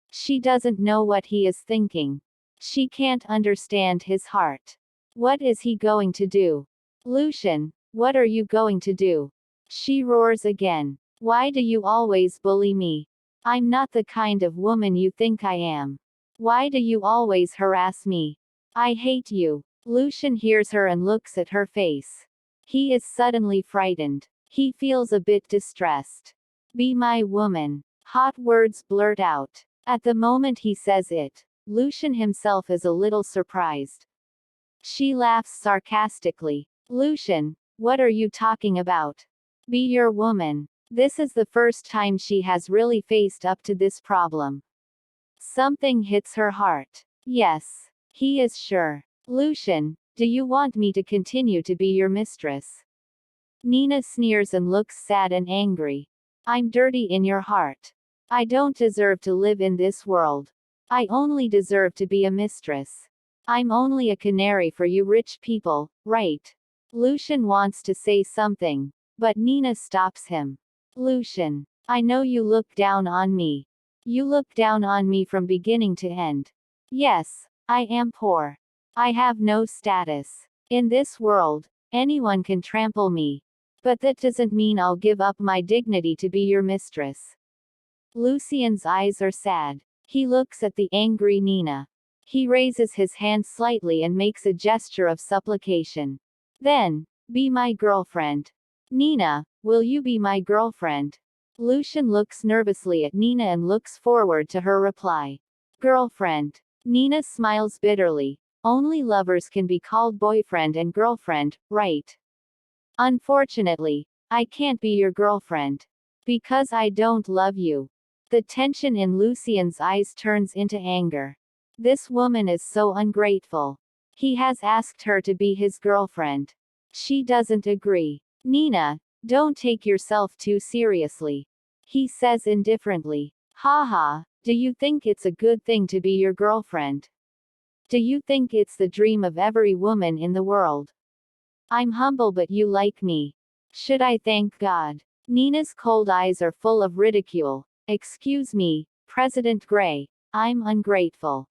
She doesn't know what he is thinking. She can't understand his heart. What is he going to do? Lucian, what are you going to do? She roars again. Why do you always bully me? I'm not the kind of woman you think I am. Why do you always harass me? I hate you. Lucian hears her and looks at her face. He is suddenly frightened. He feels a bit distressed. Be my woman. Hot words blurt out. At the moment he says it, Lucian himself is a little surprised. She laughs sarcastically. Lucian, what are you talking about? Be your woman. This is the first time she has really faced up to this problem. Something hits her heart. Yes, he is sure. Lucian, do you want me to continue to be your mistress? Nina sneers and looks sad and angry. I'm dirty in your heart. I don't deserve to live in this world. I only deserve to be a mistress. I'm only a canary for you rich people, right? Lucian wants to say something, but Nina stops him. Lucian, I know you look down on me. You look down on me from beginning to end. Yes, I am poor. I have no status. In this world, anyone can trample me. But that doesn't mean I'll give up my dignity to be your mistress. Lucian's eyes are sad. He looks at the angry Nina. He raises his hand slightly and makes a gesture of supplication. Then, be my girlfriend. Nina, will you be my girlfriend? Lucian looks nervously at Nina and looks forward to her reply. Girlfriend. Nina smiles bitterly. Only lovers can be called boyfriend and girlfriend, right? Unfortunately, I can't be your girlfriend. Because I don't love you. The tension in Lucian's eyes turns into anger. This woman is so ungrateful. He has asked her to be his girlfriend. She doesn't agree. Nina, don't take yourself too seriously. He says indifferently. Haha, do you think it's a good thing to be your girlfriend? Do you think it's the dream of every woman in the world? I'm humble but you like me. Should I thank God? Nina's cold eyes are full of ridicule. Excuse me, President Gray, I'm ungrateful.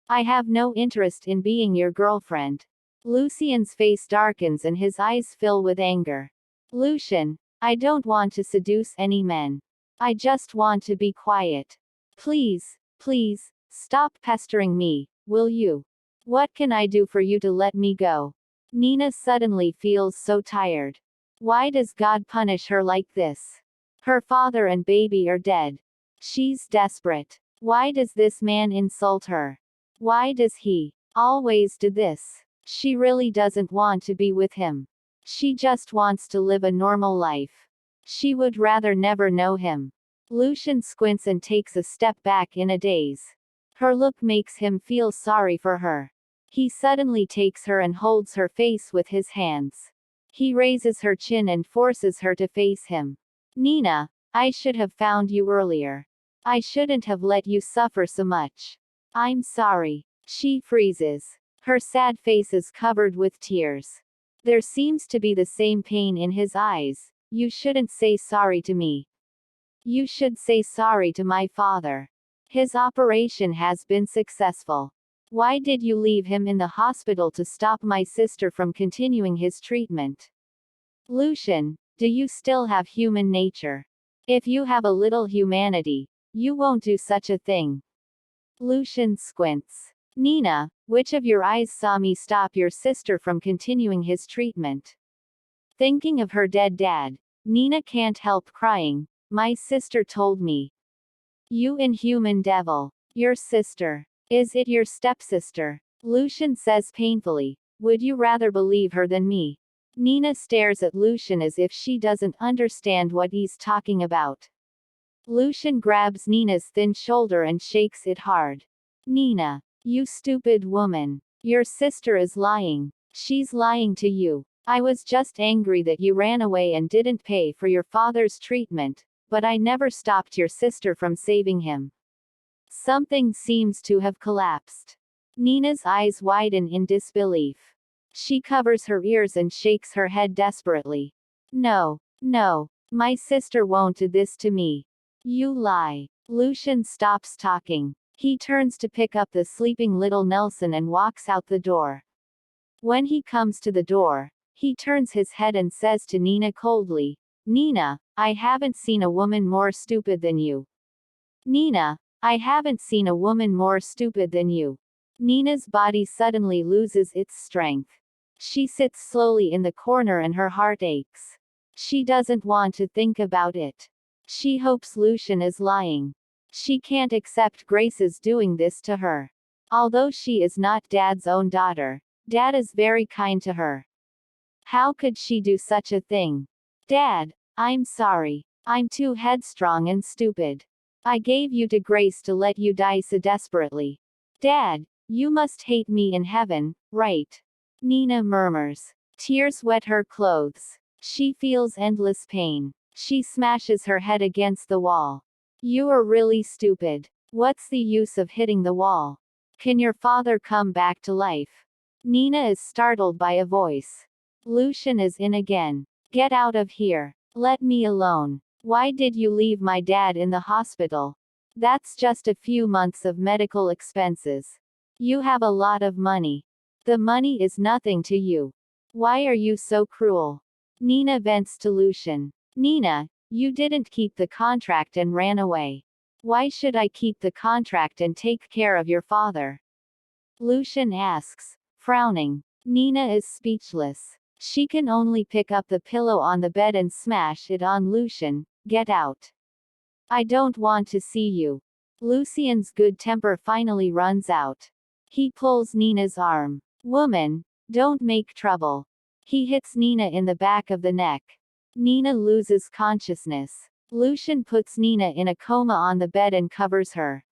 I have no interest in being your girlfriend. Lucian's face darkens and his eyes fill with anger. Lucian, I don't want to seduce any men. I just want to be quiet. Please, please, stop pestering me, will you? What can I do for you to let me go? Nina suddenly feels so tired. Why does God punish her like this? Her father and baby are dead. She's desperate. Why does this man insult her? Why does he always do this? She really doesn't want to be with him. She just wants to live a normal life. She would rather never know him. Lucian squints and takes a step back in a daze. Her look makes him feel sorry for her. He suddenly takes her and holds her face with his hands. He raises her chin and forces her to face him. Nina, I should have found you earlier. I shouldn't have let you suffer so much. I'm sorry. She freezes. Her sad face is covered with tears. There seems to be the same pain in his eyes. You shouldn't say sorry to me. You should say sorry to my father. His operation has been successful. Why did you leave him in the hospital to stop my sister from continuing his treatment? Lucian, Do you still have human nature? If you have a little humanity, you won't do such a thing. Lucian squints. Nina, which of your eyes saw me stop your sister from continuing his treatment? Thinking of her dead dad, Nina can't help crying. My sister told me. You inhuman devil. Your sister. Is it your stepsister? Lucian says painfully. Would you rather believe her than me? Nina stares at Lucian as if she doesn't understand what he's talking about. Lucian grabs Nina's thin shoulder and shakes it hard. Nina. You stupid woman. Your sister is lying. She's lying to you. I was just angry that you ran away and didn't pay for your father's treatment, but I never stopped your sister from saving him. Something seems to have collapsed. Nina's eyes widen in disbelief. She covers her ears and shakes her head desperately. No, no, my sister won't do this to me. You lie. Lucian stops talking. He turns to pick up the sleeping little Nelson and walks out the door. When he comes to the door, he turns his head and says to Nina coldly, Nina, I haven't seen a woman more stupid than you. Nina, I haven't seen a woman more stupid than you. Nina's body suddenly loses its strength. She sits slowly in the corner and her heart aches. She doesn't want to think about it. She hopes Lucian is lying. She can't accept Grace is doing this to her. Although she is not Dad's own daughter, Dad is very kind to her. How could she do such a thing? Dad, I'm sorry. I'm too headstrong and stupid. I gave you to Grace to let you die so desperately. Dad, you must hate me in heaven, right? Nina murmurs. Tears wet her clothes. She feels endless pain. She smashes her head against the wall. You are really stupid. What's the use of hitting the wall? Can your father come back to life? Nina is startled by a voice. Lucian is in again. Get out of here. Let me alone. Why did you leave my dad in the hospital? That's just a few months of medical expenses. You have a lot of money. The money is nothing to you. Why are you so cruel? Nina vents to Lucian. Nina, you didn't keep the contract and ran away. Why should I keep the contract and take care of your father? Lucian asks, frowning. Nina is speechless. She can only pick up the pillow on the bed and smash it on Lucian. Get out. I don't want to see you. Lucian's good temper finally runs out. He pulls Nina's arm. Woman, don't make trouble. He hits Nina in the back of the neck. Nina loses consciousness. Lucian puts Nina in a coma on the bed and covers her.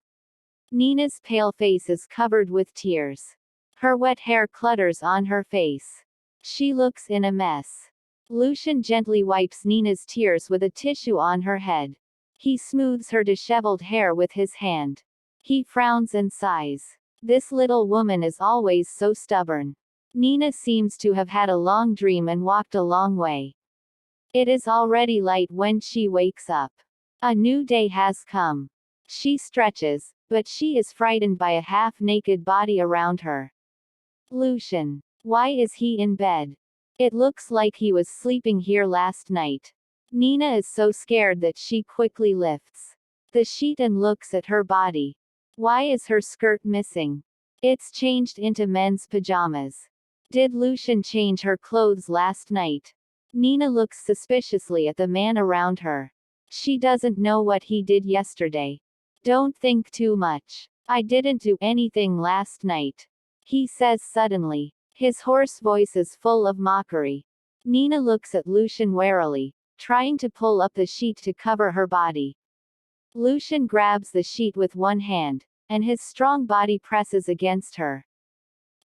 Nina's pale face is covered with tears. Her wet hair clutters on her face. She looks in a mess. Lucian gently wipes Nina's tears with a tissue on her head. He smooths her disheveled hair with his hand. He frowns and sighs. This little woman is always so stubborn. Nina seems to have had a long dream and walked a long way. It is already light when she wakes up. A new day has come. She stretches, but she is frightened by a half-naked body around her. Lucian. Why is he in bed? It looks like he was sleeping here last night. Nina is so scared that she quickly lifts the sheet and looks at her body. Why is her skirt missing? It's changed into men's pajamas. Did Lucian change her clothes last night? Nina looks suspiciously at the man around her. She doesn't know what he did yesterday. Don't think too much. I didn't do anything last night, he says suddenly. His hoarse voice is full of mockery. Nina looks at Lucian warily, trying to pull up the sheet to cover her body. Lucian grabs the sheet with one hand, and his strong body presses against her.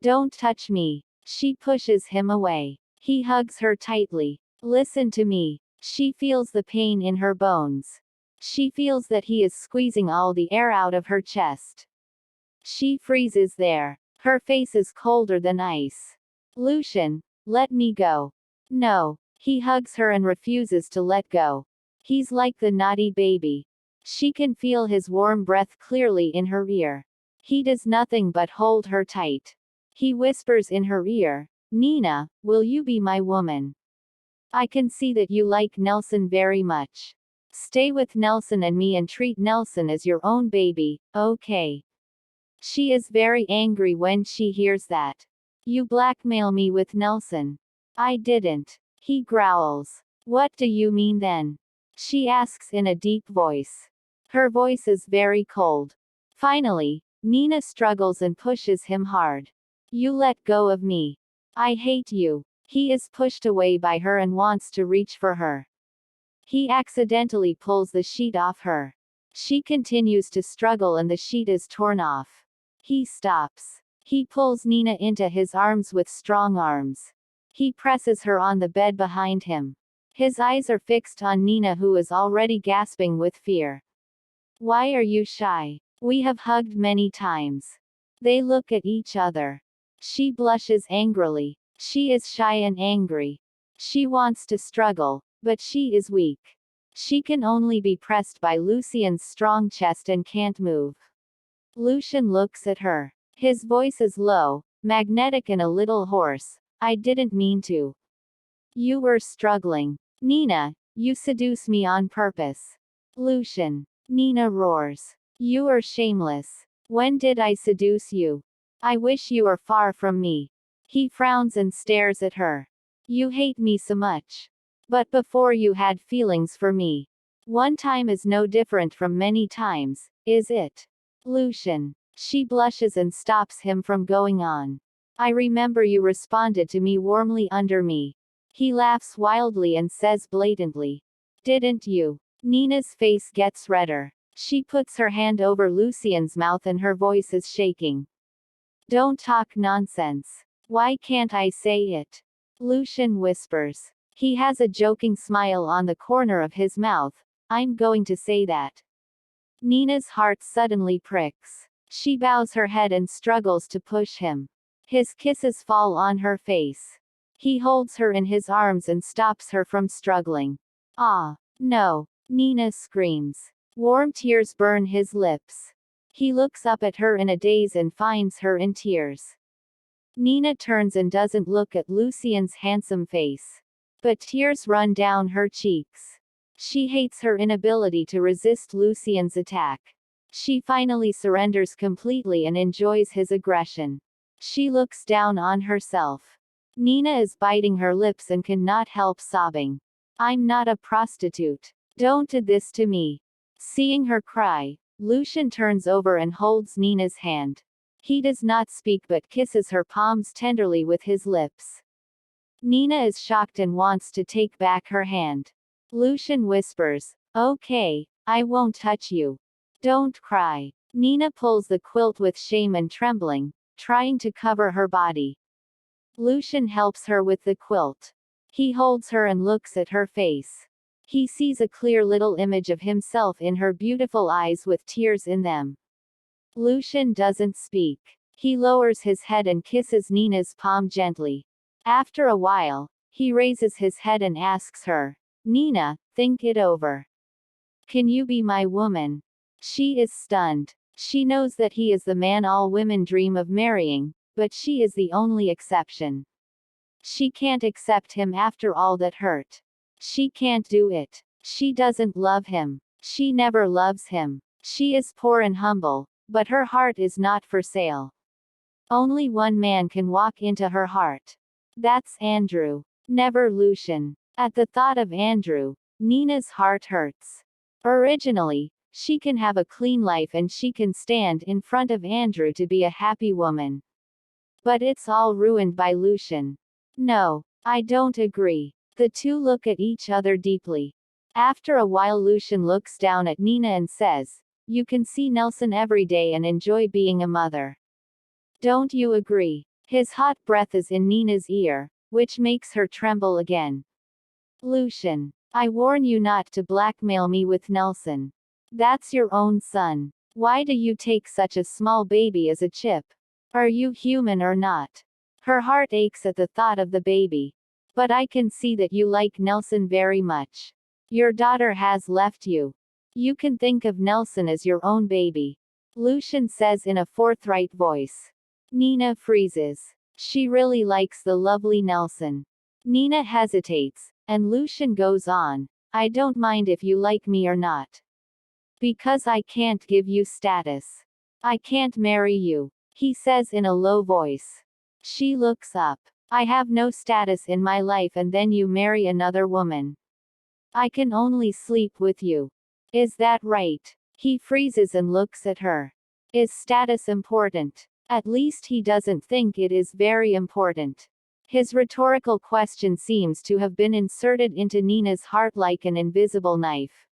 Don't touch me. She pushes him away. He hugs her tightly. Listen to me. She feels the pain in her bones. She feels that he is squeezing all the air out of her chest. She freezes there. Her face is colder than ice. Lucian, let me go. No. He hugs her and refuses to let go. He's like the naughty baby. She can feel his warm breath clearly in her ear. He does nothing but hold her tight. He whispers in her ear, Nina, will you be my woman? I can see that you like Nelson very much. Stay with Nelson and me and treat Nelson as your own baby, okay? She is very angry when she hears that. You blackmail me with Nelson. I didn't. He growls. What do you mean then? She asks in a deep voice. Her voice is very cold. Finally, Nina struggles and pushes him hard. You let go of me. I hate you. He is pushed away by her and wants to reach for her. He accidentally pulls the sheet off her. She continues to struggle and the sheet is torn off. He stops. He pulls Nina into his arms with strong arms. He presses her on the bed behind him. His eyes are fixed on Nina, who is already gasping with fear. Why are you shy? We have hugged many times. They look at each other. She blushes angrily. She is shy and angry. She wants to struggle, but she is weak. She can only be pressed by Lucien's strong chest and can't move. Lucien looks at her. His voice is low, magnetic and a little hoarse. I didn't mean to. You were struggling. Nina, you seduce me on purpose. Lucien. Nina roars. You are shameless. When did I seduce you? I wish you were far from me. He frowns and stares at her. You hate me so much. But before you had feelings for me. One time is no different from many times, is it? Lucien. She blushes and stops him from going on. I remember you responded to me warmly under me. He laughs wildly and says blatantly. Didn't you? Nina's face gets redder. She puts her hand over Lucien's mouth and her voice is shaking. Don't talk nonsense. Why can't I say it? Lucien whispers. He has a joking smile on the corner of his mouth. I'm going to say that. Nina's heart suddenly pricks. She bows her head and struggles to push him. His kisses fall on her face. He holds her in his arms and stops her from struggling. Ah, no. Nina screams. Warm tears burn his lips. He looks up at her in a daze and finds her in tears. Nina turns and doesn't look at Lucien's handsome face. But tears run down her cheeks. She hates her inability to resist Lucien's attack. She finally surrenders completely and enjoys his aggression. She looks down on herself. Nina is biting her lips and cannot help sobbing. I'm not a prostitute. Don't do this to me. Seeing her cry, Lucien turns over and holds Nina's hand. He does not speak but kisses her palms tenderly with his lips. Nina is shocked and wants to take back her hand. Lucien whispers, okay, I won't touch you. Don't cry. Nina pulls the quilt with shame and trembling, trying to cover her body. Lucien helps her with the quilt. He holds her and looks at her face. He sees a clear little image of himself in her beautiful eyes with tears in them. Lucien doesn't speak. He lowers his head and kisses Nina's palm gently. After a while, he raises his head and asks her, Nina, think it over. Can you be my woman? She is stunned. She knows that he is the man all women dream of marrying, but she is the only exception. She can't accept him after all that hurt. She can't do it. She doesn't love him. She never loves him. She is poor and humble, but her heart is not for sale. Only one man can walk into her heart. That's Andrew. Never Lucien. At the thought of Andrew, Nina's heart hurts. Originally, she can have a clean life and she can stand in front of Andrew to be a happy woman. But it's all ruined by Lucien. No, I don't agree. The two look at each other deeply. After a while Lucien looks down at Nina and says, you can see Nelson every day and enjoy being a mother. Don't you agree? His hot breath is in Nina's ear, which makes her tremble again. Lucien, I warn you not to blackmail me with Nelson. That's your own son. Why do you take such a small baby as a chip? Are you human or not? Her heart aches at the thought of the baby. But I can see that you like Nelson very much. Your daughter has left you. You can think of Nelson as your own baby. Lucien says in a forthright voice. Nina freezes. She really likes the lovely Nelson. Nina hesitates, And Lucian goes on. I don't mind if you like me or not. Because I can't give you status. I can't marry you, he says in a low voice. She looks up. I have no status in my life and then you marry another woman. I can only sleep with you. Is that right? He freezes and looks at her. Is status important? At least he doesn't think it is very important. His rhetorical question seems to have been inserted into Nina's heart like an invisible knife.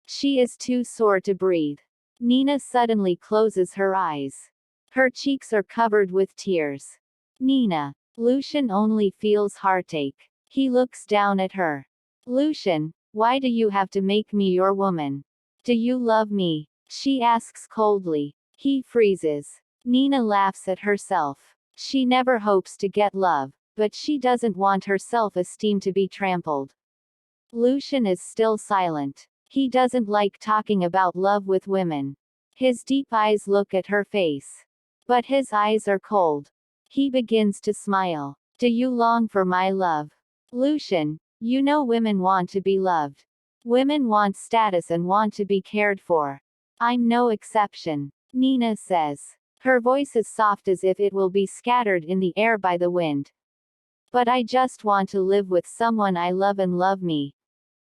She is too sore to breathe. Nina suddenly closes her eyes. Her cheeks are covered with tears. Nina. Lucian only feels heartache. He looks down at her. Lucian, why do you have to make me your woman? Do you love me? She asks coldly. He freezes. Nina laughs at herself. She never hopes to get love, but she doesn't want her self-esteem to be trampled. Lucian is still silent. He doesn't like talking about love with women. His deep eyes look at her face. But his eyes are cold. He begins to smile. Do you long for my love? Lucian, you know women want to be loved. Women want status and want to be cared for. I'm no exception, Nina says. Her voice is soft as if it will be scattered in the air by the wind. But I just want to live with someone I love and love me.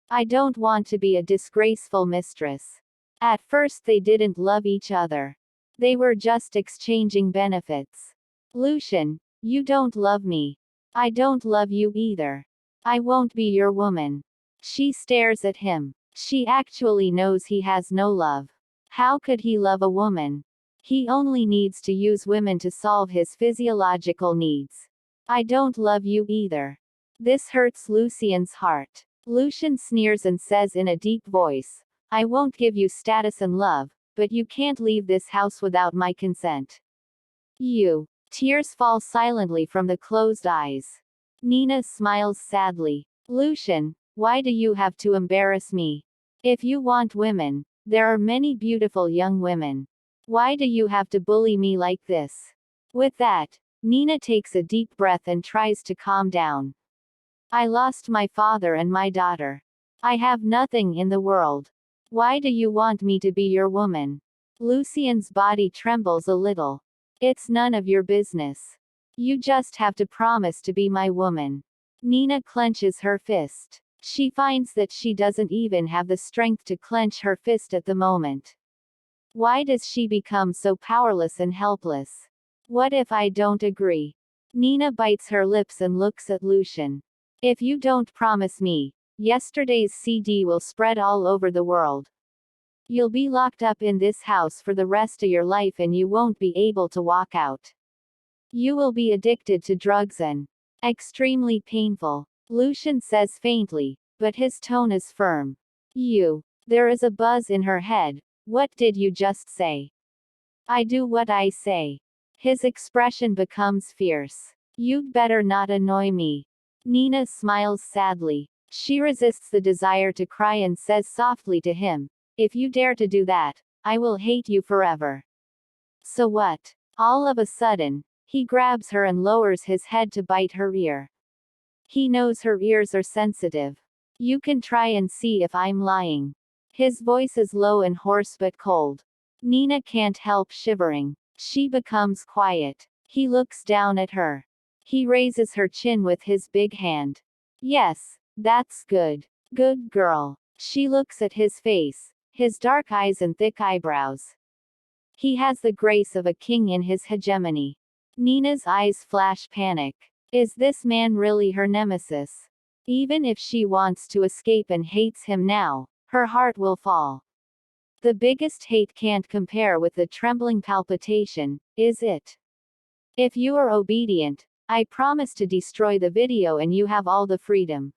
I don't want to be a disgraceful mistress. At first they didn't love each other. They were just exchanging benefits. Lucian, you don't love me. I don't love you either. I won't be your woman. She stares at him. She actually knows he has no love. How could he love a woman? He only needs to use women to solve his physiological needs. I don't love you either. This hurts Lucian's heart. Lucian sneers and says in a deep voice, I won't give you status and love, but you can't leave this house without my consent. You. Tears fall silently from the closed eyes. Nina smiles sadly. Lucian, why do you have to embarrass me? If you want women, there are many beautiful young women. Why do you have to bully me like this? With that, Nina takes a deep breath and tries to calm down. I lost my father and my daughter. I have nothing in the world. Why do you want me to be your woman? Lucian's body trembles a little. It's none of your business. You just have to promise to be my woman. Nina clenches her fist. She finds that she doesn't even have the strength to clench her fist at the moment. Why does she become so powerless and helpless? What if I don't agree? Nina bites her lips and looks at Lucian. If you don't promise me, yesterday's CD will spread all over the world. You'll be locked up in this house for the rest of your life and you won't be able to walk out. You will be addicted to drugs and extremely painful, Lucian says faintly, but his tone is firm. You. There is a buzz in her head. What did you just say? I do what I say. His expression becomes fierce. You'd better not annoy me. Nina smiles sadly. She resists the desire to cry and says softly to him, if you dare to do that, I will hate you forever. So what? All of a sudden, he grabs her and lowers his head to bite her ear. He knows her ears are sensitive. You can try and see if I'm lying. His voice is low and hoarse but cold. Nina can't help shivering. She becomes quiet. He looks down at her. He raises her chin with his big hand. Yes, that's good. Good girl. She looks at his face, his dark eyes and thick eyebrows. He has the grace of a king in his hegemony. Nina's eyes flash panic. Is this man really her nemesis? Even if she wants to escape and hates him now, her heart will fall. The biggest hate can't compare with the trembling palpitation, is it? If you are obedient, I promise to destroy the video and you have all the freedom.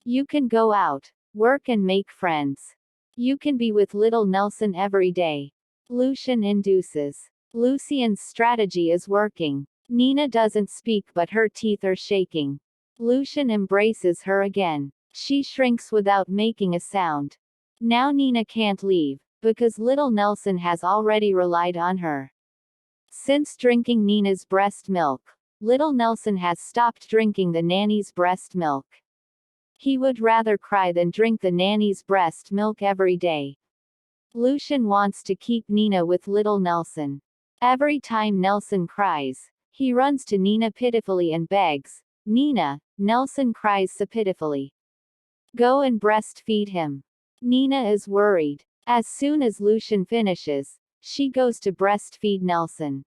You can go out, work and make friends. You can be with little Nelson every day. Lucian induces. Lucian's strategy is working. Nina doesn't speak but her teeth are shaking. Lucian embraces her again. She shrinks without making a sound. Now Nina can't leave, because little Nelson has already relied on her. Since drinking Nina's breast milk, little Nelson has stopped drinking the nanny's breast milk. He would rather cry than drink the nanny's breast milk every day. Lucian wants to keep Nina with little Nelson. Every time Nelson cries, he runs to Nina pitifully and begs, "Nina." Nelson cries so pitifully. "Go and breastfeed him." Nina is worried. As soon as Lucian finishes, she goes to breastfeed Nelson.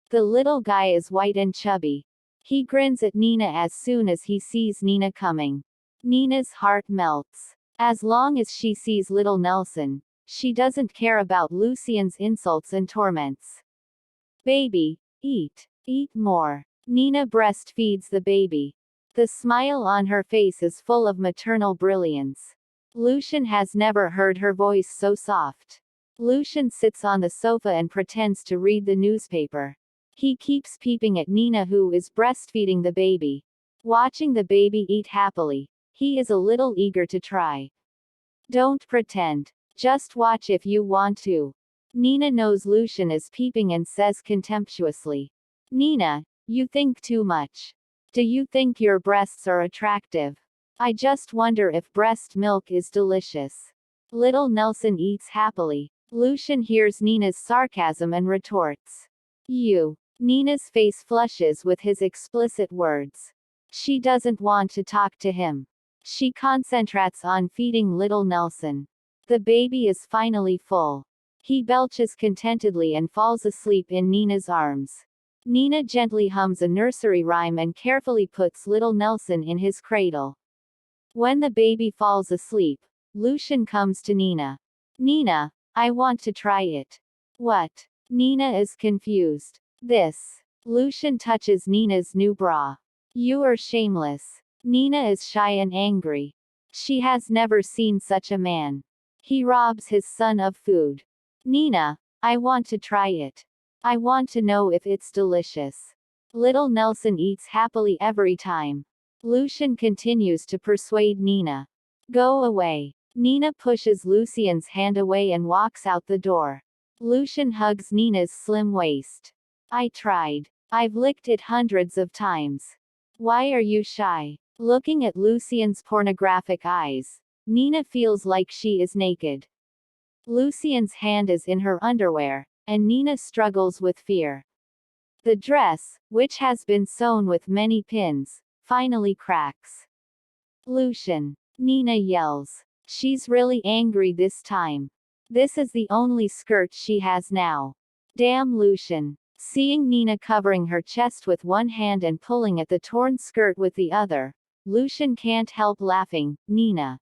The little guy is white and chubby. He grins at Nina as soon as he sees Nina coming. Nina's heart melts. As long as she sees little Nelson, she doesn't care about Lucian's insults and torments. "Baby, eat. Eat more." Nina breastfeeds the baby. The smile on her face is full of maternal brilliance. Lucian has never heard her voice so soft. Lucian sits on the sofa and pretends to read the newspaper. He keeps peeping at Nina, who is breastfeeding the baby. Watching the baby eat happily, he is a little eager to try. "Don't pretend. Just watch if you want to." Nina knows Lucian is peeping and says contemptuously, "Nina, you think too much. Do you think your breasts are attractive? I just wonder if breast milk is delicious." Little Nelson eats happily. Lucian hears Nina's sarcasm and retorts, "You." Nina's face flushes with his explicit words. She doesn't want to talk to him. She concentrates on feeding little Nelson. The baby is finally full. He belches contentedly and falls asleep in Nina's arms. Nina gently hums a nursery rhyme and carefully puts little Nelson in his cradle. When the baby falls asleep, Lucian comes to Nina. "Nina, I want to try it." "What?" Nina is confused. "This." Lucian touches Nina's new bra. "You are shameless." Nina is shy and angry. She has never seen such a man. He robs his son of food. "Nina, I want to try it. I want to know if it's delicious." Little Nelson eats happily every time. Lucian continues to persuade Nina. "Go away." Nina pushes Lucian's hand away and walks out the door. Lucian hugs Nina's slim waist. "I tried. I've licked it hundreds of times. Why are you shy?" Looking at Lucian's pornographic eyes, Nina feels like she is naked. Lucian's hand is in her underwear, and Nina struggles with fear. The dress, which has been sewn with many pins, finally cracks. "Lucian." Nina yells. She's really angry this time. This is the only skirt she has now. Damn Lucian. Seeing Nina covering her chest with one hand and pulling at the torn skirt with the other, Lucian can't help laughing. "Nina.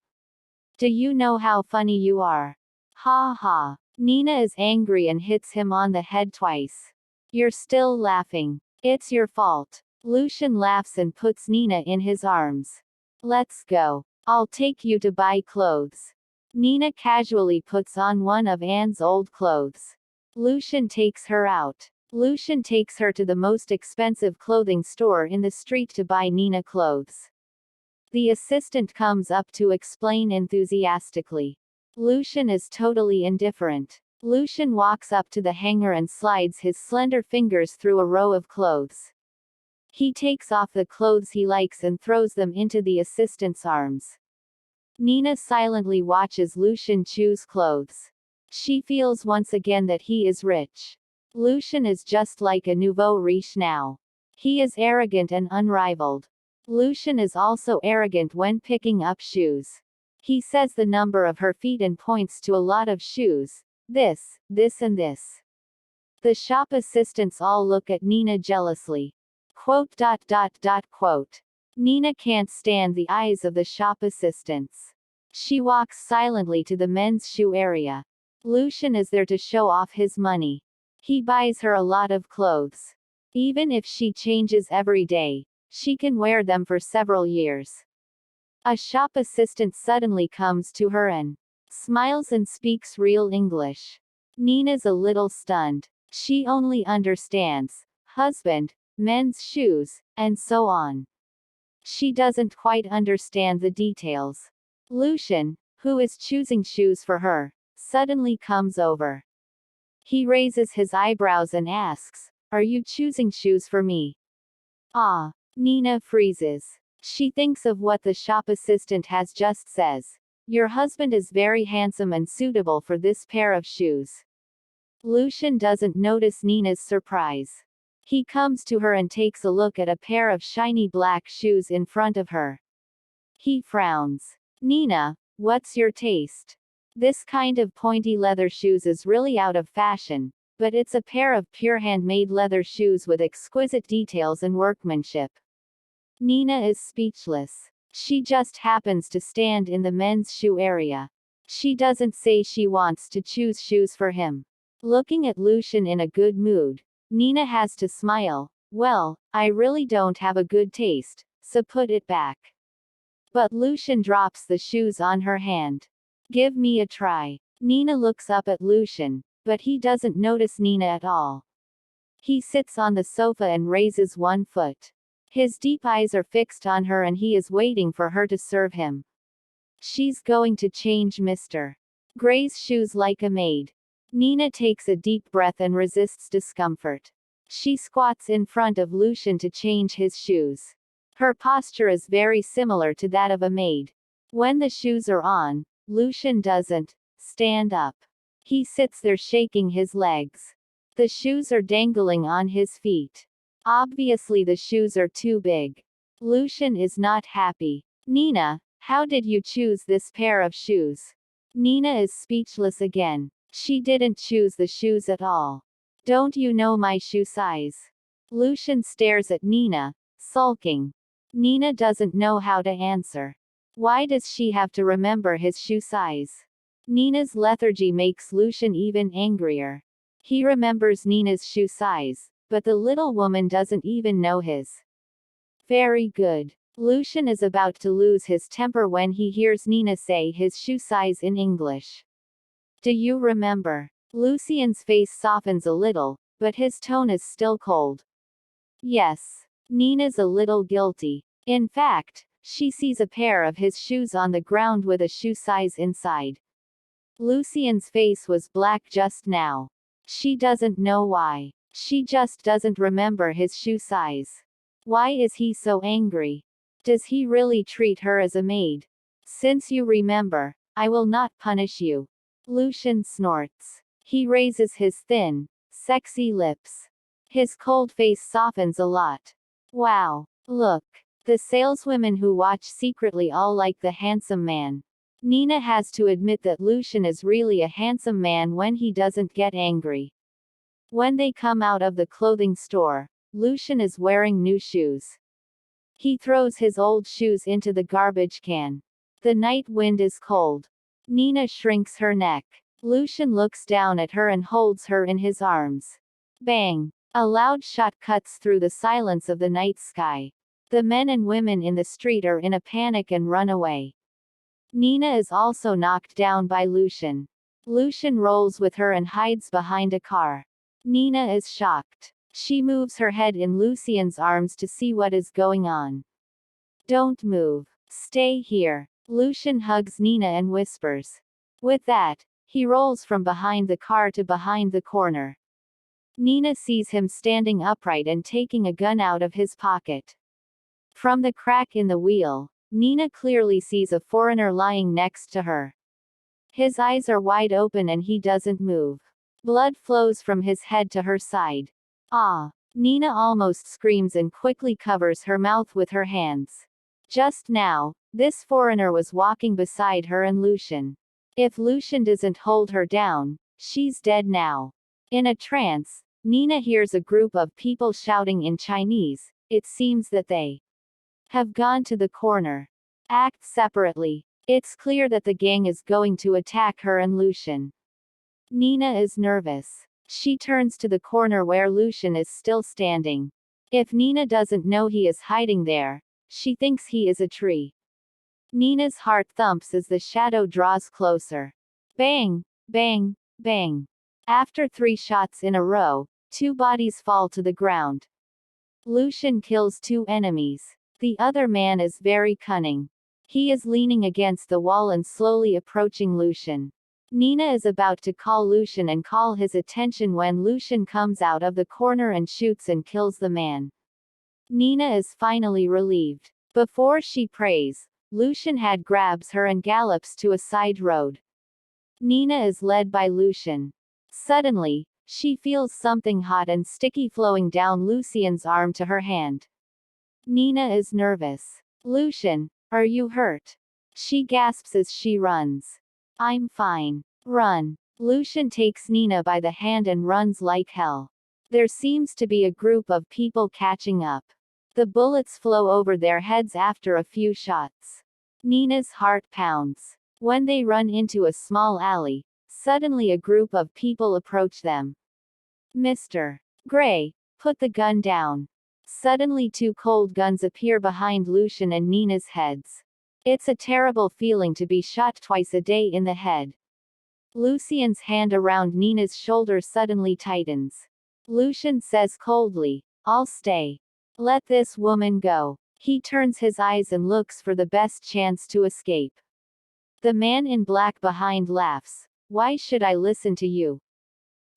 Do you know how funny you are? Ha ha." Nina is angry and hits him on the head twice. "You're still laughing. It's your fault." Lucian laughs and puts Nina in his arms. "Let's go. I'll take you to buy clothes." Nina casually puts on one of Anne's old clothes. Lucian takes her out. Lucian takes her to the most expensive clothing store in the street to buy Nina clothes. The assistant comes up to explain enthusiastically. Lucian is totally indifferent. Lucian walks up to the hanger and slides his slender fingers through a row of clothes. He takes off the clothes he likes and throws them into the assistant's arms. Nina silently watches Lucian choose clothes. She feels once again that he is rich. Lucian is just like a nouveau riche now. He is arrogant and unrivaled. Lucian is also arrogant when picking up shoes. He says the number of her feet and points to a lot of shoes. This, and this. The shop assistants all look at Nina jealously. Quote. Nina can't stand the eyes of the shop assistants. She walks silently to the men's shoe area. Lucian is there to show off his money. He buys her a lot of clothes. Even if she changes every day, she can wear them for several years. A shop assistant suddenly comes to her and smiles and speaks real English. Nina's a little stunned. She only understands husband, men's shoes, and so on. She doesn't quite understand the details. Lucian, who is choosing shoes for her, suddenly comes over. He raises his eyebrows and asks, "Are you choosing shoes for me?" Ah. Nina freezes. She thinks of what the shop assistant has just says. Your husband is very handsome and suitable for this pair of shoes. Lucian doesn't notice Nina's surprise. He comes to her and takes a look at a pair of shiny black shoes in front of her. He frowns. Nina, what's your taste? This kind of pointy leather shoes is really out of fashion, but it's a pair of pure handmade leather shoes with exquisite details and workmanship. Nina is speechless. She just happens to stand in the men's shoe area. She doesn't say she wants to choose shoes for him. Looking at Lucian in a good mood, Nina has to smile. Well, I really don't have a good taste, so put it back. But Lucian drops the shoes on her hand. Give me a try. Nina looks up at Lucian, but he doesn't notice Nina at all. He sits on the sofa and raises one foot. His deep eyes are fixed on her and he is waiting for her to serve him. She's going to change Mr. Gray's shoes like a maid. Nina takes a deep breath and resists discomfort. She squats in front of Lucian to change his shoes. Her posture is very similar to that of a maid. When the shoes are on, Lucian doesn't stand up. He sits there shaking his legs. The shoes are dangling on his feet. Obviously the shoes are too big. Lucian is not happy. Nina, how did you choose this pair of shoes? Nina is speechless again. She didn't choose the shoes at all. Don't you know my shoe size? Lucian stares at Nina, sulking. Nina doesn't know how to answer. Why does she have to remember his shoe size? Nina's lethargy makes Lucian even angrier. He remembers Nina's shoe size, but the little woman doesn't even know his. Very good. Lucian is about to lose his temper when he hears Nina say his shoe size in English. Do you remember? Lucian's face softens a little, but his tone is still cold. Yes. Nina's a little guilty. In fact, she sees a pair of his shoes on the ground with a shoe size inside. Lucian's face was black just now. She doesn't know why. She just doesn't remember his shoe size. Why is he so angry? Does he really treat her as a maid? Since you remember, I will not punish you. Lucian snorts. He raises his thin, sexy lips. His cold face softens a lot. Wow. Look. The saleswomen who watch secretly all like the handsome man. Nina has to admit that Lucian is really a handsome man when he doesn't get angry. When they come out of the clothing store, Lucian is wearing new shoes. He throws his old shoes into the garbage can. The night wind is cold. Nina shrinks her neck. Lucian looks down at her and holds her in his arms. Bang! A loud shot cuts through the silence of the night sky. The men and women in the street are in a panic and run away. Nina is also knocked down by Lucian. Lucian rolls with her and hides behind a car. Nina is shocked. She moves her head in Lucian's arms to see what is going on. Don't move. Stay here. Lucian hugs Nina and whispers. With that, he rolls from behind the car to behind the corner. Nina sees him standing upright and taking a gun out of his pocket. From the crack in the wheel, Nina clearly sees a foreigner lying next to her. His eyes are wide open and he doesn't move. Blood flows from his head to her side. Ah! Nina almost screams and quickly covers her mouth with her hands. Just now, this foreigner was walking beside her and Lucian. If Lucian doesn't hold her down, she's dead now. In a trance, Nina hears a group of people shouting in Chinese. It seems that they have gone to the corner. Act separately. It's clear that the gang is going to attack her and Lucian. Nina is nervous. She turns to the corner where Lucian is still standing. If Nina doesn't know he is hiding there, she thinks he is a tree. Nina's heart thumps as the shadow draws closer. Bang! Bang! Bang! After 3 shots in a row, 2 bodies fall to the ground. Lucian kills 2 enemies. The other man is very cunning. He is leaning against the wall and slowly approaching Lucian. Nina is about to call Lucian and call his attention when Lucian comes out of the corner and shoots and kills the man. Nina is finally relieved. Before she prays, Lucian had grabs her and gallops to a side road. Nina is led by Lucian. Suddenly, she feels something hot and sticky flowing down Lucian's arm to her hand. Nina is nervous. Lucian, are you hurt? She gasps as she runs. I'm fine. Run. Lucian takes Nina by the hand and runs like hell. There seems to be a group of people catching up. The bullets flow over their heads after a few shots. Nina's heart pounds. When they run into a small alley, suddenly a group of people approach them. Mr. Gray, put the gun down. Suddenly two cold guns appear behind Lucian and Nina's heads. It's a terrible feeling to be shot twice a day in the head. Lucian's hand around Nina's shoulder suddenly tightens. Lucian says coldly, I'll stay. Let this woman go. He turns his eyes and looks for the best chance to escape. The man in black behind laughs. Why should I listen to you?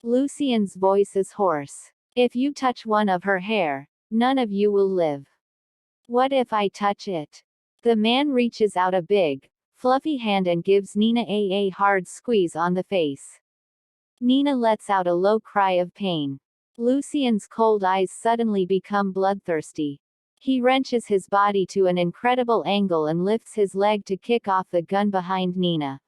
Lucian's voice is hoarse. If you touch one of her hair, none of you will live. What if I touch it? The man reaches out a big, fluffy hand and gives Nina a hard squeeze on the face. Nina lets out a low cry of pain. Lucian's cold eyes suddenly become bloodthirsty. He wrenches his body to an incredible angle and lifts his leg to kick off the gun behind Nina.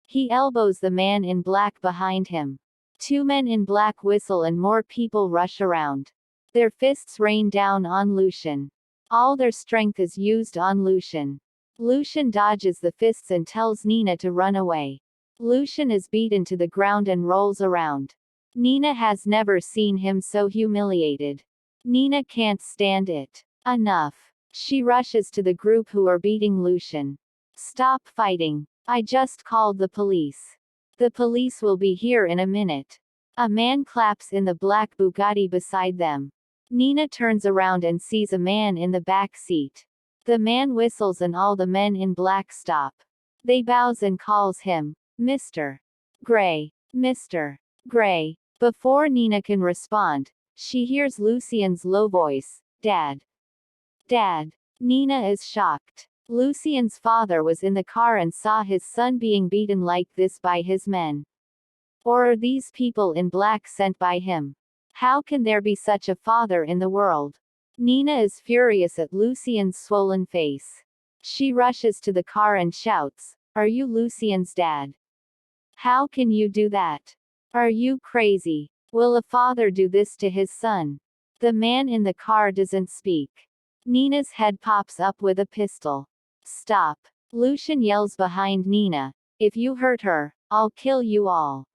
He elbows the man in black behind him. Two men in black whistle and more people rush around. Their fists rain down on Lucian. All their strength is used on Lucian. Lucian dodges the fists and tells Nina to run away. Lucian is beaten to the ground and rolls around. Nina has never seen him so humiliated. Nina can't stand it. Enough. She rushes to the group who are beating Lucian. Stop fighting. I just called the police. The police will be here in a minute. A man claps in the black Bugatti beside them. Nina turns around and sees a man in the back seat. The man whistles and all the men in black stop. They bows and calls him, Mr. Gray. Mr. Gray. Before Nina can respond, she hears Lucian's low voice, Dad. Dad. Nina is shocked. Lucian's father was in the car and saw his son being beaten like this by his men. Or are these people in black sent by him? How can there be such a father in the world? Nina is furious at Lucian's swollen face. She rushes to the car and shouts, Are you Lucian's dad? How can you do that? Are you crazy? Will a father do this to his son? The man in the car doesn't speak. Nina's head pops up with a pistol. Stop. Lucian yells behind Nina. If you hurt her, I'll kill you all.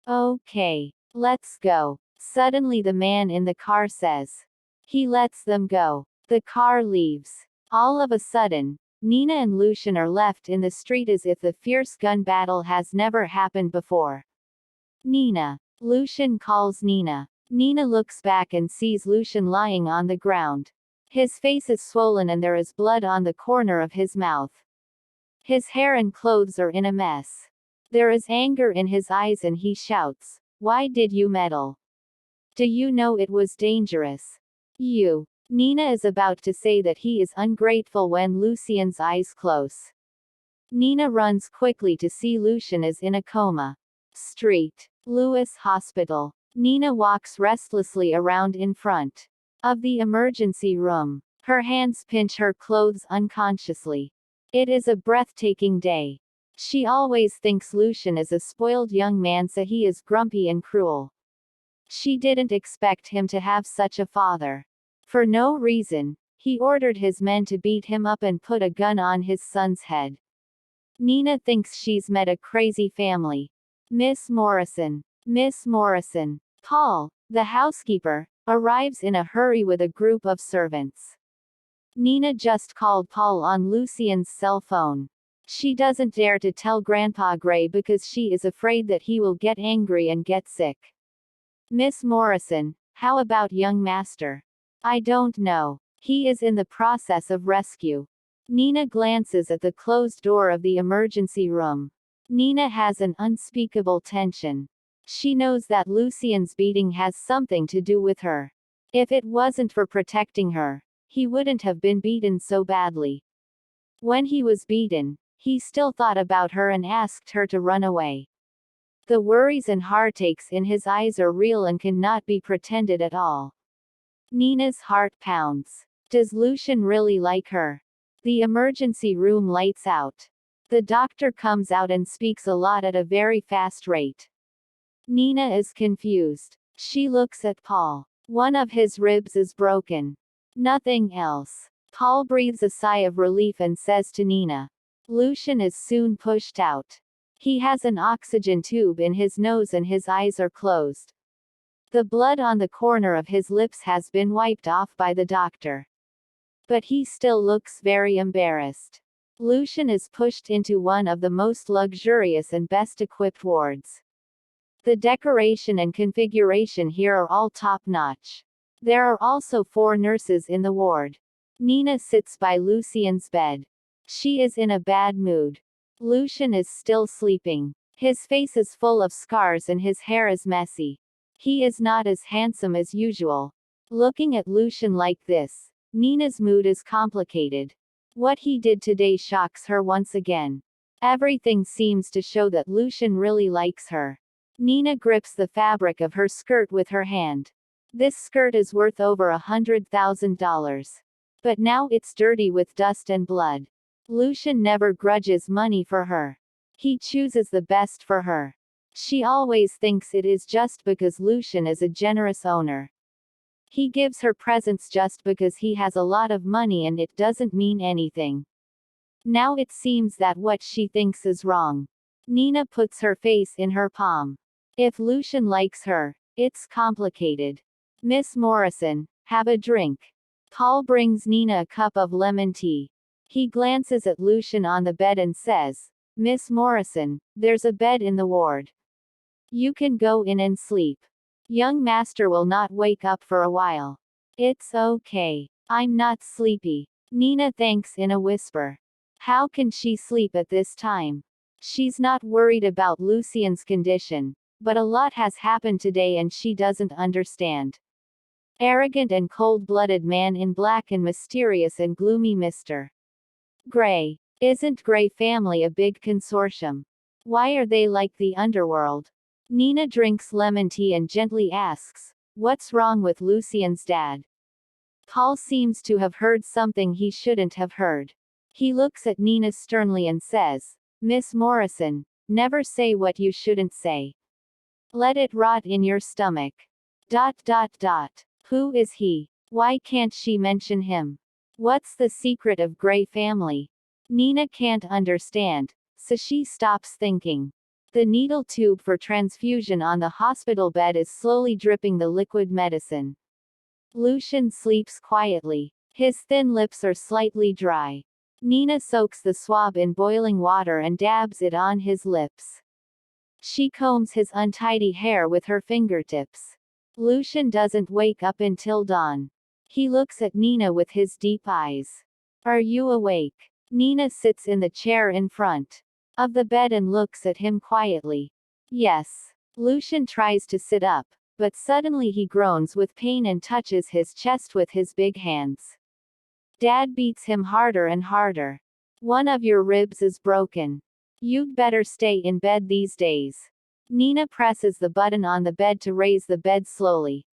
Okay. Let's go. Suddenly the man in the car says. He lets them go. The car leaves. All of a sudden, Nina and Lucian are left in the street as if the fierce gun battle has never happened before. Nina. Lucian calls Nina. Nina looks back and sees Lucian lying on the ground. His face is swollen and there is blood on the corner of his mouth. His hair and clothes are in a mess. There is anger in his eyes and he shouts, Why did you meddle? Do you know it was dangerous? You. Nina is about to say that he is ungrateful when Lucian's eyes close. Nina runs quickly to see Lucian is in a coma. Street. Lewis Hospital. Nina walks restlessly around in front of the emergency room. Her hands pinch her clothes unconsciously. It is a breathtaking day. She always thinks Lucian is a spoiled young man, so he is grumpy and cruel. She didn't expect him to have such a father. For no reason, he ordered his men to beat him up and put a gun on his son's head. Nina thinks she's met a crazy family. Miss Morrison. Miss Morrison. Paul, the housekeeper, arrives in a hurry with a group of servants. Nina just called Paul on Lucian's cell phone. She doesn't dare to tell Grandpa Gray because she is afraid that he will get angry and get sick. Miss Morrison, how about young master? I don't know. He is in the process of rescue. Nina glances at the closed door of the emergency room. Nina has an unspeakable tension. She knows that Lucian's beating has something to do with her. If it wasn't for protecting her, he wouldn't have been beaten so badly. When he was beaten, he still thought about her and asked her to run away. The worries and heartaches in his eyes are real and cannot be pretended at all. Nina's heart pounds. Does Lucian really like her? The emergency room lights out. The doctor comes out and speaks a lot at a very fast rate. Nina is confused. She looks at Paul. One of his ribs is broken. Nothing else. Paul breathes a sigh of relief and says to Nina, Lucian is soon pushed out. He has an oxygen tube in his nose and his eyes are closed. The blood on the corner of his lips has been wiped off by the doctor. But he still looks very embarrassed. Lucian is pushed into one of the most luxurious and best-equipped wards. The decoration and configuration here are all top-notch. There are also 4 nurses in the ward. Nina sits by Lucian's bed. She is in a bad mood. Lucian is still sleeping. His face is full of scars and his hair is messy. He is not as handsome as usual. Looking at Lucian like this, Nina's mood is complicated. What he did today shocks her once again. Everything seems to show that Lucian really likes her. Nina grips the fabric of her skirt with her hand. This skirt is worth over $100,000. But now it's dirty with dust and blood. Lucian never grudges money for her. He chooses the best for her. She always thinks it is just because Lucian is a generous owner. He gives her presents just because he has a lot of money and it doesn't mean anything. Now it seems that what she thinks is wrong. Nina puts her face in her palm. If Lucian likes her, it's complicated. Miss Morrison, have a drink. Paul brings Nina a cup of lemon tea. He glances at Lucian on the bed and says, Miss Morrison, there's a bed in the ward. You can go in and sleep. Young master will not wake up for a while. It's okay. I'm not sleepy. Nina thanks in a whisper. How can she sleep at this time? She's not worried about Lucian's condition. But a lot has happened today and she doesn't understand. Arrogant and cold-blooded man in black and mysterious and gloomy Mr. Grey. Isn't Grey family a big consortium? Why are they like the underworld? Nina drinks lemon tea and gently asks, what's wrong with Lucian's dad? Paul seems to have heard something he shouldn't have heard. He looks at Nina sternly and says, Miss Morrison, never say what you shouldn't say. Let it rot in your stomach. ... Who is he? Why can't she mention him? What's the secret of Grey family? Nina can't understand, so she stops thinking. The needle tube for transfusion on the hospital bed is slowly dripping the liquid medicine. Lucian sleeps quietly. His thin lips are slightly dry. Nina soaks the swab in boiling water and dabs it on his lips. She combs his untidy hair with her fingertips. Lucian doesn't wake up until dawn. He looks at Nina with his deep eyes. Are you awake? Nina sits in the chair in front of the bed and looks at him quietly. Yes. Lucian tries to sit up, but suddenly he groans with pain and touches his chest with his big hands. Dad beats him harder and harder. One of your ribs is broken. You'd better stay in bed these days. Nina presses the button on the bed to raise the bed slowly.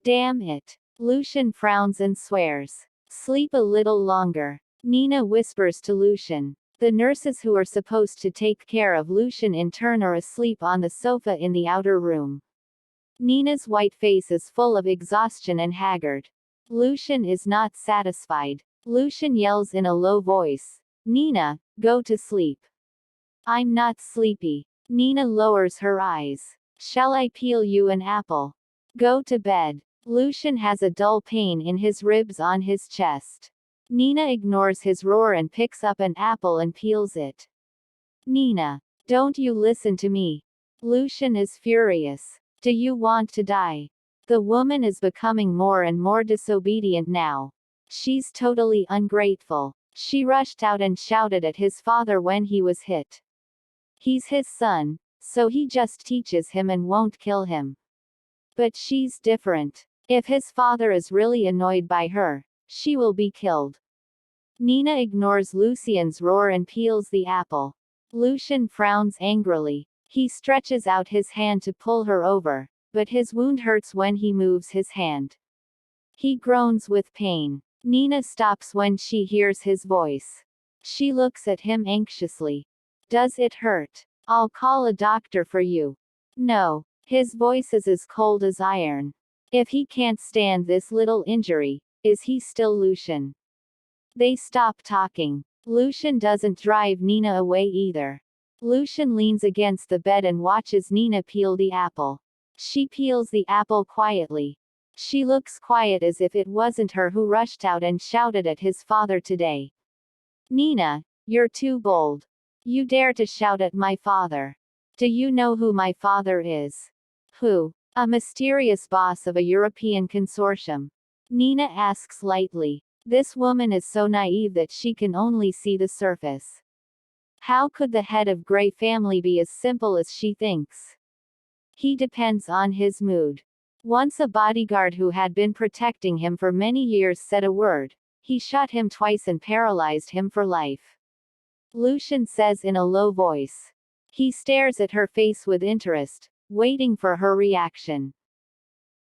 Damn it. Lucian frowns and swears. Sleep a little longer. Nina whispers to Lucian. The nurses who are supposed to take care of Lucian in turn are asleep on the sofa in the outer room. Nina's white face is full of exhaustion and haggard. Lucian is not satisfied. Lucian yells in a low voice. Nina, go to sleep. I'm not sleepy. Nina lowers her eyes. Shall I peel you an apple? Go to bed. Lucian has a dull pain in his ribs on his chest. Nina ignores his roar and picks up an apple and peels it. Nina, don't you listen to me. Lucian is furious. Do you want to die? The woman is becoming more and more disobedient now. She's totally ungrateful. She rushed out and shouted at his father when he was hit. He's his son, so he just teaches him and won't kill him. But she's different. If his father is really annoyed by her, She will be killed. Nina ignores Lucien's roar and peels the apple. Lucien frowns angrily. He stretches out his hand to pull her over, but his wound hurts when he moves his hand. He groans with pain. Nina stops when she hears his voice. She looks at him anxiously. Does it hurt? I'll call a doctor for you. No. His voice is as cold as iron. If he can't stand this little injury, is he still Lucien? They stop talking. Lucien doesn't drive Nina away either. Lucien leans against the bed and watches Nina peel the apple. She peels the apple quietly. She looks quiet as if it wasn't her who rushed out and shouted at his father today. Nina, you're too bold. You dare to shout at my father. Do you know who my father is? Who? A mysterious boss of a European consortium. Nina asks lightly. This woman is so naive that she can only see the surface. How could the head of Grey family be as simple as she thinks? He depends on his mood. Once a bodyguard who had been protecting him for many years said a word. He shot him twice and paralyzed him for life. Lucien says in a low voice. He stares at her face with interest, waiting for her reaction.